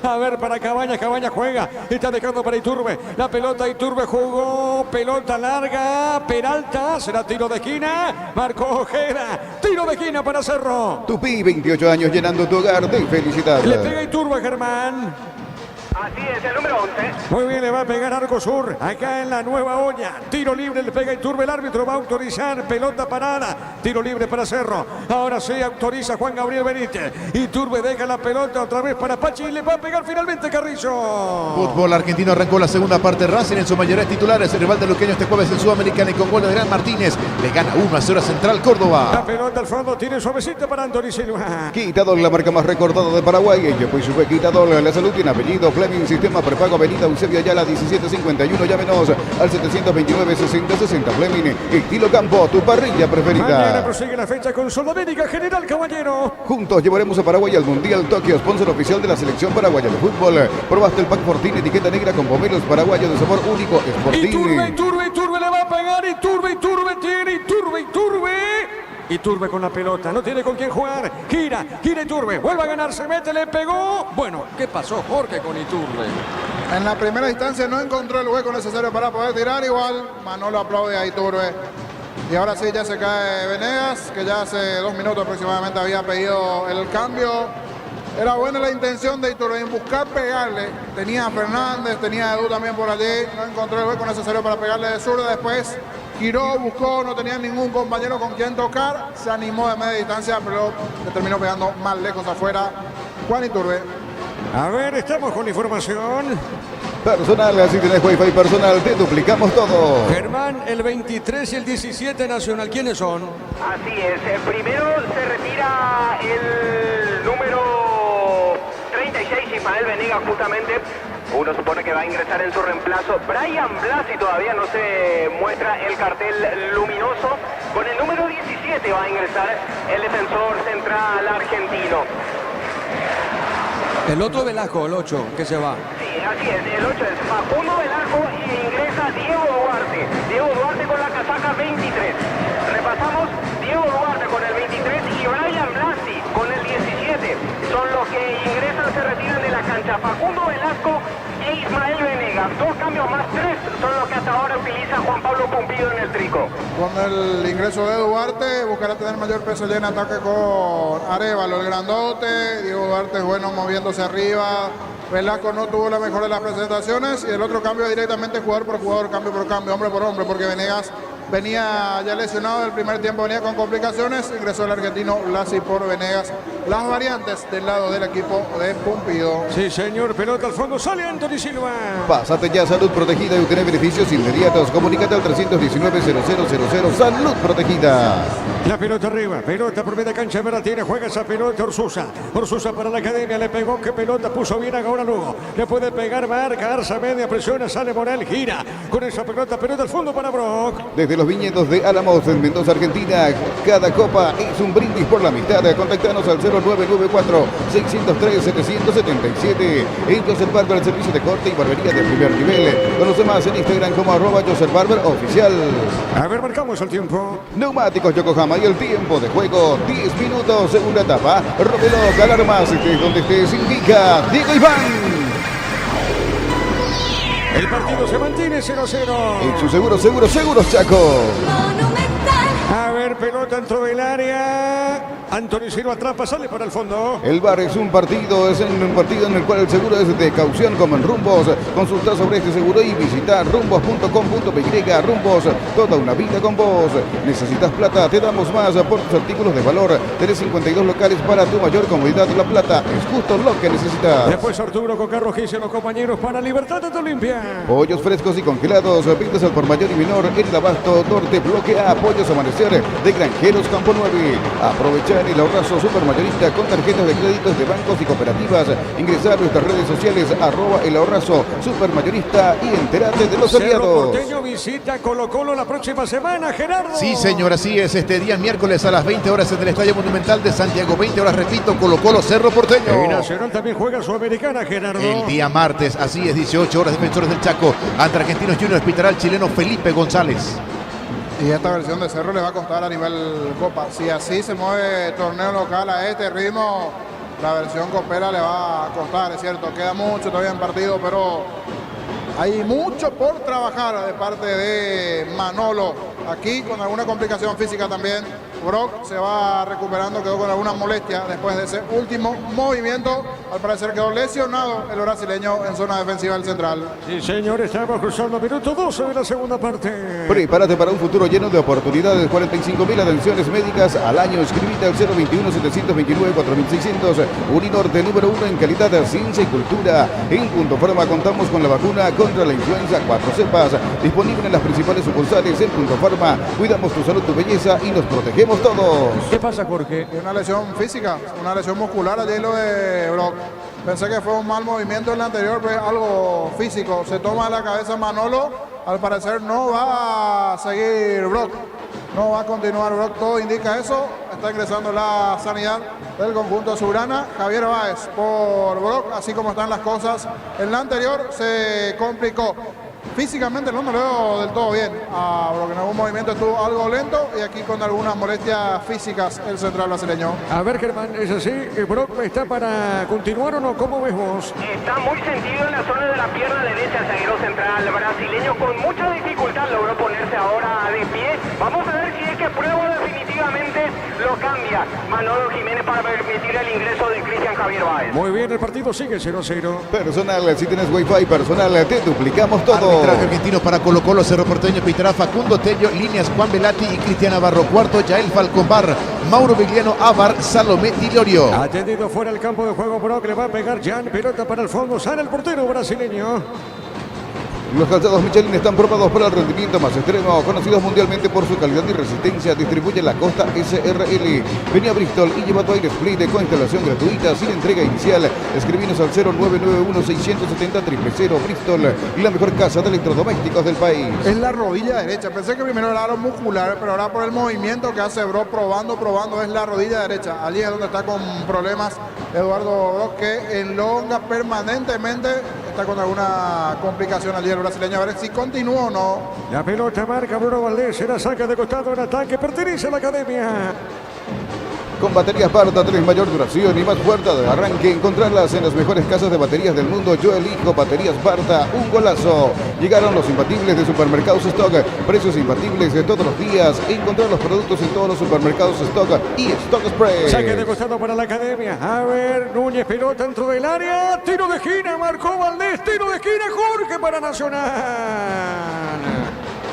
a ver para Cabañas, Cabañas juega, está dejando para Iturbe, la pelota Iturbe jugó, pelota larga, Peralta, será tiro de esquina, marcó Ojeda, tiro de esquina para Cerro. Tupi, 28 años llenando tu hogar de felicidad. Le pega Iturbe, Germán. Así es, el número 11. Muy bien, le va a pegar Arco Sur, acá en la Nueva Olla. Tiro libre, le pega Iturbe, el árbitro va a autorizar, pelota parada. Tiro libre para Cerro. Ahora sí autoriza Juan Gabriel Benítez. Iturbe deja la pelota otra vez para Pachi y le va a pegar finalmente Carrizo. Fútbol argentino arrancó la segunda parte. Racing en su mayoría titulares. El rival de Luqueño este jueves en Sudamericana y con gol de Adrián Martínez. Le gana 1-0 a Central Córdoba. La pelota al fondo tiene suavecita para Anthony Silva. Quitador, la marca más recordada de Paraguay. En Yopuy Sube Quitador, la salud tiene apellido. Fleming, sistema prepago, avenida Eusebio Ayala 1751. Llámenos al 729-6060. Fleming, estilo campo, tu parrilla Mañana preferida. prosigue la fecha con Sudamérica, General Caballero. Juntos llevaremos a Paraguay al Mundial Tokio, sponsor oficial de la selección paraguaya de fútbol. Probaste el pack Fortín, etiqueta negra con pomelos paraguayos de sabor único. Iturbe, Sporting. Iturbe le va a pegar. Iturbe tiene Iturbe con la pelota, no tiene con quién jugar. Gira Iturbe, vuelve a ganar, se mete, le pegó. Bueno, ¿qué pasó, Jorge, con Iturbe? En la primera instancia no encontró el hueco necesario para poder tirar. Igual Manolo aplaude a Iturbe. Y ahora sí ya se cae Venegas, que ya hace 2 minutos aproximadamente había pedido el cambio. Era buena la intención de Iturbe en buscar pegarle. Tenía a Fernández, tenía a Edu también por allí. No encontró el hueco necesario para pegarle de zurda. Después giró, buscó, no tenía ningún compañero con quien tocar. Se animó de media distancia, pero le terminó pegando más lejos afuera Juan Iturbe. A ver, estamos con información. Personal, si tenés Wi-Fi personal, te duplicamos todo. Germán, el 23 y el 17 Nacional, ¿quiénes son? Así es, primero se retira el número 36, Ismael Venegas, justamente. Uno supone que va a ingresar en su reemplazo Brian Blasi, todavía no se muestra el cartel luminoso. Con el número 17 va a ingresar el defensor central argentino. El otro Velasco, el 8, que se va. Sí, así es, el 8 es Facundo Velasco y ingresa Diego Duarte. Diego Duarte con la casaca 23. Repasamos, Diego Duarte con el 23 y Brian Blasi con el 17. Son los que ingresan, se retiran de la cancha. Facundo Velasco e Ismael Venegas. 2 cambios más 3 son los que hasta ahora utiliza Juan Pablo Cuba. Pumpido en el trico. Con el ingreso de Duarte, buscará tener mayor peso ya en ataque con Arevalo, el grandote. Diego Duarte es bueno moviéndose arriba. Velasco no tuvo la mejor de las presentaciones. Y el otro cambio directamente jugador por jugador, cambio por cambio, hombre por hombre, porque Venegas venía ya lesionado del primer tiempo, venía con complicaciones. Ingresó el argentino Blasi por Venegas. Las variantes del lado del equipo de Pumpido. Sí, señor. Pelota al fondo. Sale Anthony Silva. Pásate ya a Salud Protegida y obtener beneficios inmediatos. Comunícate al 319-0000. Salud Protegida. La pelota arriba. Pelota por media cancha. Vera tiene. Juega esa pelota Orsusa. Orsusa para la academia. Le pegó. ¿Qué pelota? Puso bien ahora Lugo. Le puede pegar. Marca. Arza media. Presiona. Sale Morel. Gira. Con esa pelota. Pelota al fondo para Brock. Desde los viñedos de Álamos en Mendoza, Argentina, cada copa es un brindis por la amistad. Contactanos al 0994-603-777. En Joseph Barber, el servicio de corte y barbería de primer nivel. Conoce más en Instagram como @JosephBarberOficial. A ver, marcamos el tiempo. Neumáticos Yokohama y el tiempo de juego, 10 minutos, segunda etapa. Robeloc, alarmas, estés donde estés, indica Diego Iván. El partido se mantiene 0-0. En su seguros Chaco. Monumental. A ver, pelota dentro del área. Anthony Silva atrapa, sale para el fondo. El bar es un partido en el cual el seguro es de caución como en Rumbos. Consulta sobre este seguro y visita rumbos.com.py. Rumbos, toda una vida con vos. ¿Necesitas plata? Te damos más por tus artículos de valor. Tenés 52 locales para tu mayor comodidad. La plata es justo lo que necesitas. Después Arturo con Carlos Gise, los compañeros para Libertad de Olimpia. Pollos frescos y congelados, ventas al por mayor y menor en el Abasto Norte, bloque A, Pollos Amanecer de Granjeros Campo 9. Aprovechar el ahorrazo supermayorista con tarjetas de créditos de bancos y cooperativas. Ingresar a nuestras redes sociales @el ahorrazo supermayorista y enterate de los Cerro aliados. Porteño visita Colo Colo la próxima semana, Gerardo. Sí, señor, así es. Este día miércoles a las 20 horas en el Estadio Monumental de Santiago. 20 horas, repito, Colo Colo, Cerro Porteño. Y Nacional también juega Sudamericana, Gerardo. El día martes, así es, 18 horas, Defensores del Chaco ante Argentinos Juniors, pitará el chileno Felipe González. Y esta versión de Cerro le va a costar a nivel Copa. Si así se mueve torneo local a este ritmo, la versión copera le va a costar, es cierto. Queda mucho todavía en partido, pero hay mucho por trabajar de parte de Manolo. Aquí con alguna complicación física también. Brock se va recuperando, quedó con alguna molestia después de ese último movimiento. Al parecer quedó lesionado el brasileño en zona defensiva del central. Sí, señor, estamos cruzando minuto 12 de la segunda parte. Prepárate para un futuro lleno de oportunidades. 45.000 atenciones médicas al año. Escribite al 021-729-4600. Uninorte número 1 en calidad de ciencia y cultura. En Punto Farma contamos con la vacuna contra la influenza 4 cepas. Disponible en las principales sucursales. En Punto Farma cuidamos tu salud, tu belleza y nos protegemos todos. ¿Qué pasa, Jorge? Y una lesión física, una lesión muscular allí lo de Brock. Pensé que fue un mal movimiento en el anterior, pero algo físico. Se toma la cabeza Manolo. Al parecer no va a seguir Brock. No va a continuar Brock. Todo indica eso. Está ingresando la sanidad del conjunto azulgrana. Javier Báez por Brock. Así como están las cosas. En la anterior se complicó. Físicamente no me lo veo del todo bien, porque en algún movimiento estuvo algo lento y aquí con algunas molestias físicas el central brasileño. A ver, Germán, ¿es así? ¿Brock está para continuar o no? ¿Cómo ves vos? Está muy sentido en la zona de la pierna derecha el zaguero central brasileño. Con mucha dificultad logró ponerse ahora de pie. Vamos a ver si es que prueba definitivamente lo cambia Manolo Jiménez para permitir el ingreso de Cristian Javier Báez. Muy bien, el partido sigue 0-0. Personal, si tienes wifi personal, te duplicamos todo. Arbitraje argentino para Colo Colo, Cerro Porteño, pitará Facundo Tello, líneas Juan Velati y Cristian Navarro. Cuarto, Yael Falconbar, Mauro Vigliano Abar, Salomé Dilorio. Atendido fuera del campo de juego, Brock le va a pegar Jan, pelota para el fondo, sale el portero brasileño. Los calzados Michelin están probados para el rendimiento más extremo, conocidos mundialmente por su calidad y resistencia. Distribuye la Costa SRL. Vení a Bristol y lleva tu aire split con instalación gratuita sin entrega inicial. Escribinos al 0991-670-000. Bristol, la mejor casa de electrodomésticos del país. Es la rodilla derecha. Pensé que primero era lo muscular, pero ahora por el movimiento que hace Brock probando, es la rodilla derecha. Allí es donde está con problemas Eduardo Brock, que elonga permanentemente. Está con alguna complicación allí el brasileño. A ver si continúa o no. La pelota marca Bruno Valdés, será saca de costado en ataque, pertenece a la academia. Con baterías Barta, tenés mayor duración y más fuerza de arranque. Encontrarlas en las mejores casas de baterías del mundo. Yo elijo baterías Barta, un golazo. Llegaron los imbatibles de Supermercados Stock. Precios imbatibles de todos los días. Encontrar los productos en todos los supermercados Stock y Stock Express. Saque de costado para la academia. A ver, Núñez, pelota dentro del área. Tiro de esquina, marcó Valdés. Tiro de esquina, Jorge para Nacional.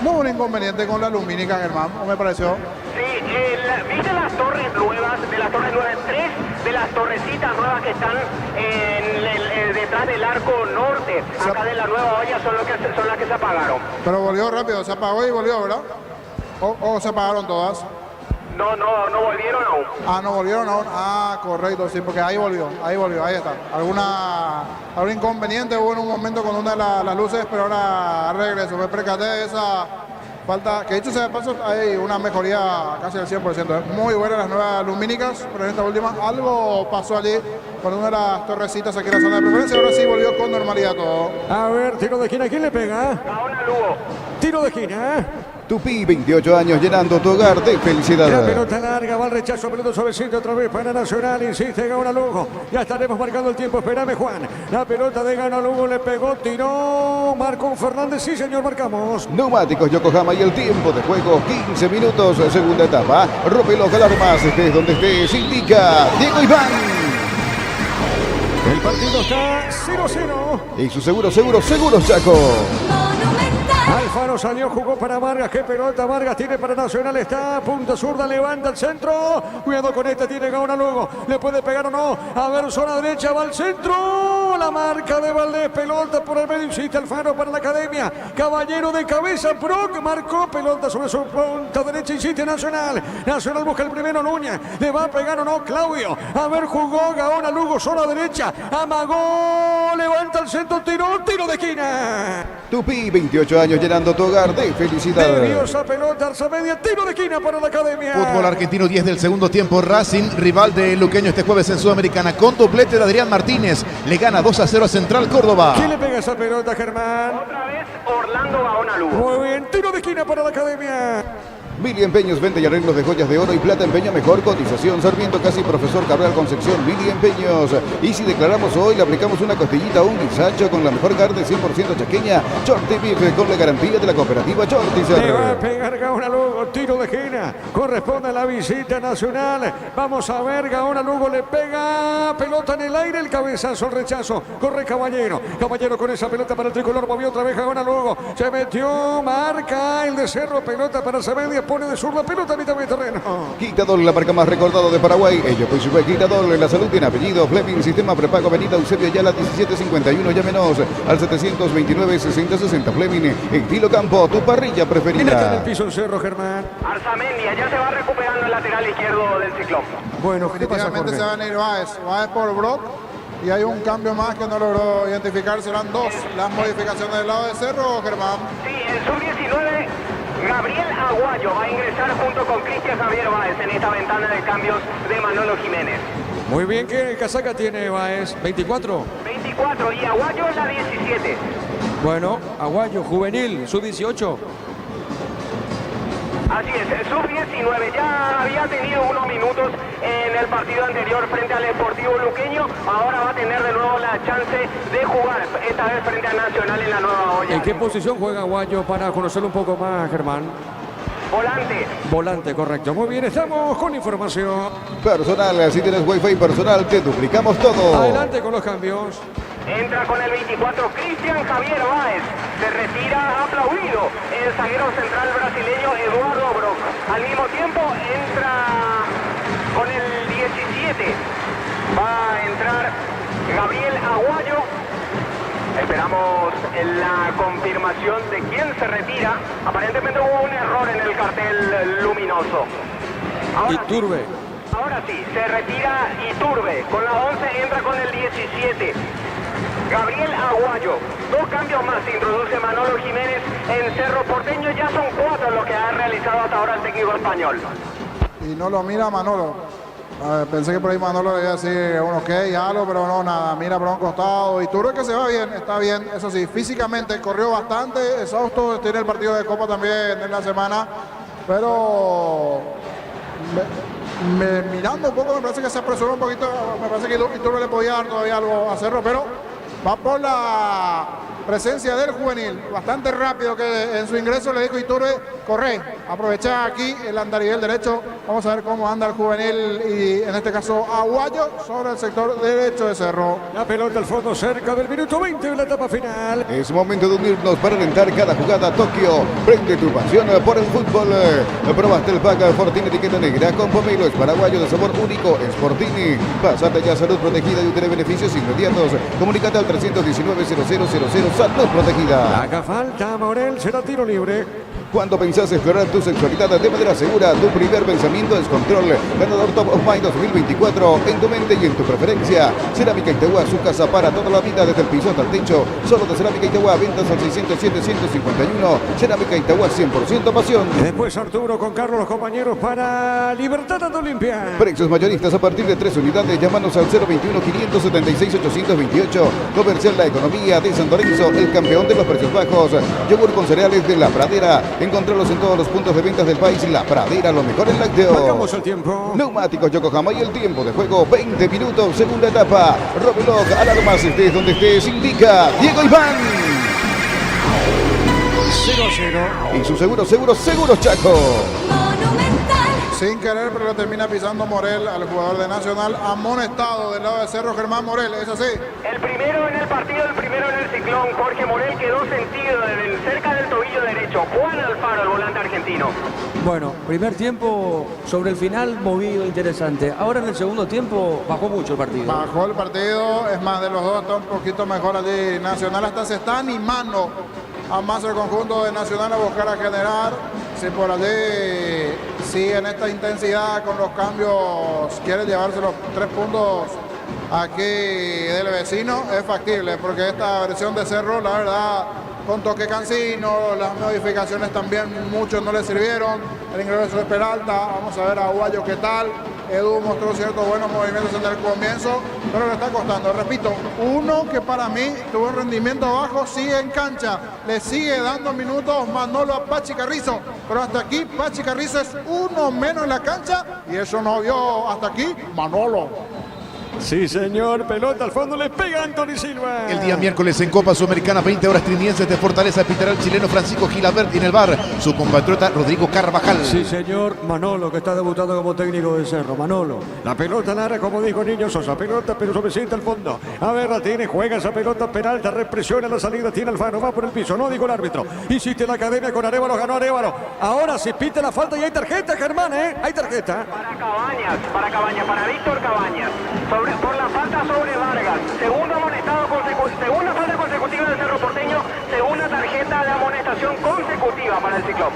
No hubo un inconveniente con la lumínica, Germán, ¿o me pareció? Sí, ¿viste las torres nuevas? De las torres nuevas, 3 de las torrecitas nuevas que están detrás del arco norte, acá de la nueva olla, son las que se apagaron. Pero volvió rápido, se apagó y volvió, ¿verdad? ¿O se apagaron todas? No volvieron aún. Ah, no volvieron aún. Ah, correcto, sí, porque ahí volvió, ahí está. ¿Algún inconveniente hubo en un momento con una de las luces, pero ahora regreso. Me percaté de esa falta, que dicho sea de paso, hay una mejoría casi del 100%. Muy buenas las nuevas lumínicas, pero en esta última algo pasó allí con una de las torrecitas aquí en la zona de preferencia. Ahora sí volvió con normalidad todo. A ver, tiro de esquina, ¿quién le pega? Gaona Lugo. Tiro de esquina. Tupi, 28 años llenando tu hogar de felicidad. La pelota larga, va al rechazo, pelota suavecito otra vez para Nacional, insiste Gaona Lugo. Ya estaremos marcando el tiempo, espérame Juan. La pelota de Gaona Lugo le pegó, tiró, marcó Fernández, sí señor, marcamos. Neumáticos Yokohama y el tiempo de juego, 15 minutos, segunda etapa. Rompe los alarmas, estés donde estés, indica Diego Iván. El partido está 0-0. Y su seguro Chaco. Alfaro salió, jugó para Vargas. Qué pelota Vargas tiene para Nacional. Está a punta zurda, levanta el centro. Cuidado con esta, tiene Gaona Lugo. ¿Le puede pegar o no? A ver, zona derecha, va al centro. La marca de Valdés, pelota por el medio. Insiste Alfaro para la academia. Caballero de cabeza, Brock marcó pelota sobre su punta derecha. Insiste Nacional. Nacional busca el primero, Núñez. ¿Le va a pegar o no? Claudio. A ver, jugó Gaona Lugo, zona derecha. Amagó, levanta el centro, tiro de esquina. Tupi, 28 años llenando tu hogar de felicidad. Nerviosa pelota, Arzamedia, tiro de esquina para la academia. Fútbol argentino, 10 del segundo tiempo. Racing, rival de Luqueño este jueves en Sudamericana, con doblete de Adrián Martínez. Le gana 2-0 a Central Córdoba. ¿Quién le pega esa pelota, Germán? Otra vez Orlando Gaona Lugo. Muy bien, tiro de esquina para la academia. Mili Empeños, venta y arreglos de joyas de oro y plata. Empeño mejor cotización. Sarmiento casi Profesor Cabral Concepción. Mili Empeños. Y si declaramos hoy, le aplicamos una costillita o un guisacho con la mejor carne 100% chaqueña. Shorty Beef con la garantía de la cooperativa Shorty. Le va a pegar Gaona Lugo, tiro de esquina. Corresponde a la visita nacional. Vamos a ver, Gaona Lugo le pega. Pelota en el aire, el cabezazo, el rechazo. Corre Caballero. Caballero con esa pelota para el tricolor. Movió otra vez Gaona Lugo. Se metió, marca el de Cerro. Pelota para Sabedia. Pone de zurda, pelota a mitad de terreno. Quitador, la marca más recordada de Paraguay. Ellos pues fue Quitador, la salud tiene apellido. Fleming, sistema prepago, Avenida Eusebio Ayala 1751. Llámenos al 729-6060. Fleming, estilo campo, tu parrilla ¿Quién está en preferida. el piso el Cerro, Germán? Arzamendia ya se va recuperando el lateral izquierdo del Ciclón. Bueno, ¿qué pasa, Definitivamente Jorge? se van a ir Baez por Brock. Y hay un cambio más que no logró identificar. Serán 2 las modificaciones del lado de Cerro, Germán. Sí, el sub-19, Gabriel Aguayo va a ingresar junto con Cristian Javier Báez en esta ventana de cambios de Manolo Jiménez. Muy bien, ¿qué casaca tiene Baez? ¿24? 24 y Aguayo es la 17. Bueno, Aguayo, juvenil, sub-18. Así es, el sub-19 ya había tenido unos minutos en el partido anterior frente al Sportivo Luqueño. Ahora va a tener de nuevo la chance de jugar, esta vez frente a Nacional en la nueva olla. ¿En qué posición juega Aguayo para conocerlo un poco más, Germán? Volante. Volante, correcto. Muy bien, estamos con información. Personal, si tienes wifi personal, te duplicamos todo. Adelante con los cambios. Entra con el 24 Cristian Javier Báez. Se retira aplaudido el zaguero central brasileño Eduardo Brock. Al mismo tiempo entra con el 17. Va a entrar Gabriel Aguayo. Esperamos la confirmación de quién se retira. Aparentemente hubo un error en el cartel luminoso. Iturbe. Ahora sí, se retira Iturbe. Con la 11 entra con el 17. Gabriel Aguayo. 2 cambios más introduce Manolo Jiménez en Cerro Porteño. Ya son 4 los que ha realizado hasta ahora el técnico español. Y no lo mira Manolo. Pensé que por ahí Manolo le iba a decir un ok, algo, pero no, nada. Mira por un costado. Y Turbe que se va bien, está bien. Eso sí, físicamente corrió bastante. Exhausto. Tiene el partido de Copa también en la semana. Pero mirando un poco, me parece que se apresuró un poquito, me parece que Iturbe le podía dar todavía algo a Cerro, pero va por la presencia del juvenil, bastante rápido, que en su ingreso le dijo Iturbe, corre, aprovecha aquí el andarivel derecho. Vamos a ver cómo anda el juvenil y en este caso Aguayo sobre el sector derecho de Cerro. La pelota al fondo cerca del minuto 20 de la etapa final. Es momento de unirnos para alentar cada jugada. Tokio, prende tu pasión por el fútbol. Probaste el pack Fortini etiqueta negra con pomelo, es paraguayo de sabor único, es Fortini. Pásate ya salud protegida y obtener beneficios inmediatos. Comunícate al 319-0000 Salud Protegida. Haga falta, Morel, será tiro libre. Cuando pensás explorar tu sexualidad de manera segura, tu primer pensamiento es Control. Ganador Top of Mind 2024 en tu mente y en tu preferencia. Cerámica Itagua, su casa para toda la vida, desde el piso hasta el techo. Solo de Cerámica Itagua, ventas al 607-151. Cerámica Itagua, 100% pasión. Después Arturo con Carlos, los compañeros para Libertad de Olimpia. Precios mayoristas a partir de 3 unidades. Llámanos al 021-576-828. Comercial La Economía de San Lorenzo, el campeón de los precios bajos. Yogur con cereales de La Pradera. Encontrarlos en todos los puntos de ventas del país. La Pradera, lo mejor en lácteos. Marcamos el tiempo. Neumáticos Yokohama y el tiempo de juego 20 minutos, segunda etapa. Robelog, alarmas, estés donde estés, indica Diego Iván. 0-0. Y su seguros Chaco. Monumental. Sin querer, pero lo termina pisando Morel al jugador de Nacional, amonestado del lado de Cerro, Germán Morel, es así. El primero en el partido, el primero en el ciclón. Jorge Morel quedó sentido cerca del tobillo derecho. Juan Alfaro, el volante argentino. Bueno, primer tiempo sobre el final movido, interesante. Ahora en el segundo tiempo bajó mucho el partido. Bajó el partido, es más, de los dos está un poquito mejor allí Nacional, hasta se está animando a más el conjunto de Nacional a buscar a generar. Si por allí sigue en esta intensidad con los cambios, quiere llevarse los 3 puntos aquí del vecino, es factible, porque esta versión de Cerro, la verdad, con toque cansino, las modificaciones también muchos no le sirvieron, el ingreso de Peralta, vamos a ver a Aguayo qué tal. Edu mostró ciertos buenos movimientos en el comienzo, pero le está costando. Repito, uno que para mí tuvo un rendimiento bajo, sigue en cancha, le sigue dando minutos Manolo a Pachi Carrizo, pero hasta aquí Pachi Carrizo es uno menos en la cancha y eso no vio hasta aquí Manolo. Sí, señor. Pelota al fondo, le pega Anthony Silva. El día miércoles en Copa Sudamericana, 20 horas trinienses de Fortaleza, pitará el chileno Francisco Gilabert y en el bar su compatriota Rodrigo Carvajal. Sí, señor. Manolo, que está debutando como técnico de Cerro. Manolo. La pelota larga, como dijo Niño Sosa. Pelota, pero suavecita al fondo. A ver, la tiene, juega esa pelota. Peralta, represiona la salida. Tiene Alfaro, va por el piso. No dijo el árbitro. Insiste la academia con Arévalo, ganó Arévalo. Ahora se pita la falta y hay tarjeta, Germán, ¿eh? Hay tarjeta. Para Cabañas, para Víctor Cabañas. Por la falta sobre Vargas. Segundo amonestado segunda falta consecutiva del Cerro Porteño. Segunda tarjeta de amonestación consecutiva para el Ciclón.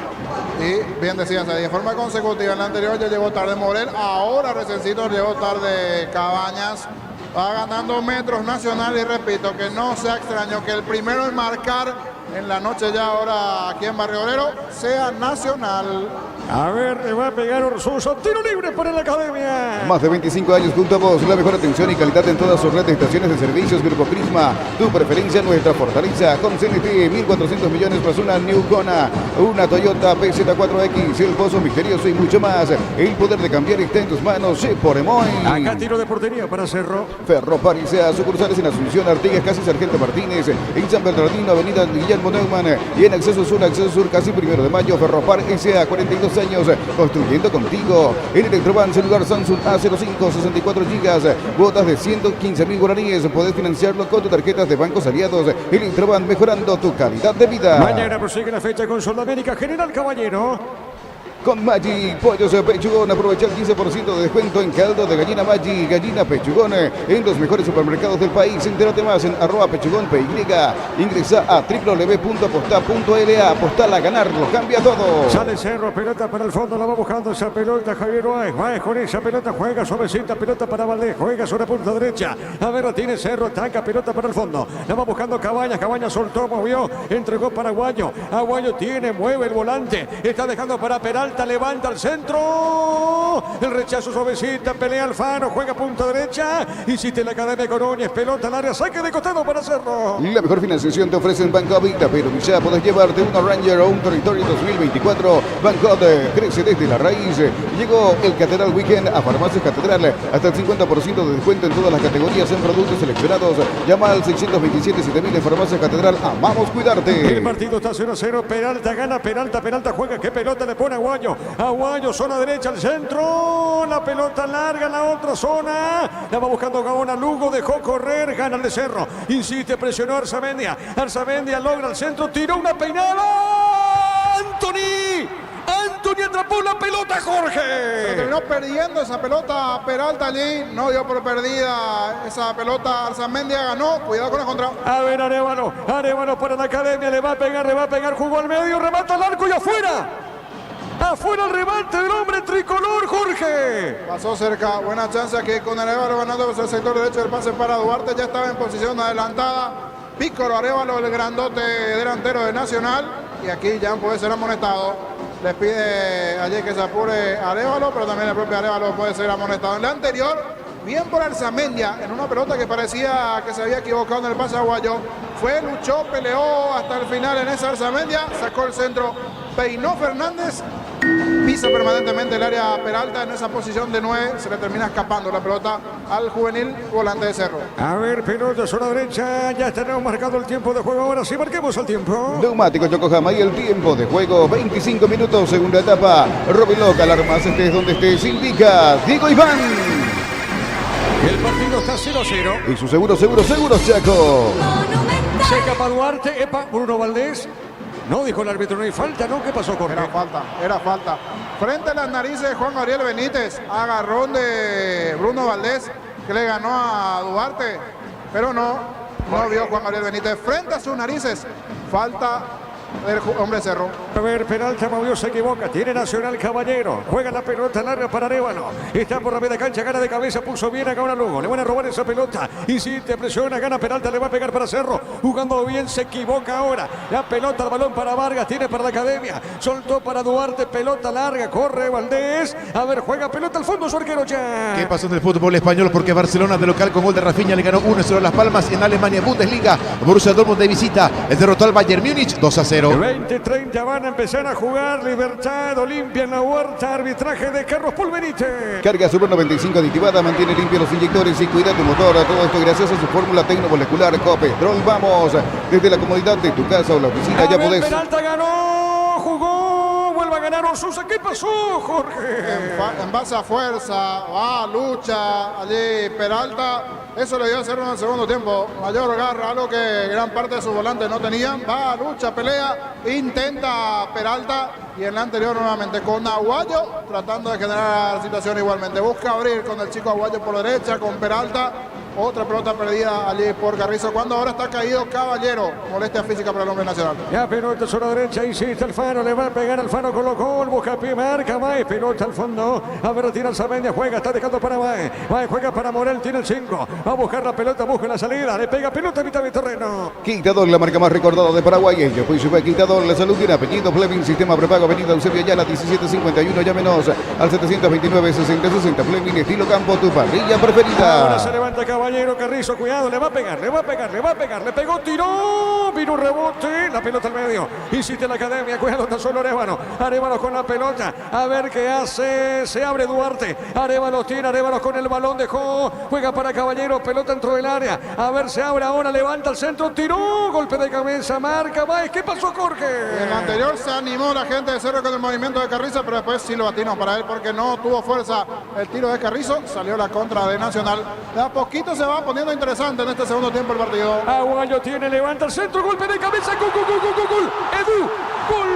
Y bien decías, de forma consecutiva en la anterior ya llegó tarde Morel, ahora reciéncito llegó tarde Cabañas. Va ganando metros Nacional y repito que no sea extraño que el primero en marcar en la noche ya ahora aquí en Barrio Obrero sea Nacional. A ver, le va a pegar Orsuso. Tiro libre para la academia. Más de 25 años junto a vos, la mejor atención y calidad en todas sus redes de estaciones de servicios. Grupo Prisma, tu preferencia, nuestra fortaleza. Con CNT, 1.400 millones más una New Kona, una Toyota PZ4X, el pozo misterioso y mucho más. El poder de cambiar está en tus manos. Por Emoy. Acá tiro de portería para Cerro. Ferro Parisea, sucursales en Asunción, Artigas, casi Sargento Martínez, en San Bernardino, Avenida Guillermo Neumann y en Acceso Sur, casi 1 de mayo. Ferro Parisea, 42 años construyendo contigo. En Electroban, celular Samsung A05, 64 GB, cuotas de 115.000 guaraníes. Podés financiarlo con tus tarjetas de bancos aliados. Electroban, mejorando tu calidad de vida. Mañana prosigue la fecha con Sudamérica. General Caballero. Con Maggi, pollos Pechugón, aprovecha el 15% de descuento en caldo de gallina Maggi, gallina Pechugón, en los mejores supermercados del país. Entérate más en @pechugón.py. Ingresa a www.aposta.la. Apostar a ganar, lo cambia todo. Sale Cerro, pelota para el fondo, la va buscando esa pelota Javier Báez con esa pelota, juega suavecita, pelota para Valdés, juega sobre punta derecha. A ver, la tiene Cerro, ataca, pelota para el fondo. La va buscando Cabañas, Cabañas soltó, movió, entregó para Aguayo. Aguayo tiene, mueve el volante, está dejando para Peralta. Peralta levanta el centro. El rechazo suavecita, pelea Alfaro, juega punta derecha. Insiste la Academia con Núñez, pelota al área, saque de costado para Cerro. La mejor financiación te ofrecen Banco Vita, pero ya podés llevarte una Ranger o un Territorio 2024. Banco crece desde la raíz. Llegó el Catedral Weekend a Farmacias Catedral. Hasta el 50% de descuento en todas las categorías en productos seleccionados. Llama al 627-7000 en Farmacias Catedral. Amamos cuidarte. El partido está 0-0. Peralta gana, Peralta juega. ¿Qué pelota le pone a Aguayo? Aguayo, zona derecha al centro. La pelota larga en la otra zona. La va buscando Gaona. Lugo dejó correr. Gana el de Cerro. Insiste, presionó Arzamendia. Arzamendia logra el centro. Tiró una peinada. Anthony atrapó la pelota, Jorge. Se terminó perdiendo esa pelota Peralta allí. No dio por perdida esa pelota. Arzamendia ganó. Cuidado con la contra. A ver, Arevalo para la Academia. Le va a pegar. Jugó al medio. Remata al arco y afuera. Afuera el remate del hombre tricolor, Jorge. Pasó cerca. Buena chance aquí con Arevalo ganando por el sector derecho del pase para Duarte. Ya estaba en posición adelantada. Pícoro Arevalo, el grandote delantero de Nacional. Y aquí ya puede ser amonestado. Les pide allí que se apure Arevalo, pero también el propio Arevalo puede ser amonestado. En la anterior, bien por Arzamendia, en una pelota que parecía que se había equivocado en el pase aguayo. Luchó, peleó hasta el final en esa Arzamendia, sacó el centro, peinó Fernández, pisa permanentemente el área Peralta en esa posición de 9, se le termina escapando la pelota al juvenil volante de Cerro. A ver, pelota zona derecha, ya tenemos marcado el tiempo de juego, ahora sí marquemos el tiempo. Neumático Yokohama y el tiempo de juego, 25 minutos, segunda etapa. Robin Loca, alarmas, estés donde estés, indica Diego Iván. El partido está 0-0. Y su seguro, Chaco. Se escapa Duarte, Bruno Valdés. No, dijo el árbitro, no hay falta, ¿no? ¿Qué pasó, Jorge? Era falta. Frente a las narices de Juan Gabriel Benítez, agarrón de Bruno Valdés, que le ganó a Duarte, pero no vio Juan Gabriel Benítez. Frente a sus narices, falta del hombre Cerro. A ver, Peralta movió, se equivoca. Tiene Nacional Caballero. Juega la pelota larga para Arevalo. Está por la media cancha, gana de cabeza, puso bien a Gaona Lugo. Le van a robar esa pelota. Insiste, presiona, gana Peralta, le va a pegar para Cerro. Jugando bien, se equivoca ahora. La pelota, el balón para Vargas, tiene para la Academia. Soltó para Duarte, pelota larga, corre Valdés. A ver, juega pelota al fondo, su arquero ya. ¿Qué pasó en el fútbol español? Porque Barcelona de local con gol de Rafinha le ganó 1-0 a Las Palmas. En Alemania, Bundesliga, Borussia Dortmund de visita derrotó al Bayern Múnich 2-0. 20-30 van a empezar a jugar. Libertad, Olimpia en la huerta. Arbitraje de Carlos Paul Benítez. Carga Super 95 aditivada, mantiene limpios los inyectores y cuida tu motor. Todo esto gracias a su fórmula tecnomolecular Copetrol. Vamos, desde la comodidad de tu casa o la oficina ya podés. Peralta ganó, jugó, vuelve a ganar Osusa. ¿Qué pasó, Jorge? En base a fuerza, va, lucha allí Peralta. Eso le dio a hacer en el segundo tiempo. Mayor garra, algo que gran parte de sus volantes no tenían. Va, lucha, pelea, intenta Peralta. Y en la anterior nuevamente con Aguayo, tratando de generar la situación igualmente. Busca abrir con el chico Aguayo por derecha, con Peralta. Otra pelota perdida allí por Carrizo, cuando ahora está caído Caballero. Molestia física para el hombre nacional. Ya pelota zona derecha, insiste Alfaro, le va a pegar Alfaro, colocó el busca pie, marca Mae, pelota al fondo. A ver, tira Arzamendia, juega, está dejando para Mae. Mae juega para Morel, tiene el 5. Va a buscar la pelota, busca la salida, le pega pelota a mitad de terreno. Quintador, la marca más recordada de Paraguay. Ellos pues fue Quintador, la salud tiene apellido Fleming, sistema prepago, avenida Eusebio Ayala 1751, llámenos al 729-6060 Fleming, estilo campo, tu parrilla preferida. Ahora se levanta Caballero, Carrizo, cuidado, le va a pegar, le pegó, tiró, vino un rebote, la pelota al medio, insiste la Academia, cuidado, está solo Arevalo con la pelota, a ver qué hace, se abre Duarte, Arevalo tiene, Arevalo con el balón, dejó, juega para Caballero, pelota dentro del área, a ver, se abre ahora, levanta el centro, tiró, golpe de cabeza, marca, Baez, ¿qué pasó, Jorge? En el anterior se animó la gente de Cerro con el movimiento de Carrizo, pero después sí lo batimos para él porque no tuvo fuerza el tiro de Carrizo, salió la contra de Nacional, de a poquito se va poniendo interesante en este segundo tiempo el partido. Aguayo tiene, levanta el centro, golpe de cabeza, gol, Edu, gol.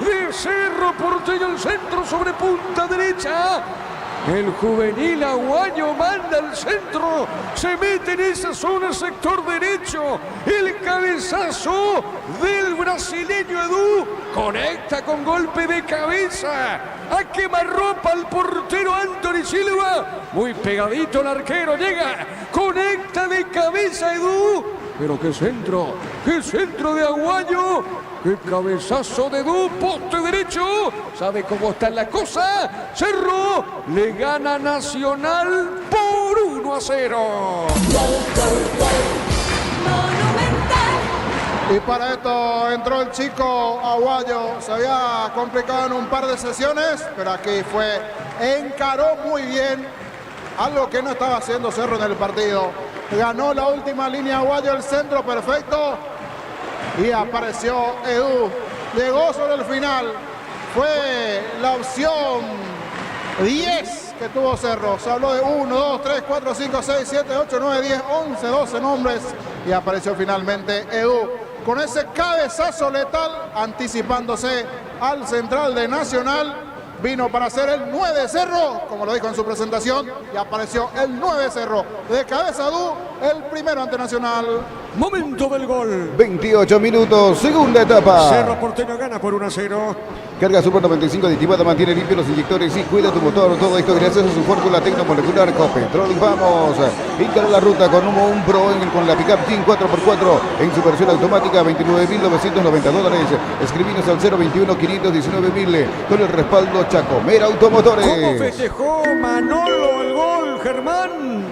De Cerro, Porteño el centro sobre punta derecha. El juvenil Aguayo manda al centro. Se mete en esa zona, sector derecho. El cabezazo del brasileño Edu. Conecta con golpe de cabeza. A quemarropa al portero Anthony Silva. Muy pegadito el arquero. Llega. Conecta de cabeza Edu. Pero qué centro de Aguayo. ¡Qué cabezazo de Edu! ¡Poste derecho! ¿Sabe cómo está la cosa? Cerro le gana Nacional por 1-0. Monumental. Y para esto entró el chico Aguayo. Se había complicado en un par de sesiones, pero aquí encaró muy bien. Algo que no estaba haciendo Cerro en el partido. Ganó la última línea Aguayo, el centro perfecto. Y apareció Edu. Llegó sobre el final. Fue la opción 10 que tuvo Cerro. Se habló de 1, 2, 3, 4, 5, 6, 7, 8, 9, 10, 11, 12 nombres. Y apareció finalmente Edu. Con ese cabezazo letal, anticipándose al central de Nacional. Vino para hacer el 9 Cerro, como lo dijo en su presentación, y apareció el 9 Cerro. De cabeza Edu, el primero ante Nacional. Momento del gol. 28 minutos, segunda etapa. Cerro Porteño gana por 1-0. Carga Super 95 aditivada, mantiene limpios los inyectores y cuida tu motor. Todo esto gracias a su fórmula tecnomolecular Copetrol. Vamos, instala la ruta con un Pro con la pickup Team 4x4 en su versión automática, $29.990. Escribinos al 021-519.000 con el respaldo Chacomera Automotores. ¿Cómo festejó Manolo el gol, Germán?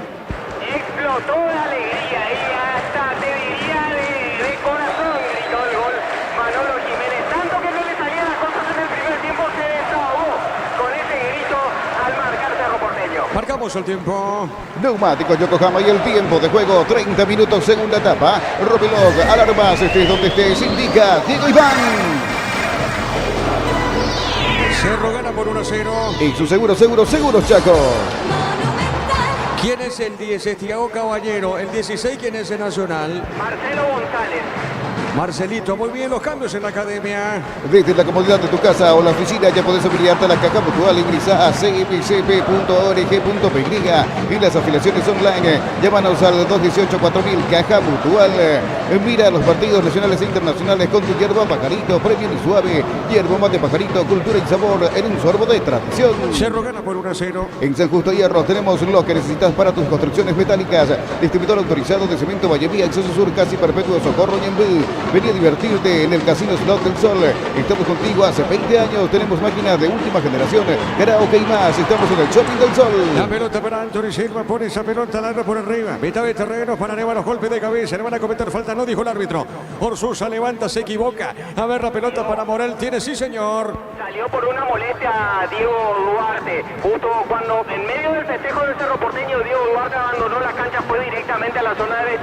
Explotó de alegría y hasta te diría de corazón gritó el gol Manolo Jiménez. Tanto que no le salían las cosas en el primer tiempo, se desahogó con ese grito al marcar Cerro Porteño. Marcamos el tiempo. Neumáticos Yokohama y el tiempo de juego, 30 minutos, segunda etapa. Robilog, alarmas, estés donde estés, indica Diego Iván. Cerro gana por 1-0. Y su seguro Chaco. ¿Quién es el 10? Es Thiago Caballero. El 16, ¿quién es el Nacional? Orlando González. Marcelito, muy bien los cambios en la academia. Desde la comodidad de tu casa o la oficina ya podés afiliarte a la caja mutual. Ingresa a cmcp.org.py. Y las afiliaciones online, llámanos al 218-4000 Caja Mutual. Mira los partidos nacionales e internacionales con tu hierba Pajarito, premium y suave. Hierba mate Pajarito, cultura y sabor en un sorbo de tradición. Cerro gana por 1-0. En San Justo Hierro tenemos lo que necesitas para tus construcciones metálicas. Distribuidor autorizado de cemento Vallemía, Acceso Sur, Casi Perpetuo, Socorro y Envil. Vení a divertirte en el Casino Slot del Sol. Estamos contigo hace 20 años. Tenemos máquinas de última generación. Karaoke y más. Estamos en el Shopping del Sol. La pelota para Anthony Silva. Pone esa pelota larga por arriba. Mitad de terreno para Neva. Los golpes de cabeza. Le van a cometer falta. No dijo el árbitro. Orsusa levanta, se equivoca. A ver la pelota para Morel. Tiene, sí señor. Salió por una molestia Diego Duarte. Justo cuando en medio del festejo del Cerro Porteño, Diego Duarte abandonó la cancha, fue directamente a la zona de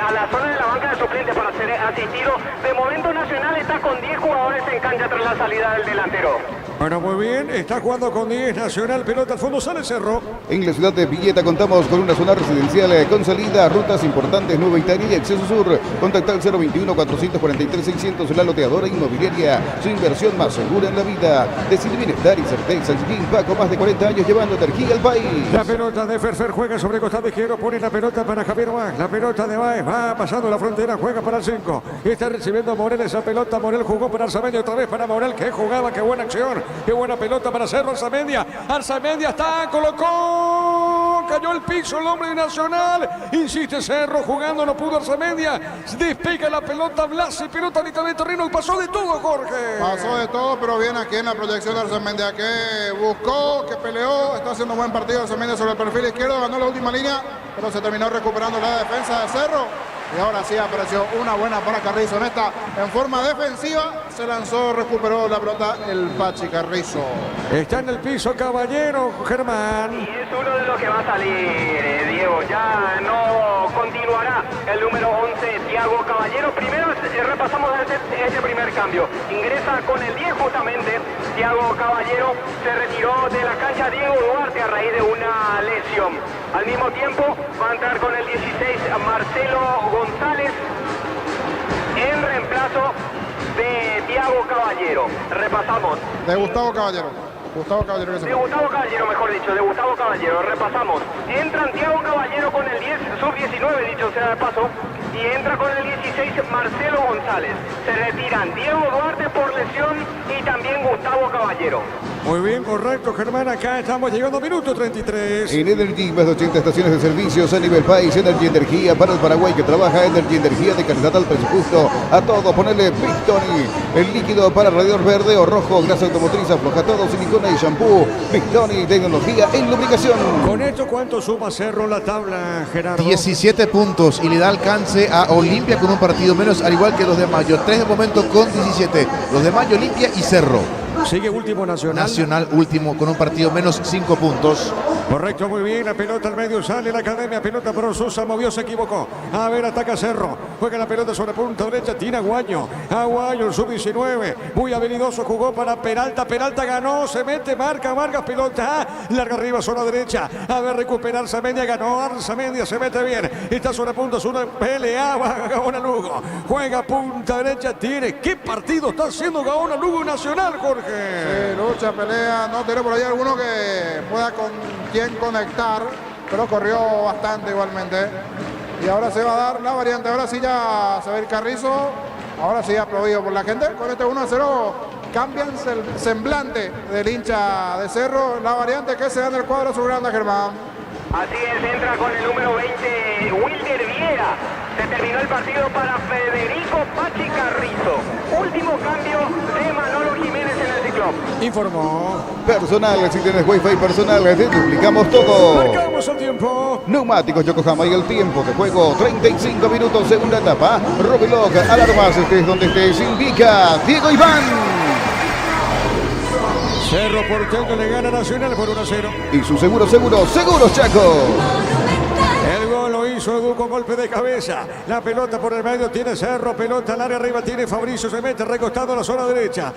la banca de suplentes para ser asistido. De momento Nacional está con 10 jugadores en cancha tras la salida del delantero. Bueno, muy bien. Está jugando con 10 Nacional. Pelota al fondo. Sale Cerro. En la ciudad de Villeta contamos con una zona residencial con salida a rutas importantes, Nueva Italia y Acceso Sur. Contacta al 021-443-600. La loteadora inmobiliaria. Su inversión más segura en la vida. Decide bienestar y certeza. Jim Paco, más de 40 años llevando energía al país. La pelota de Ferfer juega sobre costado izquierdo. Pone la pelota para Javier Báez. La pelota de Báez va pasando la frontera. Juega para el 5. Está recibiendo Morel esa pelota. Morel jugó para Arzamendia. Otra vez para Morel. Qué jugada, qué buena acción. Qué buena pelota para Cerro. Arzamendia. Arzamendia está, colocó. Cayó el piso el hombre de Nacional. Insiste Cerro jugando. No pudo Arzamendia. Despega la pelota. Blasi. Pelota mitad de terreno. Y pasó de todo, Jorge. Pasó de todo, pero bien aquí en la proyección de Arzamendia, que buscó, que peleó. Está haciendo un buen partido Arzamendia sobre el perfil izquierdo. Ganó la última línea, pero se terminó recuperando la defensa de Cerro. Y ahora sí apareció una buena para Carrizo. En esta, en forma defensiva, se lanzó, recuperó la pelota el Pachi Carrizo. Está en el piso Caballero, Germán. Y es uno de los que va a salir, Diego. Ya no continuará el número 11, Thiago Caballero. Primero repasamos este primer cambio. Ingresa con el 10 justamente, Thiago Caballero. Se retiró de la cancha Diego Duarte a raíz de una lesión. Al mismo tiempo va a entrar con el 16 Marcelo González en reemplazo de Thiago Caballero. Repasamos. De Gustavo Caballero. Gustavo Caballero, que se De fue. Gustavo Caballero, mejor dicho, de Gustavo Caballero. Repasamos. Entra Santiago Caballero con el 10, sub-19, dicho sea de paso. Y entra con el 16 Marcelo González. Se retiran Diego Duarte por lesión y también Gustavo Caballero. Muy bien, correcto, Germán. Acá estamos llegando a minuto 33. En Energy, más de 80 estaciones de servicios a nivel país. Energy Energía para el Paraguay que trabaja. Energy Energía de calidad al precio justo. A todo, ponerle Victoni. El líquido para radiador verde o rojo. Grasa automotriz, afloja todo. Silicona y shampoo. Victoni, tecnología en lubricación. Con esto, ¿cuánto suma Cerro en la tabla, Gerardo? 17 puntos y le da alcance a Olimpia con un partido menos, al igual que los de Mayo. 3 de momento con 17. Los de Mayo, Olimpia y Cerro. Sigue último Nacional. Nacional último con un partido menos, 5 puntos. Correcto, muy bien. La pelota al medio sale la academia. Pelota para Sosa, movió, se equivocó. A ver, ataca Cerro. Juega la pelota sobre punta derecha. Tiene Aguayo. Aguayo, el sub-19. Muy habilidoso, jugó para Peralta. Peralta ganó, se mete, marca, pelota. Larga arriba, zona derecha. A ver, recuperar Arzamendia. Ganó Arzamendia, se mete bien. Está sobre punta, zona pelea. Va Gaona Lugo. Juega punta derecha. Tiene. ¿Qué partido está haciendo Gaona Lugo Nacional, Jorge? Sí, lucha, pelea. No tiene por ahí alguno que pueda con quien conectar, pero corrió bastante igualmente. Y ahora se va a dar la variante. Ahora sí ya se ve el Carrizo. Ahora sí aplaudido por la gente. Con este 1-0 cambian el semblante del hincha de Cerro. La variante que se da en el cuadro azulgrana, Germán. Así es, entra con el número 20, Wilder Viera. Se terminó el partido para Federico Pachi Carrizo. Último cambio de Manolo Jiménez en el ciclón. Informó. Personal, si tienes wifi personal, te duplicamos todo. Marcamos el tiempo. Neumáticos Yokohama y el tiempo de juego, 35 minutos, segunda etapa. Robelog, alarmas, estés donde estés, indica Diego Iván. Cerro Porteño le gana Nacional por 1-0. Y su seguros Chaco. El gol lo hizo Edu con golpe de cabeza. La pelota por el medio tiene Cerro. Pelota al área arriba tiene Fabricio. Se mete recostado a la zona derecha.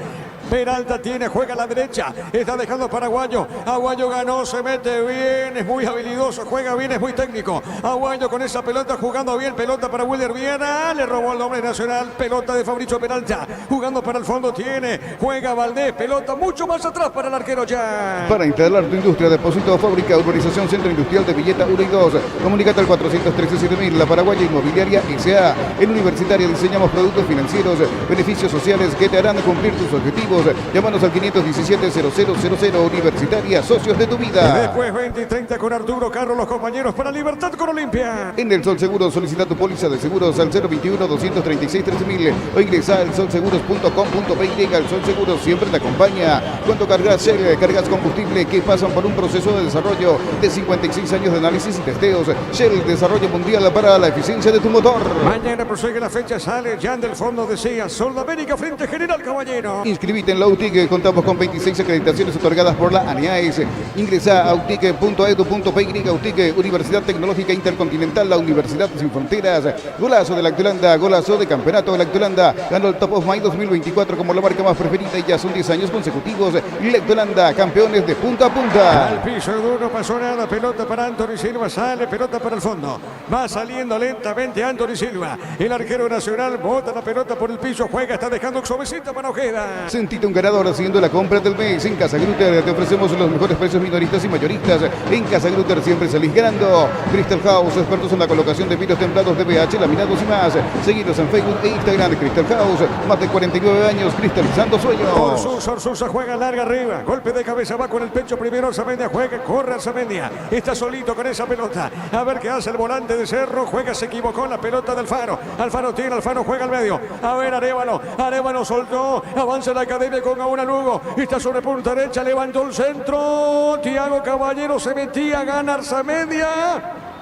Peralta tiene, juega a la derecha. Está dejando para Aguayo. Aguayo ganó, se mete bien. Es muy habilidoso, juega bien, es muy técnico. Aguayo con esa pelota jugando bien. Pelota para Wilder Viera. Le robó el nombre Nacional. Pelota de Fabricio Peralta. Jugando para el fondo tiene. Juega Valdés. Pelota mucho más atrás para el arquero ya. Para instalar tu industria, depósito, fábrica, urbanización, centro industrial de Villeta 1 y 2. Comunícate al 413-7000, la Paraguaya Inmobiliaria S.A. En Universitaria diseñamos productos financieros, beneficios sociales que te harán cumplir tus objetivos. Llámanos al 517-0000. Universitaria, socios de tu vida. Después 20 y 30 con Arturo Carlos, los compañeros para Libertad con Olimpia. En el Sol Seguros, solicita tu póliza de seguros al 021-236-13000 o ingresa al solseguros.com.py. El Sol Seguros siempre te acompaña. Cuando cargas Shell, cargas combustible que pasan por un proceso de desarrollo de 56 años de análisis y testeos. Shell, desarrollo mundial para la eficiencia de tu motor. Mañana prosigue la fecha, sale Jan del Fondo de CIA, Sudamérica frente General Caballero. Inscribite en la UTIC, contamos con 26 acreditaciones otorgadas por la ANIAES. Ingresa a utic.edu.py. UTIC, Universidad Tecnológica Intercontinental, la Universidad Sin Fronteras. Golazo de Lactolanda, golazo de campeonato de Lactolanda. Ganó el Top of Mind 2024 como la marca más preferida y ya son 10 años consecutivos. Lactolanda, campeones de punta a punta. Al piso duro, no pasó nada, pelota para Anthony Silva, sale, pelota para el fondo. Va saliendo lentamente Anthony Silva. El arquero nacional bota la pelota por el piso, juega, está dejando suavecita para Ojeda. Sentite un ganador haciendo la compra del mes. En Casa Grutter te ofrecemos los mejores precios minoristas y mayoristas. En Casa Grutter siempre salís ganando. Crystal House, expertos en la colocación de vidrios templados de BH, laminados y más. Seguidos en Facebook e Instagram. Crystal House, más de 49 años cristalizando sueños. Orsusa juega larga arriba, golpe de cabeza, va con el pecho primero, Arzamendia juega, corre Arzamendia, está solito con esa pelota, a ver qué hace el volante de Cerro, juega, se equivocó en la pelota de Alfaro, Alfaro tiene, Alfaro juega al medio, a ver Arevalo soltó, avanza la academia con Gaona Lugo, está sobre punta derecha, levantó el centro, Tiago Caballero se metía, gana Arzamendia,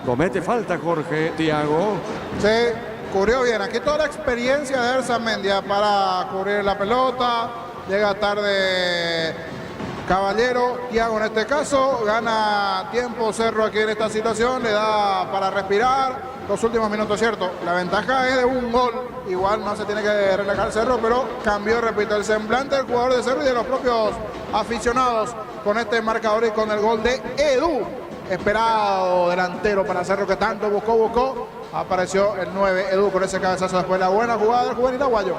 comete falta Jorge, Tiago. Sí, cubrió bien. Aquí toda la experiencia de Arzamendia para cubrir la pelota. Llega tarde Caballero, Tiago en este caso, gana tiempo Cerro aquí en esta situación, le da para respirar los últimos minutos, ¿cierto? La ventaja es de un gol, igual no se tiene que relajar Cerro, pero cambió, repito, el semblante del jugador de Cerro y de los propios aficionados con este marcador y con el gol de Edu, esperado delantero para Cerro que tanto buscó, apareció el 9 Edu con ese cabezazo después de la buena jugada del juvenil Aguayo.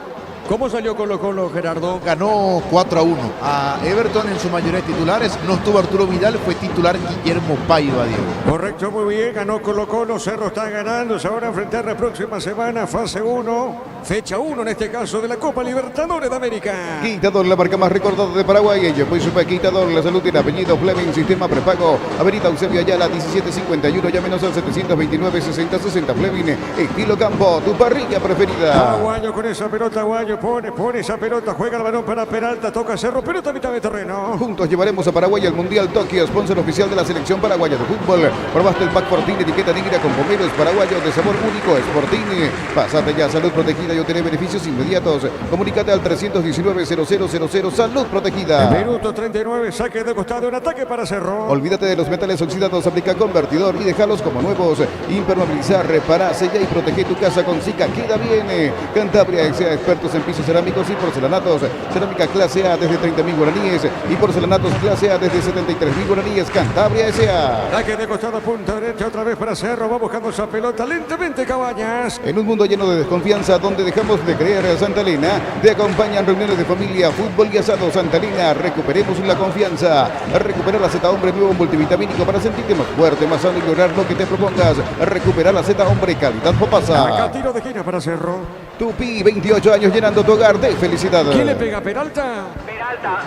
¿Cómo salió Colo-Colo, Gerardo? Ganó 4-1 a Everton en su mayoría de titulares. No estuvo Arturo Vidal, fue titular Guillermo Paiva, Diego. Correcto, muy bien, ganó Colo-Colo, Cerro está ganando, se van a enfrentar la próxima semana, fase 1, fecha 1 en este caso de la Copa Libertadores de América. Quintador, la marca más recordada de Paraguay. Ella fue Super Quintador, la salud tiene apellido Fleming, sistema prepago. Avenida Eusebio Ayala, 1751, llámenos al 729-6060 Fleming. Estilo campo, tu parrilla preferida. Aguayo con esa pelota, Aguayo pone esa pelota, juega el balón para Peralta, toca Cerro, pelota a mitad de terreno. Juntos llevaremos a Paraguay al Mundial Tokio, sponsor oficial de la selección paraguaya de fútbol. Probaste el pack Fortín, etiqueta negra con pomeros paraguayos de sabor único, Sporting. Pásate ya, salud protegida y obtener beneficios inmediatos. Comunícate al 319-0000, salud protegida. Minuto 39, saque de costado, un ataque para Cerro. Olvídate de los metales oxidados, aplica convertidor y déjalos como nuevos. Impermeabilizar, repara, sella y protege tu casa con Zika. Queda bien. Cantabria S.A., expertos en pisos cerámicos y porcelanatos. Cerámica clase A desde 30.000 guaraníes y porcelanatos clase A desde 73.000 guaraníes. Cantabria S.A. Saque de costado, punta derecha, otra vez para Cerro, va buscando esa pelota lentamente, Cabañas. En un mundo lleno de desconfianza, donde dejamos de creer a Santa Elena, te acompañan reuniones de familia, fútbol y asado. Santa Elena, recuperemos la confianza. Recuperar la Z Hombre nuevo multivitamínico para sentirte más fuerte, más sano y lograr lo que te propongas. Recuperar la Z Hombre calidad Popasa. Acá tiro de esquina para Cerro. Tupi, 28 años llenando tu hogar de felicidad. ¿Quién le pega? ¿Peralta? Peralta.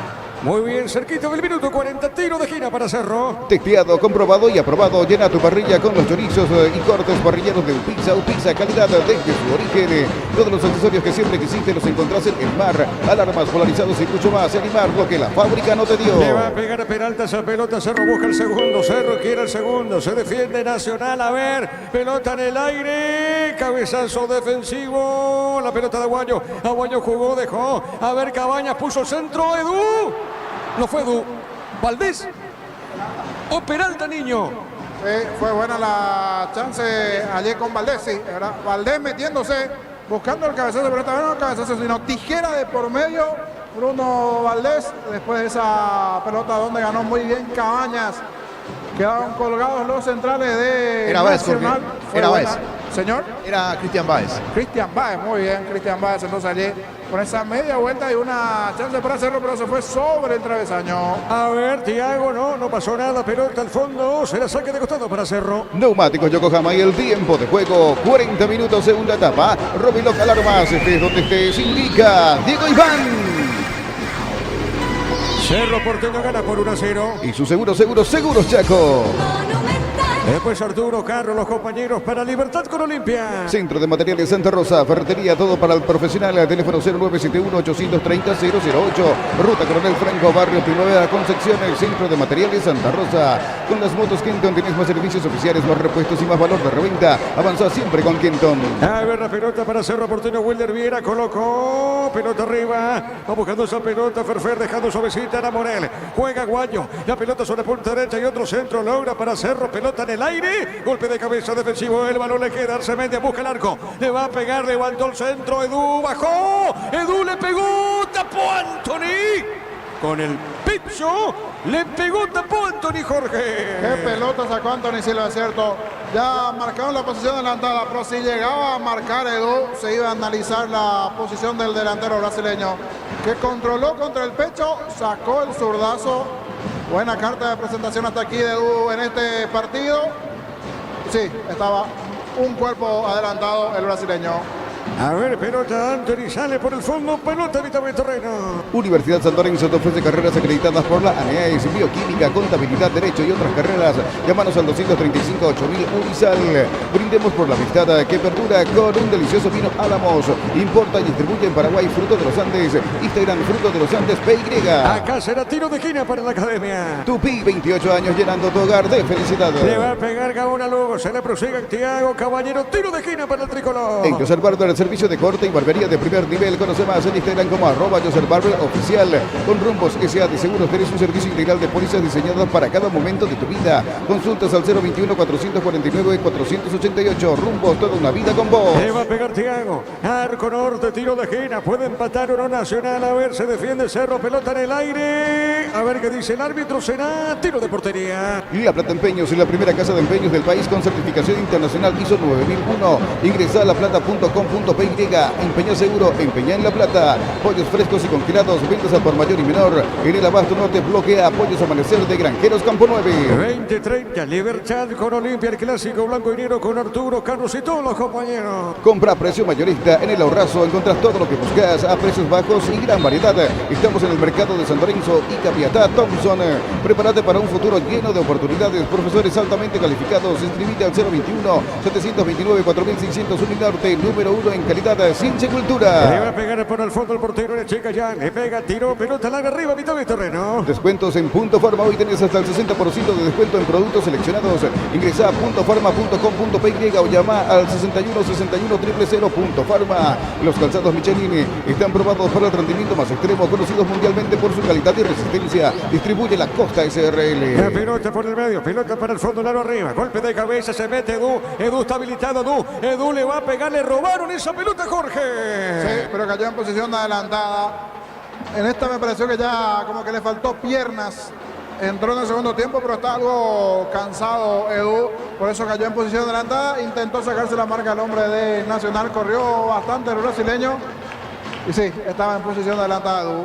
Muy bien, cerquita del minuto 40, tiro de esquina para Cerro. Testeado, comprobado y aprobado. Llena tu parrilla con los chorizos y cortes parrilleros de Upisa. Upisa, calidad desde su origen. Todos los accesorios que siempre quisiste los encontrás en el mar. Alarmas, polarizados y mucho más. Animar lo que la fábrica no te dio. Le va a pegar a Peralta esa pelota. Cerro busca el segundo. Cerro quiere el segundo. Se defiende Nacional. A ver, pelota en el aire. Cabezazo defensivo. La pelota de Aguayo. Aguayo jugó, dejó. A ver, Cabañas puso el centro. Edu. No fue Edu. Valdés. O Peralta, niño. Sí, fue buena la chance ayer con Valdés, sí, ¿verdad? Valdés metiéndose, buscando el cabezazo, pero también no el cabezazo, sino tijera de por medio. Bruno Valdés, después de esa pelota donde ganó muy bien Cabañas. Quedaron colgados los centrales de Era Báez, Nacional. Jorge. Era Báez. Señor. Era Cristian Báez. Cristian Báez, muy bien, Cristian Báez, entonces allí con esa media vuelta y una chance para hacerlo, pero se fue sobre el travesaño. A ver, Tiago, no pasó nada, pelota al fondo, se la saque de costado para Cerro. Neumáticos Yokohama y el tiempo de juego, 40 minutos, segunda etapa. Robiloc Alarmas, estés donde estés, indica Diego Iván. Cerro Porteño gana por 1-0. Y su seguros Chaco. Monumental. Después Arturo Carro, los compañeros para Libertad con Olimpia. Centro de Materiales Santa Rosa, ferretería, todo para el profesional. Teléfono 0971-830-008. Ruta Coronel Franco, Barrio Primavera, Concepción, el Centro de Materiales Santa Rosa. Con las motos Kenton tenés más servicios oficiales, más repuestos y más valor de reventa. Avanza siempre con Kenton. A ver la pelota para Cerro Porteño, Wilder Viera colocó, pelota arriba, va buscando esa pelota, Ferfer dejando suavecita a Morel, juega Aguayo, la pelota sobre punta derecha y otro centro, logra para Cerro, pelota en el aire, golpe de cabeza defensivo, el balón le queda, Arcemedia busca el arco, le va a pegar, levantó el centro, Edu bajó, Edu le pegó, tapó Anthony, con el pecho, le pegó, tapó Anthony Jorge. Qué pelota sacó Anthony Silva, es cierto. Ya marcaron la posición adelantada, pero si llegaba a marcar Edu, se iba a analizar la posición del delantero brasileño, que controló contra el pecho, sacó el zurdazo. Buena carta de presentación hasta aquí de Edu en este partido. Sí, estaba un cuerpo adelantado el brasileño. A ver, pelota, Anthony sale por el fondo, pelota mitad de terreno. Universidad San Lorenzo te ofrece carreras acreditadas por la ANEAES, bioquímica, contabilidad, derecho y otras carreras. Llámanos al 235 8000 Unisal. Brindemos por la amistad que perdura con un delicioso vino Álamos. Importa y distribuye en Paraguay Fruto de los Andes. Instagram Fruto de los Andes PY. Acá será tiro de esquina para la academia. Tupi, 28 años llenando tu hogar de felicidad. Le va a pegar Gaona Lugo, se le prosigue Tiago Caballero, tiro de esquina para el tricolor. En José Barber, el servicio de corte y barbería de primer nivel. Conoce más en Instagram como @José Barber oficial. Con Rumbos S.A. de Seguros tenés un servicio integral de pólizas diseñadas para cada momento de tu vida. Consultas al 021-449-488. Rumbos, toda una vida con vos. Le va a pegar Tiago, arco norte, tiro de esquina, puede empatar uno Nacional, a ver, se defiende Cerro, pelota en el aire, a ver qué dice el árbitro, será tiro de portería. La Plata Empeños es la primera casa de empeños del país con certificación internacional ISO 9001. Ingresa a laplata.com.ar electrocompuerto.py. Empeña Seguro, empeña en La Plata. Pollos frescos y congelados, ventas al por mayor y menor. En el Abasto Norte, bloquea Pollos Amanecer de Granjeros Campo 9. 20-30, Libertad con Olimpia, el clásico blanco y negro con Arturo, Carlos y todos los compañeros. Compra a precio mayorista en el Ahorrazo. Encontrás todo lo que buscas a precios bajos y gran variedad. Estamos en el mercado de San Lorenzo y Capiatá Thompson. Prepárate para un futuro lleno de oportunidades. Profesores altamente calificados. Inscribite al 021-729-4601 Norte, número 1 en calidad, ciencia y Le va cultura. a pegar por el fondo el portero, le checa ya, le pega, tiró, pelota larga arriba, mitad de terreno. Descuentos en Punto Farma. Hoy tenés hasta el 60% de descuento en productos seleccionados. Ingresa a puntofarma.com.py o llama al 61 61 000 Punto Farma. Los calzados Michelin están probados para el rendimiento más extremo, conocidos mundialmente por su calidad y resistencia. Distribuye la Costa La SRL. pelota por el medio, pelota para el fondo, largo arriba, golpe de cabeza, se mete Edu, Edu está habilitado, Edu le va a pegar, le robaron esa pelota, Jorge. Sí, pero cayó en posición de adelantada. En esta me pareció que ya como que le faltó piernas. Entró en el segundo tiempo, pero está algo cansado Edu. Por eso cayó en posición adelantada. Intentó sacarse la marca al hombre de Nacional. Corrió bastante el brasileño. Y sí, estaba en posición adelantada Edu.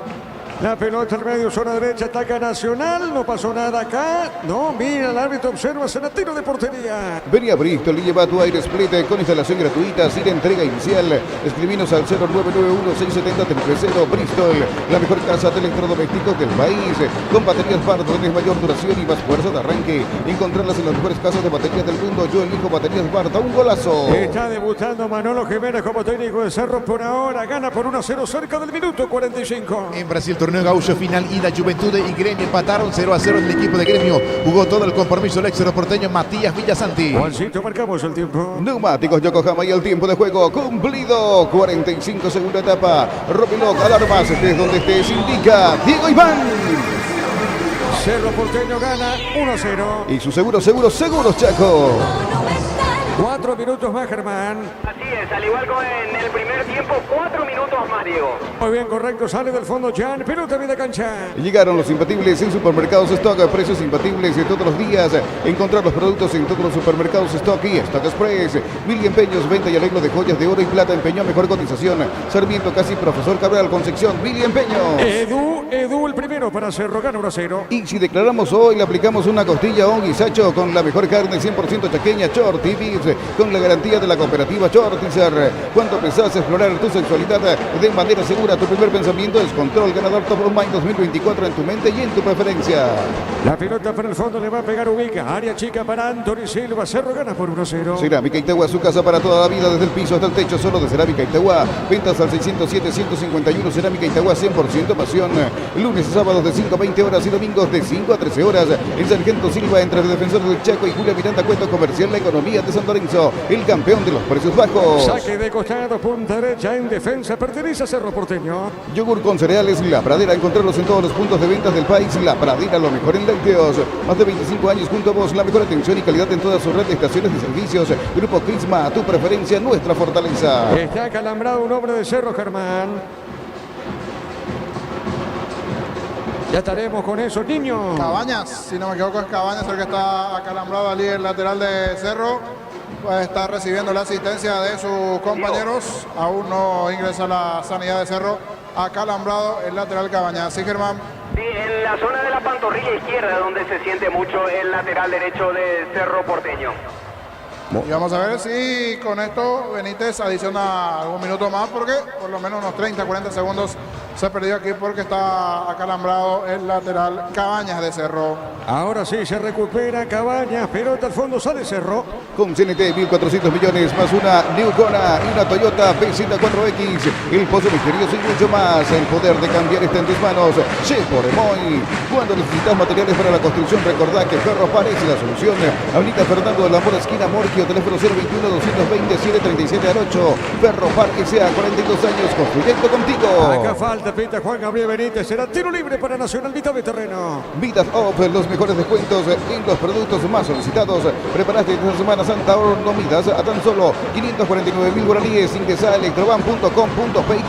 La pelota al medio, zona derecha, ataca Nacional, no pasó nada acá. No, mira, el árbitro observa, será tiro de portería. Vení a Bristol y lleva tu aire split con instalación gratuita sin entrega inicial. Escribinos al 0991-670-000 Bristol, la mejor casa de electrodomésticos del país. Con baterías Bart, tenés mayor duración y más fuerza de arranque. Encontrarlas en las mejores casas de baterías del mundo. Yo elijo baterías Bart, a un golazo. Está debutando Manolo Jiménez como técnico de Cerro por ahora. Gana por 1-0 cerca del minuto 45. En Brasil, torneo gaucho final, ida Juventud y Gremio empataron 0-0 en el equipo de Gremio. Jugó todo el compromiso el ex porteño Matías Villasanti. Juancito, marcamos el tiempo. Neumáticos Yokohama y el tiempo de juego cumplido. 45 segunda etapa. Robiloc, alarmas, estés donde estés, indica Diego Iván. Cerro Porteño gana 1-0. Y su seguros Chaco. Monumental. 4 minutos más, Germán. Así es, al igual que en el primer tiempo, 4 minutos más, Diego. Muy bien, correcto, sale del fondo Jan, pelota de cancha. Llegaron los imbatibles en supermercados Stock, precios imbatibles de todos los días. Encontrar los productos en todos los supermercados Stock y Stock Express. Mil Empeños, venta y arreglo de joyas de oro y plata, empeño a mejor cotización. Sarmiento, casi Profesor Cabral, Concepción, Mil Empeños. Edu el primero para Cerro, gana 1-0. Y si declaramos hoy, le aplicamos una costilla o un guisacho con la mejor carne 100% chaqueña, Short y Beef, con la garantía de la cooperativa Shortizar. Cuando empezás a explorar tu sexualidad de manera segura, tu primer pensamiento es Control Ganador Top of Mind 2024 en tu mente y en tu preferencia. La pelota para el fondo le va a pegar Ubica. Área chica para Anthony Silva. Cerro gana por 1-0. Cerámica Itagua, su casa para toda la vida, desde el piso hasta el techo, solo de Cerámica Itagua. Ventas al 607-151, Cerámica Itagua, 100% pasión. Lunes y sábados de 5 a 20 horas y domingos de 5 a 13 horas. En Sargento Silva, entre el defensor del Chaco y Julia Miranda, cuento comercial La Economía de San Lorenzo, el campeón de los precios bajos. Saque de costado, punta derecha en defensa, pertenece a Cerro Porteño. Yogur con cereales La Pradera, encontrarlos en todos los puntos de ventas del país. La Pradera, lo mejor en lácteos. Más de 25 años junto a vos, la mejor atención y calidad en toda su red de estaciones de servicios. Grupo Crisma, tu preferencia, nuestra fortaleza. Está acalambrado un hombre de Cerro, Germán. Ya estaremos con eso, niños. Cabañas, si no me equivoco es Cabañas el que está acalambrado allí, el lateral de Cerro. Pues está recibiendo la asistencia de sus compañeros. Aún no ingresa la sanidad de Cerro. Acalambrado el lateral Cabañas. Sí, Germán. Sí, en la zona de la pantorrilla izquierda, donde se siente mucho el lateral derecho de Cerro Porteño. Y vamos a ver si con esto Benítez adiciona algún minuto más, porque por lo menos unos 30, 40 segundos se perdió aquí porque está acalambrado el lateral Cabañas de Cerro. Ahora sí, se recupera Cabañas, pelota al fondo, sale Cerro. Con CNT 1.400 millones más una New Kona y una Toyota PZ4X. El pozo misterioso y mucho más. El poder de cambiar está en tus manos. Por Emoy. Cuando necesitas materiales para la construcción, recordá que Ferro Par es la solución. Avenida Fernando de la Mora, esquina Morquio, teléfono 021-220-737-8. Ferro Par, que sea 42 años construyendo contigo. Acá falta, pita Juan Gabriel Benítez. Será tiro libre para Nacional, mitad de terreno. Vidas Off, los mejores descuentos en los productos más solicitados. Preparaste esta Semana Santa horno Midas a tan solo 549.000 guaraníes. Ingresa a electroban.com.py.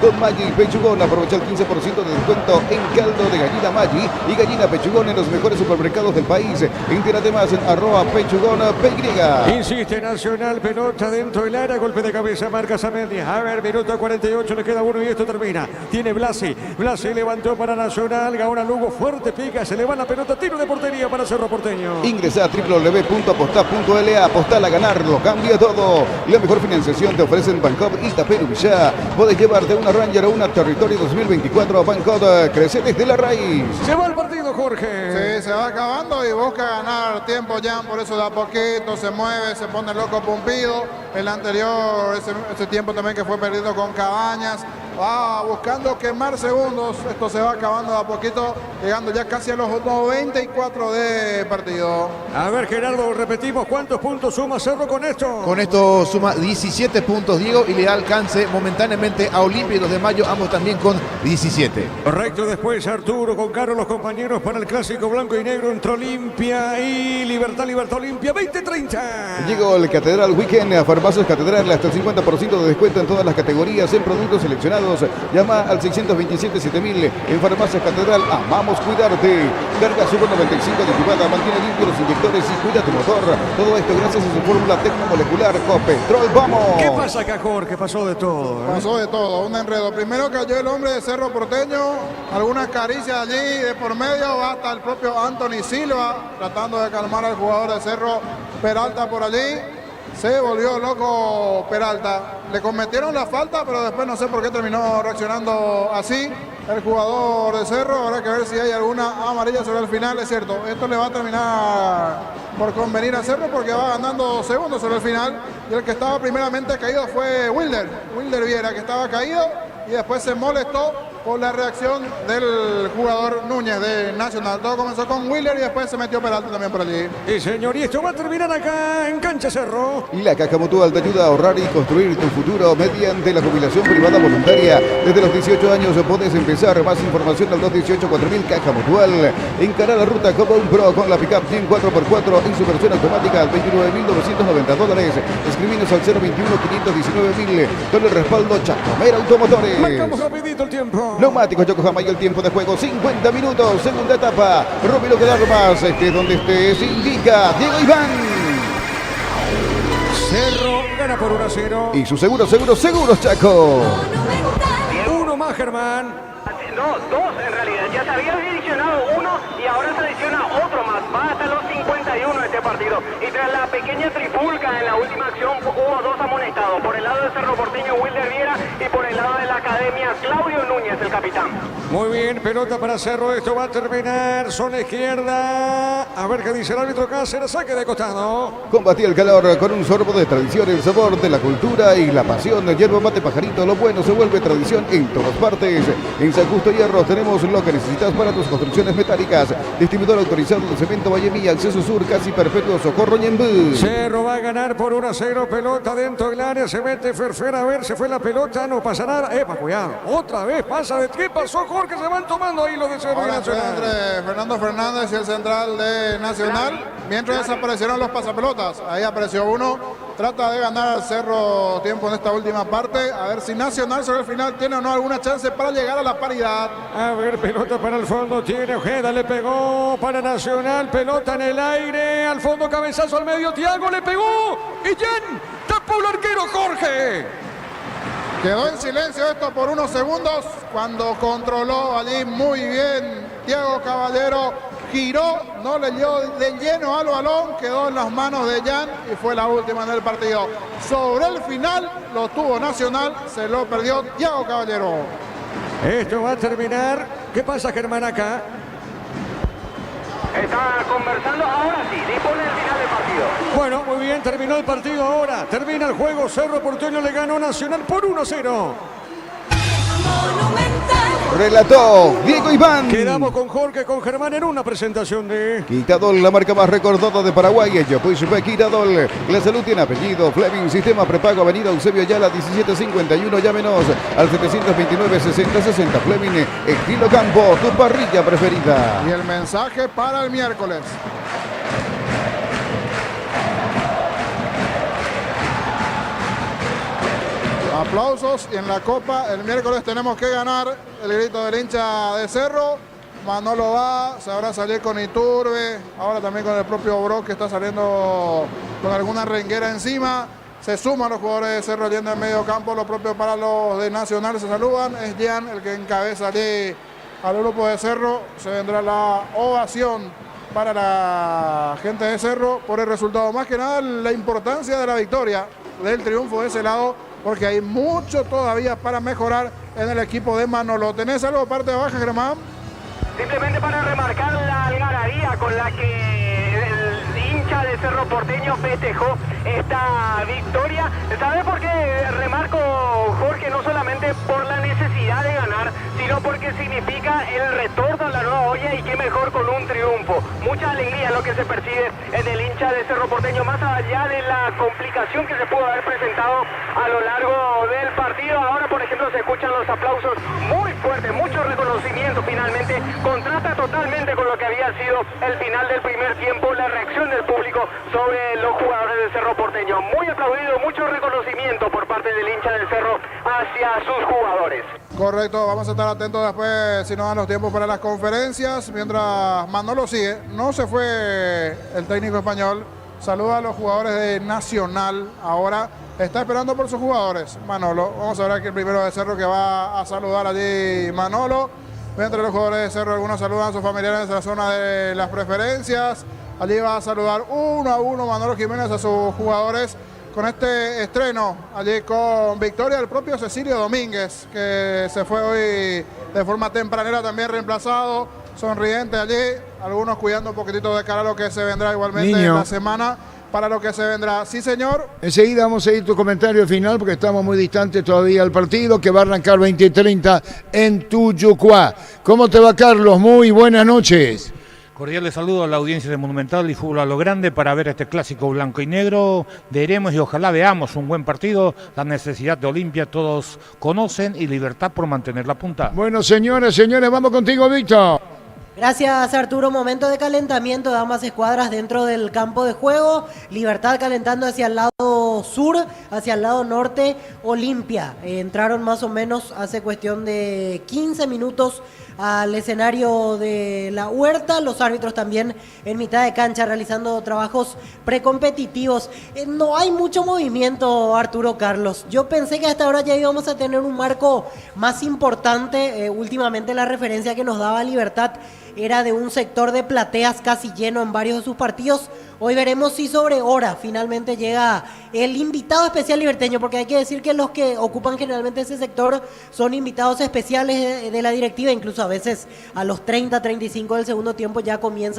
Con Maggi Pechugón, aprovecha el 15% de descuento en caldo de gallina Maggi y gallina Pechugón en los mejores supermercados del país. Entérate más en @pechugón.py. Mendoza. Insiste Nacional, pelota dentro del área, golpe de cabeza, marca Samendia. A ver, minuto 48, le queda uno y esto termina. Tiene Blasi. Blasi levantó para Nacional, Gaona Lugo, fuerte pica, se le va la pelota, tiro de portería para Cerro Porteño. Ingresa a www.apostá.la, apostar a ganar, lo cambia todo. La mejor financiación te ofrecen Bancop y Taperu Villá. Puedes llevarte una Ranger o una Territorio 2024. Bancop, crece desde la raíz. Se va el partido, Jorge. Sí, se va acabando y busca ganar tiempo ya, por eso de a poquito se mueve, se pone loco Pumpido. El anterior, ese tiempo también que fue perdido con Cabañas. Va buscando quemar segundos. Esto se va acabando de a poquito, llegando ya casi a los 94 de partido. A ver, Gerardo, repetimos, ¿cuántos puntos suma Cerro con esto? Con esto suma 17 puntos, Diego, y le da alcance momentáneamente a Olimpia y 2 de mayo, ambos también con 17. Correcto, después Arturo con Carlos, los compañeros para el clásico blanco y negro entre Olimpia y Libertad Olimpia, 20-30. Llegó el Catedral Weekend a Farmacias Catedral, hasta el 50% de descuento en todas las categorías en productos seleccionados. Llama al 627-7000 en Farmacias Catedral. Amamos cuidarte. Carga Super 95 activada, mantiene limpios los inyectores y cuida tu motor. Todo esto gracias a su fórmula tecnomolecular Copetrol. ¡Vamos! ¿Qué pasa acá, Jorge? Pasó de todo. Pasó de todo, un enredo. Primero cayó el hombre de Cerro Porteño, algunas caricias allí de por medio, hasta el propio Anthony Silva tratando de calmar al jugador de Cerro. Peralta por allí. Se volvió loco Peralta. Le cometieron la falta, pero después no sé por qué terminó reaccionando así el jugador de Cerro. Habrá que ver si hay alguna amarilla sobre el final. Es cierto, esto le va a terminar por convenir a Cerro porque va ganando segundos sobre el final. Y el que estaba primeramente caído fue Wilder Viera, que estaba caído y después se molestó por la reacción del jugador Núñez de Nacional. Todo comenzó con Wilder y después se metió Peralta también por allí. Sí, señor, y esto va a terminar acá en Cancha Cerro. La Caja Mutual te ayuda a ahorrar y construir tu futuro mediante la jubilación privada voluntaria. Desde los 18 años podés empezar. Más información al 218-4000 Caja Mutual. Encara la ruta como un pro con la pickup 100 4x4 en su versión automática al $29.990. Escribinos al 021-519.000 con el respaldo Chacomera Automotores. Marcamos rapidito el tiempo. Neumáticos Yokohama y el tiempo de juego 50 minutos, segunda etapa. Romero que armas, estés donde estés, indica Diego Iván. Cerro gana por 1-0. Y su seguros, Chaco. Uno más, Germán. No, dos en realidad. Ya se había adicionado uno y ahora se adiciona otro más. Va hasta los 51 este partido. Y tras la pequeña trifulca en la última acción hubo dos amonestados. Por el lado de Cerro Porteño, Wilder Viera, y por el lado de la Academia, Claudio Núñez, el capitán. Muy bien, pelota para Cerro. Esto va a terminar. Zona izquierda. A ver qué dice el árbitro Cáceres. Saque de costado. Combatí el calor con un sorbo de tradición, el sabor de la cultura y la pasión. Yerba mate pajarito, lo bueno se vuelve tradición en todas partes. En San Justo Hierro tenemos lo que necesitas para tus construcciones metálicas. Distribuidor autorizado de cemento Vallemí, acceso sur, casi perpetuo, Socorro Ñembú. Cerro va a ganar por 1-0. Pelota dentro del área. Se mete Ferfera. A ver, se fue la pelota. No pasa nada. Epa, cuidado. Otra vez pasa. ¿Qué pasó, Jorge? Se van tomando ahí los de Cerro y Ahora fue Nacional. entre Fernando Fernández y el central de Nacional. Mientras desaparecieron los pasapelotas. Ahí apareció uno. Trata de ganar Cerro tiempo en esta última parte. A ver si Nacional sobre el final tiene o no alguna chance para llegar a la paridad. A ver, pelota para el fondo. Tiene Ojeda. Le pegó para Nacional. Pelota en el aire. Al fondo, cabezazo al medio. Tiago le pegó. Y Jen tapó el arquero, Jorge. Quedó en silencio esto por unos segundos cuando controló allí muy bien Thiago Caballero. Giró, no le dio de lleno al balón, quedó en las manos de Jan y fue la última en el partido. Sobre el final lo tuvo Nacional, se lo perdió Thiago Caballero. Esto va a terminar. ¿Qué pasa, Germán, acá? Está conversando, ahora sí, dispone el final del partido. Bueno, muy bien, terminó el partido ahora. Termina el juego. Cerro Porteño le ganó Nacional por 1-0. Relató Diego Iván. Quedamos con Jorge, con Germán en una presentación de... Quitadol, la marca más recordada de Paraguay. Quitadol. La salud tiene apellido. Fleming, sistema prepago, avenida Eusebio Ayala, 1751. Llámenos al 729-6060. Fleming, estilo campo, tu parrilla preferida. Y el mensaje para el miércoles. Aplausos y en la Copa el miércoles tenemos que ganar. El grito del hincha de Cerro. Manolo va, se habrá salido con Iturbe, ahora también con el propio Brock que está saliendo con alguna renguera encima. Se suman los jugadores de Cerro Allende en medio campo, los propios para los de Nacional se saludan. Es Jan el que encabeza allí al grupo de Cerro. Se vendrá la ovación para la gente de Cerro por el resultado. Más que nada la importancia de la victoria, del triunfo de ese lado, porque hay mucho todavía para mejorar en el equipo de Manolo. ¿Tenés algo parte de baja, Germán? Simplemente para remarcar la algarabía con la que el hincha de Cerro Porteño festejó esta victoria. ¿Sabe por qué remarco, Jorge? No solamente por la necesidad de ganar, sino porque significa el retorno a la nueva olla, y qué mejor con un triunfo. Mucha alegría lo que se percibe en el hincha de Cerro Porteño, más allá de la complicación que se pudo haber presentado a lo largo del partido. Ahora, por ejemplo, se escuchan los aplausos muy fuertes, mucho reconocimiento. Finalmente contrasta totalmente con lo que había sido el final del primer tiempo, la reacción del público sobre los jugadores del Cerro Porteño. Muy aplaudido, mucho reconocimiento por parte del hincha del Cerro hacia sus jugadores. Correcto, vamos a estar atentos después si nos dan los tiempos para las conferencias. Mientras Manolo sigue, no se fue el técnico español. Saluda a los jugadores de Nacional. Ahora está esperando por sus jugadores, Manolo. Vamos a ver aquí el primero de Cerro que va a saludar allí Manolo. Mientras los jugadores de Cerro, algunos saludan a sus familiares en la zona de las preferencias. Allí va a saludar uno a uno Manolo Jiménez a sus jugadores con este estreno, allí con victoria del propio Cecilio Domínguez, que se fue hoy de forma tempranera, también reemplazado, sonriente allí, algunos cuidando un poquitito de cara a lo que se vendrá igualmente en la semana, para lo que se vendrá. Sí, señor. Enseguida vamos a ir tu comentario final porque estamos muy distantes todavía del partido que va a arrancar 20:30 en Tuyucuá. ¿Cómo te va, Carlos? Muy buenas noches. Cordiales saludos a la audiencia de Monumental y Fútbol a lo Grande para ver este clásico blanco y negro. Veremos y ojalá veamos un buen partido. La necesidad de Olimpia todos conocen y Libertad por mantener la punta. Bueno, señores, vamos contigo, Víctor. Gracias, Arturo. Momento de calentamiento de ambas escuadras dentro del campo de juego. Libertad calentando hacia el lado sur, hacia el lado norte, Olimpia. Entraron más o menos hace cuestión de 15 minutos al escenario de la Huerta. Los árbitros también en mitad de cancha realizando trabajos precompetitivos. No hay mucho movimiento, Arturo Carlos. Yo pensé que hasta ahora ya íbamos a tener un marco más importante. Últimamente la referencia que nos daba Libertad era de un sector de plateas casi lleno en varios de sus partidos. Hoy veremos si sobre hora finalmente llega el invitado especial liberteño, porque hay que decir que los que ocupan generalmente ese sector son invitados especiales de la directiva, incluso a veces a los 30, 35 del segundo tiempo ya comienzan